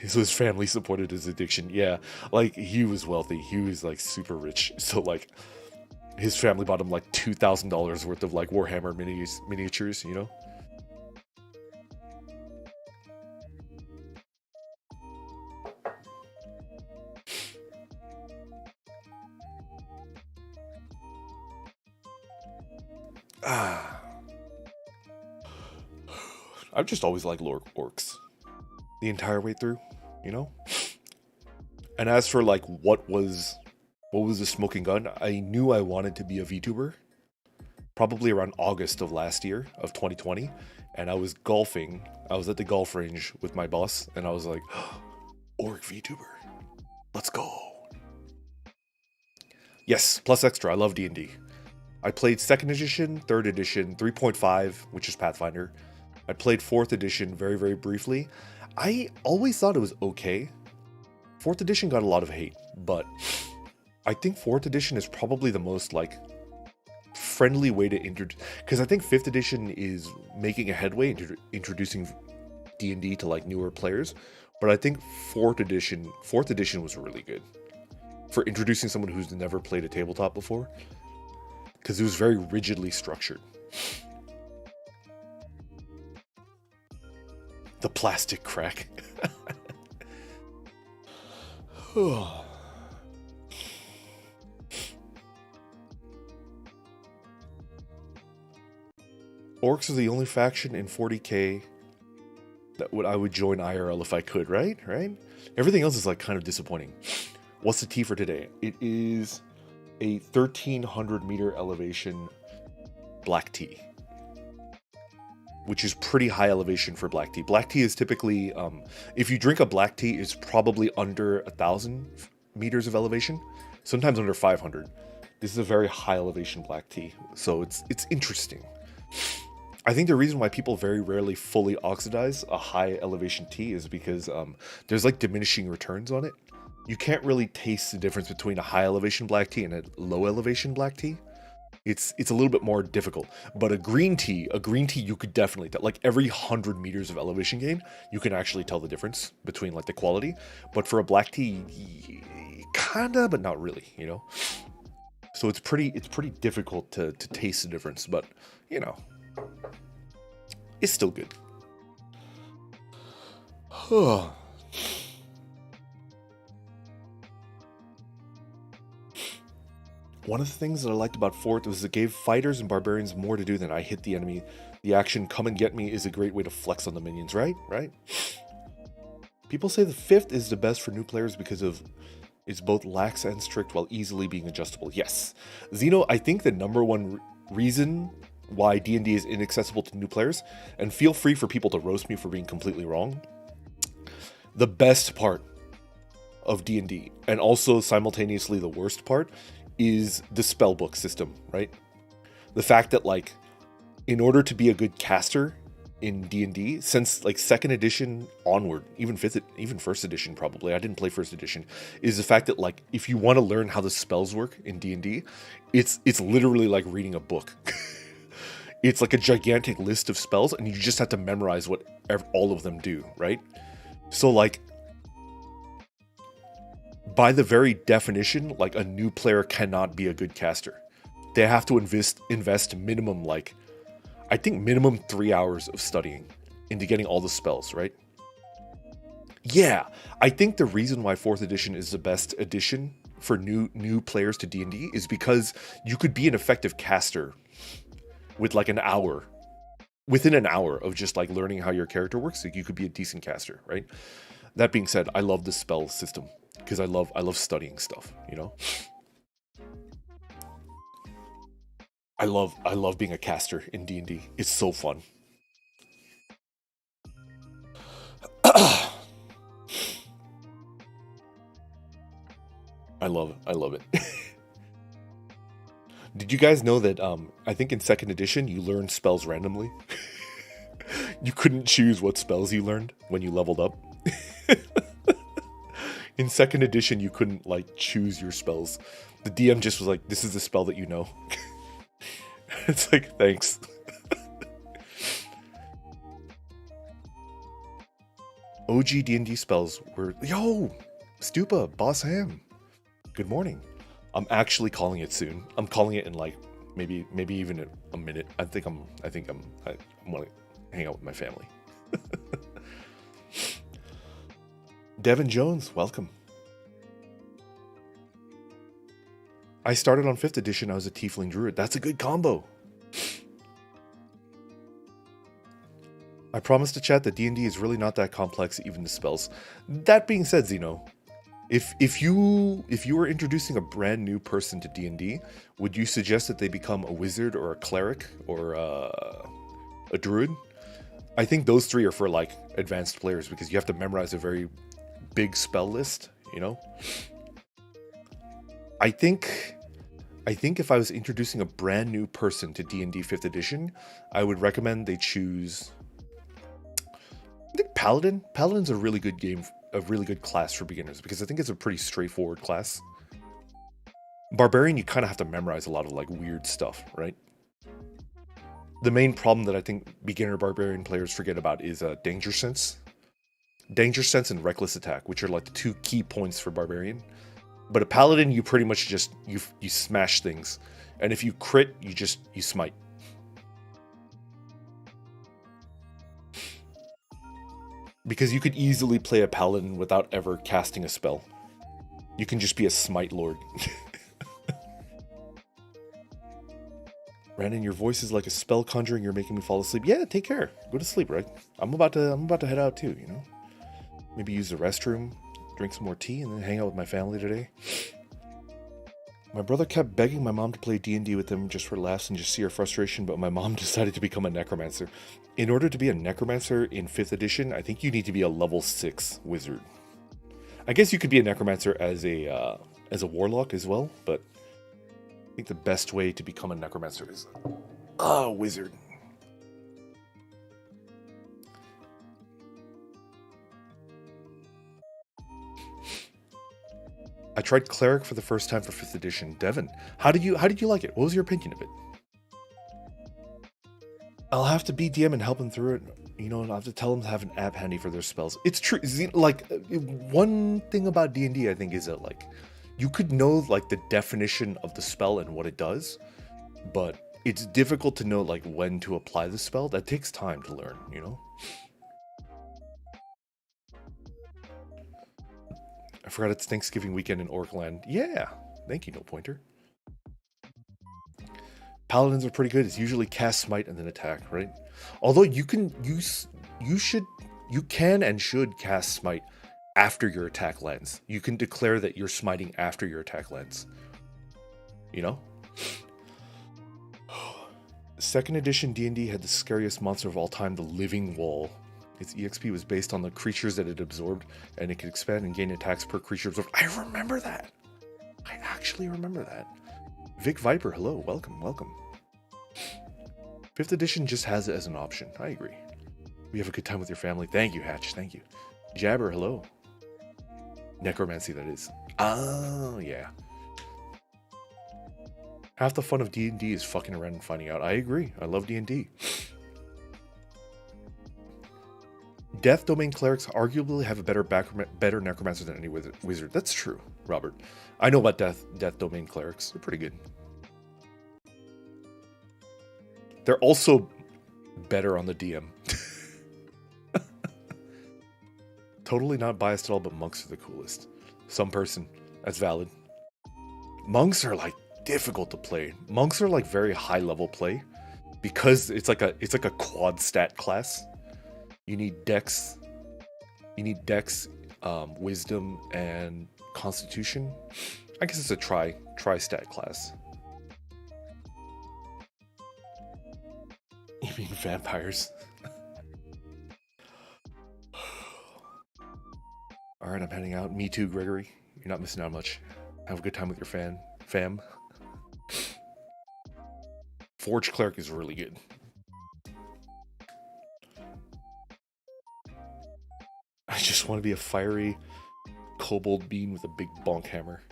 So his family supported his addiction. Yeah, like he was wealthy. He was like super rich. So like his family bought him like $2,000 worth of like Warhammer miniatures, you know. I've just always liked orcs the entire way through, you know? And as for like what was the smoking gun, I knew I wanted to be a VTuber probably around August of last year of 2020, and I was golfing. I was at the golf range with my boss, and I was like, orc VTuber, let's go. Yes, plus extra, I love D&D. I played 2nd edition, 3rd edition, 3.5, which is Pathfinder. I played 4th edition very, very briefly. I always thought it was okay. 4th edition got a lot of hate, but I think 4th edition is probably the most, like, friendly way to introduce... Because I think 5th edition is making a headway into introducing D&D to, like, newer players. But I think 4th edition was really good for introducing someone who's never played a tabletop before. Because it was very rigidly structured. The plastic crack. Orcs are the only faction in 40k that I would join IRL if I could, right? Everything else is like kind of disappointing. What's the tea for today? It is a 1300 meter elevation black tea, which is pretty high elevation for black tea. Black tea is typically, if you drink a black tea, it's probably under 1,000 meters of elevation, sometimes under 500. This is a very high elevation black tea, so it's interesting. I think the reason why people very rarely fully oxidize a high elevation tea is because there's like diminishing returns on it. You can't really taste the difference between a high elevation black tea and a low elevation black tea. It's a little bit more difficult. But a green tea you could definitely tell. Like every 100 meters of elevation gain, you can actually tell the difference between like the quality. But for a black tea, kinda, but not really, you know. So it's pretty difficult to taste the difference, but you know, it's still good. One of the things that I liked about 4th was it gave fighters and barbarians more to do than I hit the enemy. The action "come and get me" is a great way to flex on the minions, right? People say the 5th is the best for new players because of it's both lax and strict while easily being adjustable. Yes. Zeno, I think the number one reason why D&D is inaccessible to new players, and feel free for people to roast me for being completely wrong, the best part of D&D, and also simultaneously the worst part, is the spellbook system, right? The fact that, like, in order to be a good caster in D&D, since like 2nd edition onward, even 1st edition probably, I didn't play 1st edition, is the fact that, like, if you want to learn how the spells work in D&D, it's literally like reading a book. It's like a gigantic list of spells, and you just have to memorize what all of them do, right? So, like, by the very definition, like, a new player cannot be a good caster. They have to invest minimum, like, I think minimum 3 hours of studying into getting all the spells, right? Yeah, I think the reason why 4th edition is the best edition for new players to D&D is because you could be an effective caster with like an hour, within an hour of just like learning how your character works. Like, you could be a decent caster, right? That being said, I love the spell system because I love studying stuff, you know? I love being a caster in D&D. It's so fun. I love it. Did you guys know that I think in 2nd edition you learned spells randomly? You couldn't choose what spells you learned when you leveled up. In 2nd edition you couldn't like choose your spells. The DM just was like, this is the spell that you know. It's like, thanks. OG D&D spells were, yo, Stupa, Boss Ham. Good morning. I'm actually calling it soon. I'm calling it in like maybe even a minute. I think I'm I want to hang out with my family. Devin Jones, welcome. I started on 5th edition. I was a Tiefling Druid. That's a good combo. I promised to chat that D&D is really not that complex, even the spells. That being said, Zeno, if you were introducing a brand new person to D&D, would you suggest that they become a wizard or a cleric or a druid? I think those 3 are for like advanced players because you have to memorize a very big spell list, you know? I think if I was introducing a brand new person to D&D 5th edition, I would recommend they choose, I think Paladin. Paladin's a really good game, a really good class for beginners because I think it's a pretty straightforward class. Barbarian, you kind of have to memorize a lot of like weird stuff, right? The main problem that I think beginner barbarian players forget about is danger sense. Danger sense and reckless attack, which are like the 2 key points for barbarian. But a paladin, you pretty much just you smash things, and if you crit, you smite. Because you could easily play a paladin without ever casting a spell. You can just be a smite lord. Brandon, your voice is like a spell conjuring. You're making me fall asleep. Yeah, take care. Go to sleep, right? I'm about to head out too, you know? Maybe use the restroom, drink some more tea, and then hang out with my family today. My brother kept begging my mom to play D&D with him just for laughs and just see her frustration, but my mom decided to become a necromancer. In order to be a necromancer in 5th edition, I think you need to be a level 6 wizard. I guess you could be a necromancer as a warlock as well, but I think the best way to become a necromancer is a wizard. I tried cleric for the first time for 5th edition. Devin, how did you like it? What was your opinion of it? I'll have to be DM and help them through it. You know, and I'll have to tell them to have an app handy for their spells. It's true. Like, one thing about D&D, I think, is that, like, you could know, like, the definition of the spell and what it does, but it's difficult to know, like, when to apply the spell. That takes time to learn, you know? I forgot it's Thanksgiving weekend in Orkland. Yeah, thank you, No Pointer. Paladins are pretty good. It's usually cast smite and then attack, right? Although you can and should cast smite after your attack lands. You can declare that you're smiting after your attack lands. You know? 2nd edition D&D had the scariest monster of all time, the Living Wall. Its EXP was based on the creatures that it absorbed, and it could expand and gain attacks per creature absorbed. I remember that. I actually remember that. Vic Viper, hello, welcome, welcome. 5th edition just has it as an option. I agree. We have a good time with your family. Thank you, Hatch, thank you. Jabber, hello. Necromancy, that is. Oh, yeah. Half the fun of D&D is fucking around and finding out. I agree. I love D&D. Death Domain Clerics arguably have a better necromancer than any wizard. That's true, Robert. I know about Death Domain Clerics. They're pretty good. They're also better on the DM. Totally not biased at all, but monks are the coolest. Some person. That's valid. Monks are, like, difficult to play. Monks are, like, very high level play because it's like a quad stat class. You need Dex, Wisdom, and Constitution. I guess it's a tri-stat class. You mean vampires? Alright, I'm heading out. Me too, Gregory. You're not missing out much. Have a good time with your fam. Forge Cleric is really good. I just want to be a fiery kobold bean with a big bonk hammer.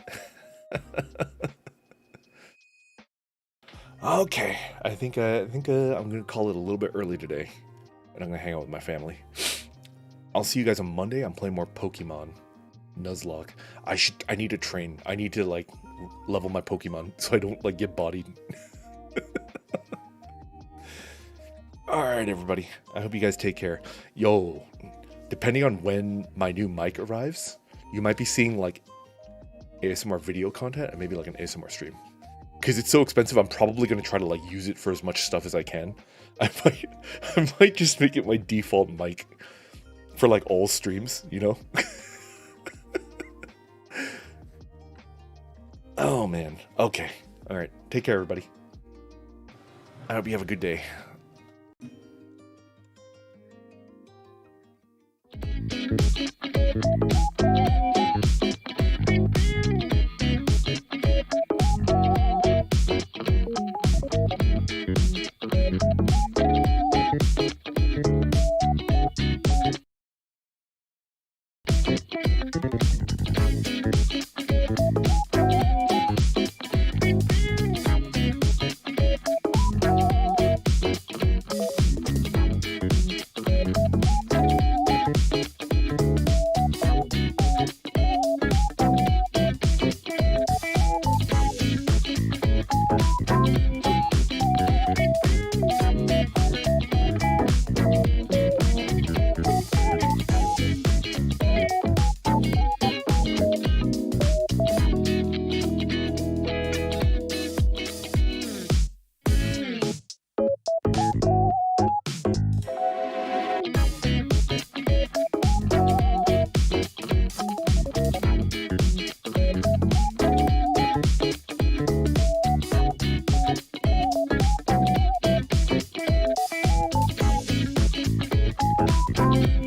Okay, I think I'm gonna call it a little bit early today, and I'm gonna hang out with my family. I'll see you guys on Monday. I'm playing more Pokemon. Nuzlocke. I need to train. I need to, like, level my Pokemon so I don't, like, get bodied. Alright, everybody. I hope you guys take care. Yo, depending on when my new mic arrives, you might be seeing, like, ASMR video content and maybe, like, an ASMR stream. Because it's so expensive, I'm probably going to try to, like, use it for as much stuff as I can. I might just make it my default mic for, like, all streams, you know? Oh, man. Okay. Alright. Take care, everybody. I hope you have a good day. Bye.